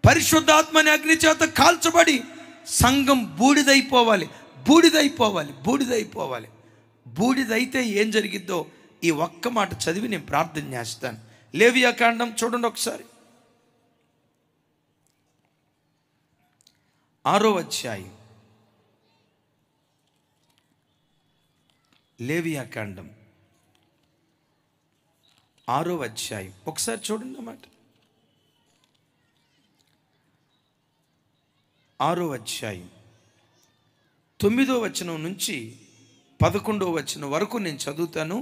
పరిశుద్ధాత్మ అనే అగ్ని చేత కాల్చబడి సంఘం బూడిదైపోవాలి, బూడిదైపోవాలి, బూడిదైపోవాలి. బూడిదైతే ఏం జరిగిద్దో ఈ ఒక్క మాట చదివి నేను ప్రార్థన చేస్తాను. లేవియాకాండం చూడండి ఒకసారి, 6వ అధ్యాయం. లేవియాకాండం 6వ అధ్యాయం ఒకసారి చూడండి అన్నమాట. 6వ అధ్యాయం 9వ వచనం నుంచి 11వ వచనం వరకు నేను చదువుతాను.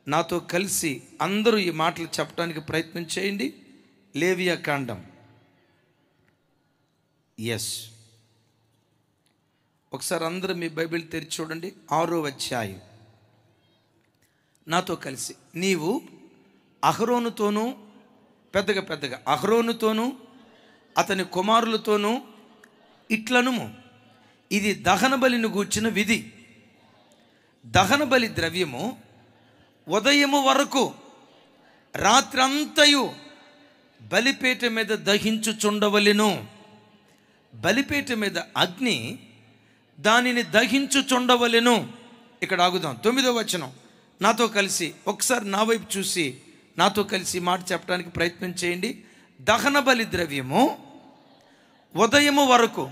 నాతో కలిసి అందరూ ఈ మాటలు చెప్పడానికి ప్రయత్నం చేయండి. లేవియాకాండం, ఎస్, ఒకసారి అందరూ మీ బైబిల్ తెరిచి చూడండి. 6వ అధ్యాయం నాతో కలిసి. నీవు అహరోనుతోనూ, పెద్దగా అహరోనుతోనూ అతని కుమారులతోనూ ఇట్లనుము, ఇది దహన బలిని గూర్చిన విధి. దహన బలి ద్రవ్యము ఉదయము వరకు రాత్రంతయు బలిపీఠ మీద దహించుచుండవలెను. బలిపీఠ మీద అగ్ని దానిని దహించుచుండవలెను. ఇక్కడ ఆగుదాం. 9వ వచనం నాతో కలిసి ఒకసారి నా వైపు చూసి నాతో కలిసి మాట చెప్పడానికి ప్రయత్నం చేయండి. దహన బలి ద్రవ్యము ఉదయము వరకు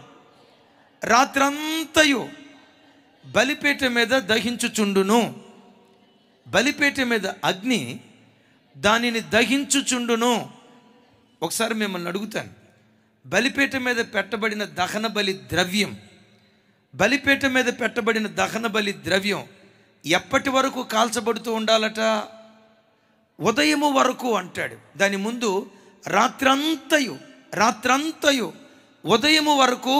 రాత్రంతయు బలిపీఠ మీద దహించుచుండును. బలిపీఠ మీద అగ్ని దానిని దహించుచుండును. ఒకసారి మిమ్మల్ని అడుగుతాను, బలిపీఠ మీద పెట్టబడిన దహన బలి ద్రవ్యం, బలిపీఠ మీద పెట్టబడిన దహన బలి ద్రవ్యం ఎప్పటి వరకు కాల్చబడుతూ ఉండాలట? ఉదయము వరకు అంటాడు. దాని ముందు రాత్రంతయు ఉదయము వరకు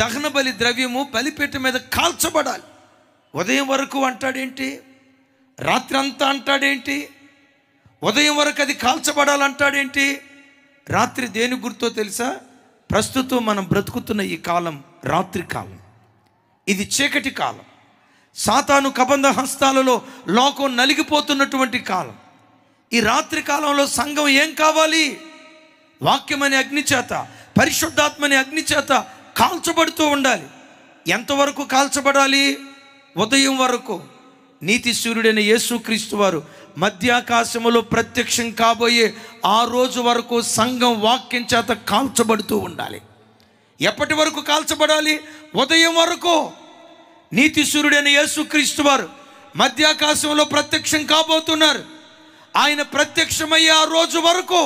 దహన బలి ద్రవ్యము బలిపీఠ మీద కాల్చబడాలి. ఉదయం వరకు అంటాడేంటి? రాత్రంతా అంటాడేంటి? ఉదయం వరకు అది కాల్చబడాలంటాడేంటి? రాత్రి దేని గుర్తో తెలుసా? ప్రస్తుతం మనం బ్రతుకుతున్న ఈ కాలం రాత్రి కాలం, ఇది చీకటి కాలం, సాతాను కబంధ హస్తాలలో లోకం నలిగిపోతున్నటువంటి కాలం. ఈ రాత్రి కాలంలో సంఘం ఏం కావాలి? వాక్యం అనే అగ్ని చేత, పరిశుద్ధాత్మని అగ్ని చేత కాల్చబడుతూ ఉండాలి. ఎంతవరకు కాల్చబడాలి? ఉదయం వరకు. నీతి సూర్యుడైన యేసుక్రీస్తు వారు మధ్యాకాశములో ప్రత్యక్షం కాబోయే ఆ రోజు వరకు సంఘం వాక్యం చేత కాల్చబడుతూ ఉండాలి. ఎప్పటి వరకు కాల్చబడాలి? ఉదయం వరకు. నీతి సూర్యుడైన యేసుక్రీస్తు వారు మధ్యాకాశంలో ప్రత్యక్షం కాబోతున్నారు. ఆయన ప్రత్యక్షమయ్యే ఆ రోజు వరకు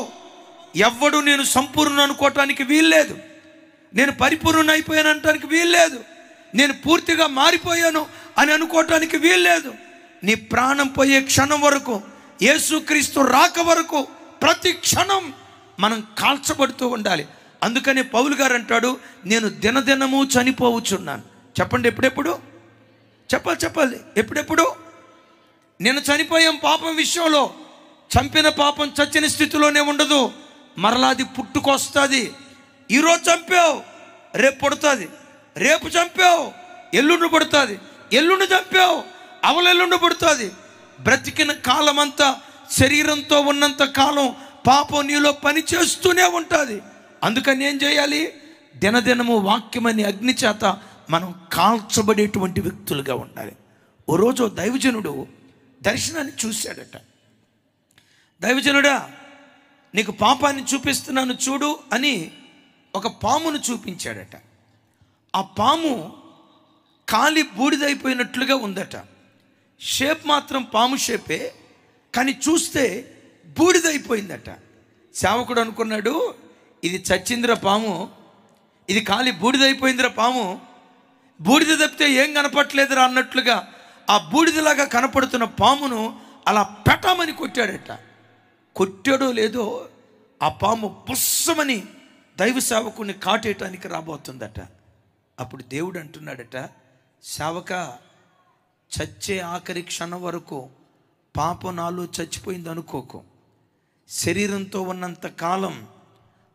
ఎవ్వడు నేను సంపూర్ణ అనుకోవటానికి వీల్లేదు, నేను పరిపూర్ణ అయిపోయాను అనటానికి వీల్లేదు, నేను పూర్తిగా మారిపోయాను అని అనుకోవటానికి వీల్లేదు. నీ ప్రాణం పోయే క్షణం వరకు, యేసుక్రీస్తు రాక వరకు ప్రతి క్షణం మనం కాల్చబడుతూ ఉండాలి. అందుకని పౌలు గారు అంటాడు, నేను దినదినము చనిపోవచ్చున్నాను. చెప్పండి, ఎప్పుడెప్పుడు? చెప్పాలి ఎప్పుడెప్పుడు? నేను చనిపోయాం పాపం విషయంలో. చంపిన పాపం చచ్చిన స్థితిలోనే ఉండదు, మరలాది పుట్టుకొస్తుంది. ఈరోజు చంపావు, రేపు పుడుతుంది, రేపు చంపావు, ఎల్లుండి పుడుతుంది, ఎల్లుండి చంపావు, అవలెల్లుండి పుడుతుంది. బ్రతికిన కాలం అంతా, శరీరంతో ఉన్నంత కాలం పాపం నీలో పని చేస్తూనే ఉంటుంది. అందుకని ఏం చేయాలి? దినదినము వాక్యమని అగ్ని చేత మనం కాల్చబడేటువంటి వ్యక్తులుగా ఉండాలి. ఓ రోజు దైవజనుడు దర్శనాన్ని చూశాడట. దైవజనుడా, నీకు పాపాన్ని చూపిస్తున్నాను చూడు అని ఒక పామును చూపించాడట. ఆ పాము కాలి బూడిదైపోయినట్లుగా ఉందట. షేప్ మాత్రం పాము షేపే, కానీ చూస్తే బూడిదైపోయిందట. సేవకుడు అనుకున్నాడు, ఇది చచ్చిందిరా పాము, ఇది కాలి బూడిదైపోయిందిరా పాము, బూడిద తప్పితే ఏం కనపట్లేదురా అన్నట్లుగా ఆ బూడిదలాగా కనపడుతున్న పామును అలా పెట్టమని కొట్టాడట. కొట్టాడో లేదో ఆ పాము పుస్సమని దైవ సేవకుని కాటేయటానికి రాబోతుందట. అప్పుడు దేవుడు అంటున్నాడట, సేవక, చచ్చే ఆఖరి క్షణం వరకు పాపం నాలో చచ్చిపోయింది అనుకోకు. శరీరంతో ఉన్నంత కాలం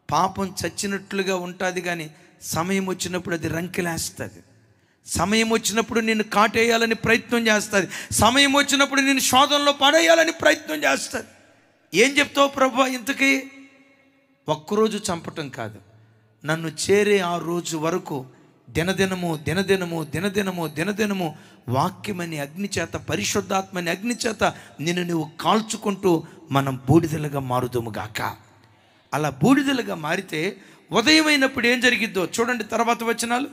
పాపం చచ్చినట్లుగా ఉంటుంది, కానీ సమయం వచ్చినప్పుడు అది రంకెలేస్తుంది. సమయం వచ్చినప్పుడు నిన్ను కాటేయాలని ప్రయత్నం చేస్తుంది. సమయం వచ్చినప్పుడు నిన్ను శోధనలో పడేయాలని ప్రయత్నం చేస్తుంది. ఏం చెప్తావు ప్రభు? ఇంతకీ ఒక్కరోజు చంపటం కాదు, నన్ను చేరే ఆ రోజు వరకు దినదినము దినదినము దినదినము దినదినము వాక్యమని అగ్ని చేత, పరిశుద్ధాత్మని అగ్ని చేత నిన్ను నువ్వు కాల్చుకుంటూ మనం బూడిదలుగా మారుదుముగాక. అలా బూడిదలుగా మారితే ఉదయమైనప్పుడు ఏం జరిగిద్దో చూడండి. తర్వాత వచనాలు,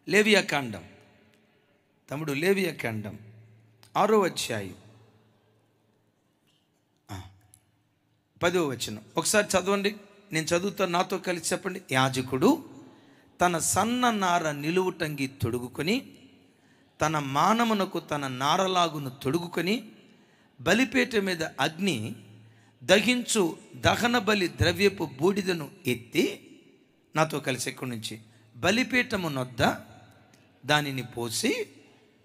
లేవియాకాండం, తమ్ముడు లేవియాకాండం 6వ అధ్యాయం 10వ వచనం ఒకసారి చదవండి. నేను చదువుతాను, నాతో కలిసి చెప్పండి. యాజకుడు తన సన్న నార నిలువుటంగి తొడుగుకొని, తన మానమునకు తన నారలాగును తొడుగుకొని, బలిపేట మీద అగ్ని దహించు దహన బలి ద్రవ్యపు బూడిదను ఎత్తి, నాతో కలిసి ఎక్కడి నుంచి, బలిపీఠము నొద్ద దానిని పోసి,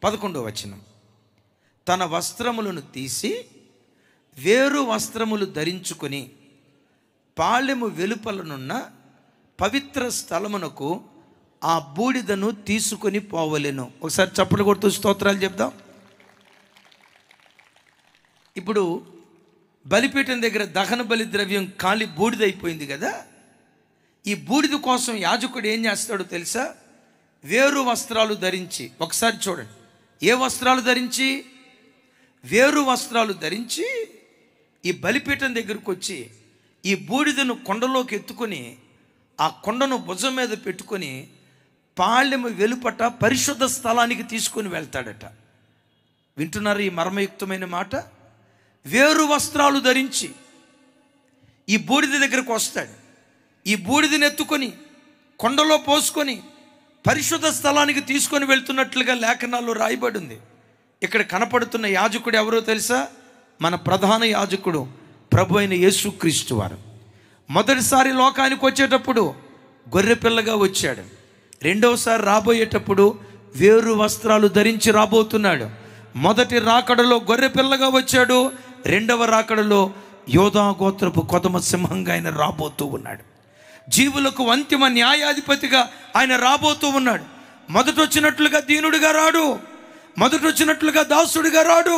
11వ వచనం, తన వస్త్రములను తీసి వేరు వస్త్రములు ధరించుకొని పాళెము వెలుపలనున్న పవిత్ర స్థలమునకు ఆ బూడిదను తీసుకొని పోవలెను. ఒకసారి చప్పట్లు కొడుతూ స్తోత్రాలు చెప్దాం. ఇప్పుడు బలిపీఠం దగ్గర దహన బలి ద్రవ్యం కాలి బూడిదైపోయింది కదా. ఈ బూడిద కోసం యాజకుడు ఏం చేస్తాడో తెలుసా? వేరు వస్త్రాలు ధరించి, ఒకసారి చూడండి, ఏ వస్త్రాలు ధరించి? వేరు వస్త్రాలు ధరించి ఈ బలిపీఠం దగ్గరకు వచ్చి ఈ బూడిదను కొండలోకి ఎత్తుకొని ఆ కొండను భుజం మీద పెట్టుకొని పాళెము వెలుపట పరిశుద్ధ స్థలానికి తీసుకొని వెళ్తాడట. వింటున్నారు ఈ మర్మయుక్తమైన మాట? వేరు వస్త్రాలు ధరించి ఈ బూడిద దగ్గరకు వస్తాడు. ఈ బూడిదని ఎత్తుకొని కొండలో పోసుకొని పరిశుద్ధ స్థలానికి తీసుకొని వెళ్తున్నట్లుగా లేఖనాల్లో రాయబడి ఉంది. ఇక్కడ కనపడుతున్న యాజకుడు ఎవరో తెలుసా? మన ప్రధాన యాజకుడు ప్రభు అయిన యేసుక్రీస్తు వారు. మొదటిసారి లోకానికి వచ్చేటప్పుడు గొర్రెపిల్లగా వచ్చాడు. రెండవసారి రాబోయేటప్పుడు వేరు వస్త్రాలు ధరించి రాబోతున్నాడు. మొదటి రాకడలో గొర్రెపిల్లగా వచ్చాడు, రెండవ రాకడలో యోధా గోత్రపు కొదమ సింహంగా ఆయన రాబోతూ ఉన్నాడు. జీవులకు అంతిమ న్యాయాధిపతిగా ఆయన రాబోతూ ఉన్నాడు. మొదట వచ్చినట్లుగా దీనుడిగా రాడు, మొదట వచ్చినట్లుగా దాసుడిగా రాడు,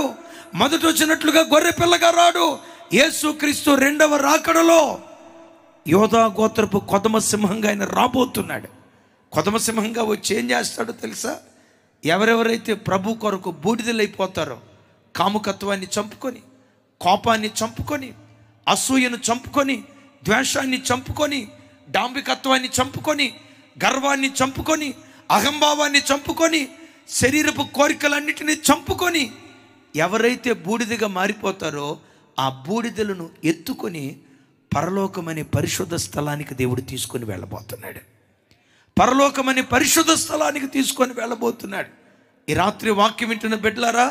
మొదట వచ్చినట్లుగా గొర్రెపిల్లగా రాడు. యేసుక్రీస్తు రెండవ రాకడలో యోధా గోత్రపు కొదమ సింహంగా ఆయన రాబోతున్నాడు. కొదమ సింహంగా వచ్చి ఏం చేస్తాడో తెలుసా? ఎవరెవరైతే ప్రభు కొరకు బూడిదలైపోతారో, కాముకత్వాన్ని చంపుకొని, కోపాన్ని చంపుకొని, అసూయను చంపుకొని, ద్వేషాన్ని చంపుకొని, డాంబికత్వాన్ని చంపుకొని, గర్వాన్ని చంపుకొని, అహంభావాన్ని చంపుకొని, శరీరపు కోరికలన్నిటినీ చంపుకొని ఎవరైతే బూడిదగా మారిపోతారో ఆ బూడిదలను ఎత్తుకొని పరలోకమనే పరిశుద్ధ స్థలానికి దేవుడు తీసుకొని వెళ్ళబోతున్నాడు. పరలోకమనే పరిశుద్ధ స్థలానికి తీసుకొని వెళ్ళబోతున్నాడు. ఈ రాత్రి వాక్యం వింటున్న బిడ్డలారా,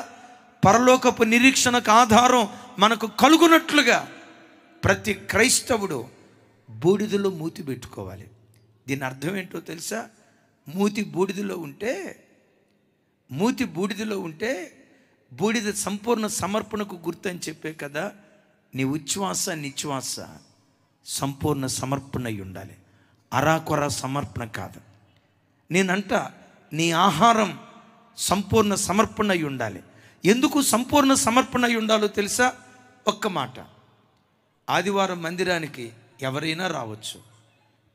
పరలోకపు నిరీక్షణకు ఆధారం మనకు కలుగునట్లుగా ప్రతి క్రైస్తవుడు బూడిదలో మూతి పెట్టుకోవాలి. దీని అర్థం ఏంటో తెలుసా? మూతి బూడిదలో ఉంటే బూడిద సంపూర్ణ సమర్పణకు గుర్తు అని చెప్పే కదా. నీ ఉచ్ఛ్వాస నిశ్వాస సంపూర్ణ సమర్పణ అయి ఉండాలి, అరాకొర సమర్పణ కాదు. నేనంట నీ ఆహారం సంపూర్ణ సమర్పణ అయి ఉండాలి. ఎందుకు సంపూర్ణ సమర్పణ అయి ఉండాలో తెలుసా? ఒక్క మాట, ఆదివారం మందిరానికి ఎవరైనా రావచ్చు,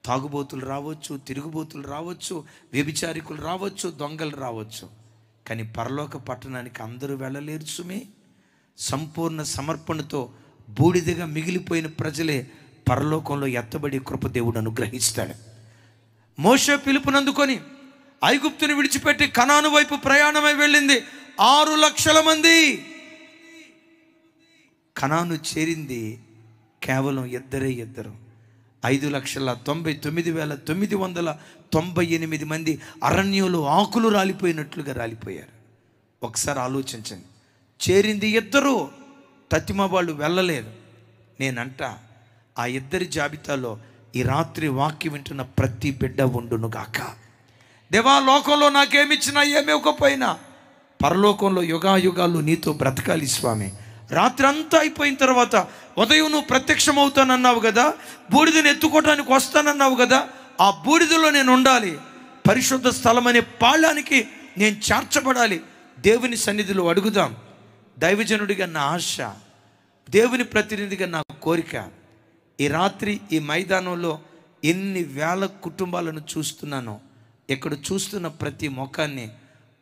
తాగుబోతులు రావచ్చు, తిరుగుబోతులు రావచ్చు, వ్యభిచారికులు రావచ్చు, దొంగలు రావచ్చు. కానీ పరలోక పట్టణానికి అందరూ వెళ్ళలేరు సుమే. సంపూర్ణ సమర్పణతో బూడిదగా మిగిలిపోయిన ప్రజలే పరలోకంలో ఎత్తబడి కృప దేవుడు అనుగ్రహిస్తాడు. మోషే పిలుపునందుకొని ఐగుప్తుని విడిచిపెట్టి కనాను వైపు ప్రయాణమై వెళ్ళింది 6 లక్షల మంది. కనాను చేరింది కేవలం ఇద్దరు. 5,99,998 మంది అరణ్యంలో ఆకులు రాలిపోయినట్లుగా రాలిపోయారు. ఒకసారి ఆలోచించండి. చేరింది ఇద్దరు, తతిమ వాళ్ళు వెళ్ళలేదు. నేనంట ఆ ఇద్దరి జాబితాలో ఈ రాత్రి వాక్యం వింటున్న ప్రతి బిడ్డ ఉండును గాక. దేవా, లోకంలో నాకేమిచ్చినా ఏమివ్వకపోయినా పరలోకంలో యుగాయుగాలు నీతో బ్రతకాలి స్వామి. రాత్రి అంతా అయిపోయిన తర్వాత ఉదయం నువ్వు ప్రత్యక్షమవుతానన్నావు కదా, బూడిదని ఎత్తుకోవడానికి వస్తానన్నావు కదా, ఆ బూడిదలో నేను ఉండాలి. పరిశుద్ధ స్థలం అనే పాళ్ళానికి నేను చేర్చబడాలి. దేవుని సన్నిధిలో అడుగుదాం. దైవజనుడిగా నా ఆశ, దేవుని ప్రతినిధిగా నా కోరిక. ఈ రాత్రి ఈ మైదానంలో ఎన్ని వేల కుటుంబాలను చూస్తున్నానో, ఇక్కడ చూస్తున్న ప్రతి ముఖాన్ని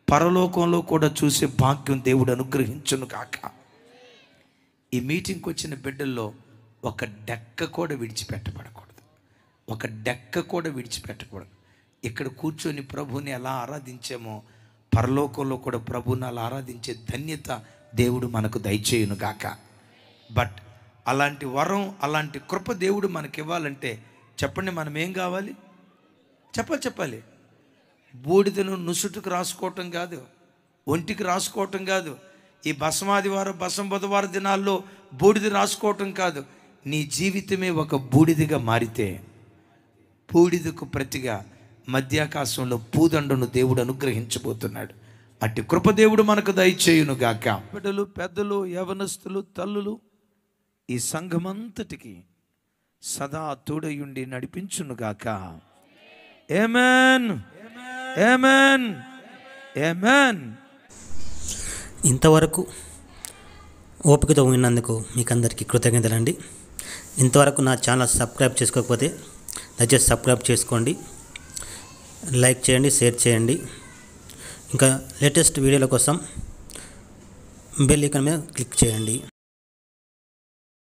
పరలోకంలో కూడా చూసే భాగ్యం దేవుడు అనుగ్రహించును కాక. ఈ మీటింగ్కి వచ్చిన బిడ్డల్లో ఒక డెక్క కూడా విడిచిపెట్టకూడదు. ఇక్కడ కూర్చొని ప్రభుని ఎలా ఆరాధించామో పరలోకంలో కూడా ప్రభుని అలా ఆరాధించే ధన్యత దేవుడు మనకు దయచేయును గాక. బట్ అలాంటి వరం, అలాంటి కృప దేవుడు మనకి ఇవ్వాలంటే చెప్పండి, మనం ఏం కావాలి? చెప్పాలి. బూడిదను నుసుటుకు రాసుకోవటం కాదు, ఒంటికి రాసుకోవటం కాదు, ఈ బసమాదివారం బుధవారం దినాల్లో బూడిద రాసుకోవటం కాదు. నీ జీవితమే ఒక బూడిదగా మారితే బూడిదకు ప్రతిగా మధ్యాకాశంలో పూదండను దేవుడు అనుగ్రహించబోతున్నాడు. అట్టి కృప దేవుడు మనకు దయచేయును గాక. బిడ్డలు, పెద్దలు, యవనస్తులు, తల్లులు, ఈ సంఘమంతటికి సదా తోడయుండి నడిపించును గాక. ఆమేన్, ఆమేన్, ఆమేన్. ఇంతవరకు ఓపికతో విన్నందుకు మీకు అందరికీ కృతజ్ఞతలండి. ఇంతవరకు నా ఛానల్ సబ్స్క్రైబ్ చేసుకోకపోతే దయచేసి సబ్స్క్రైబ్ చేసుకోండి, లైక్ చేయండి, షేర్ చేయండి. ఇంకా లేటెస్ట్ వీడియోల కోసం బెల్ ఐకాన్ మీద క్లిక్ చేయండి.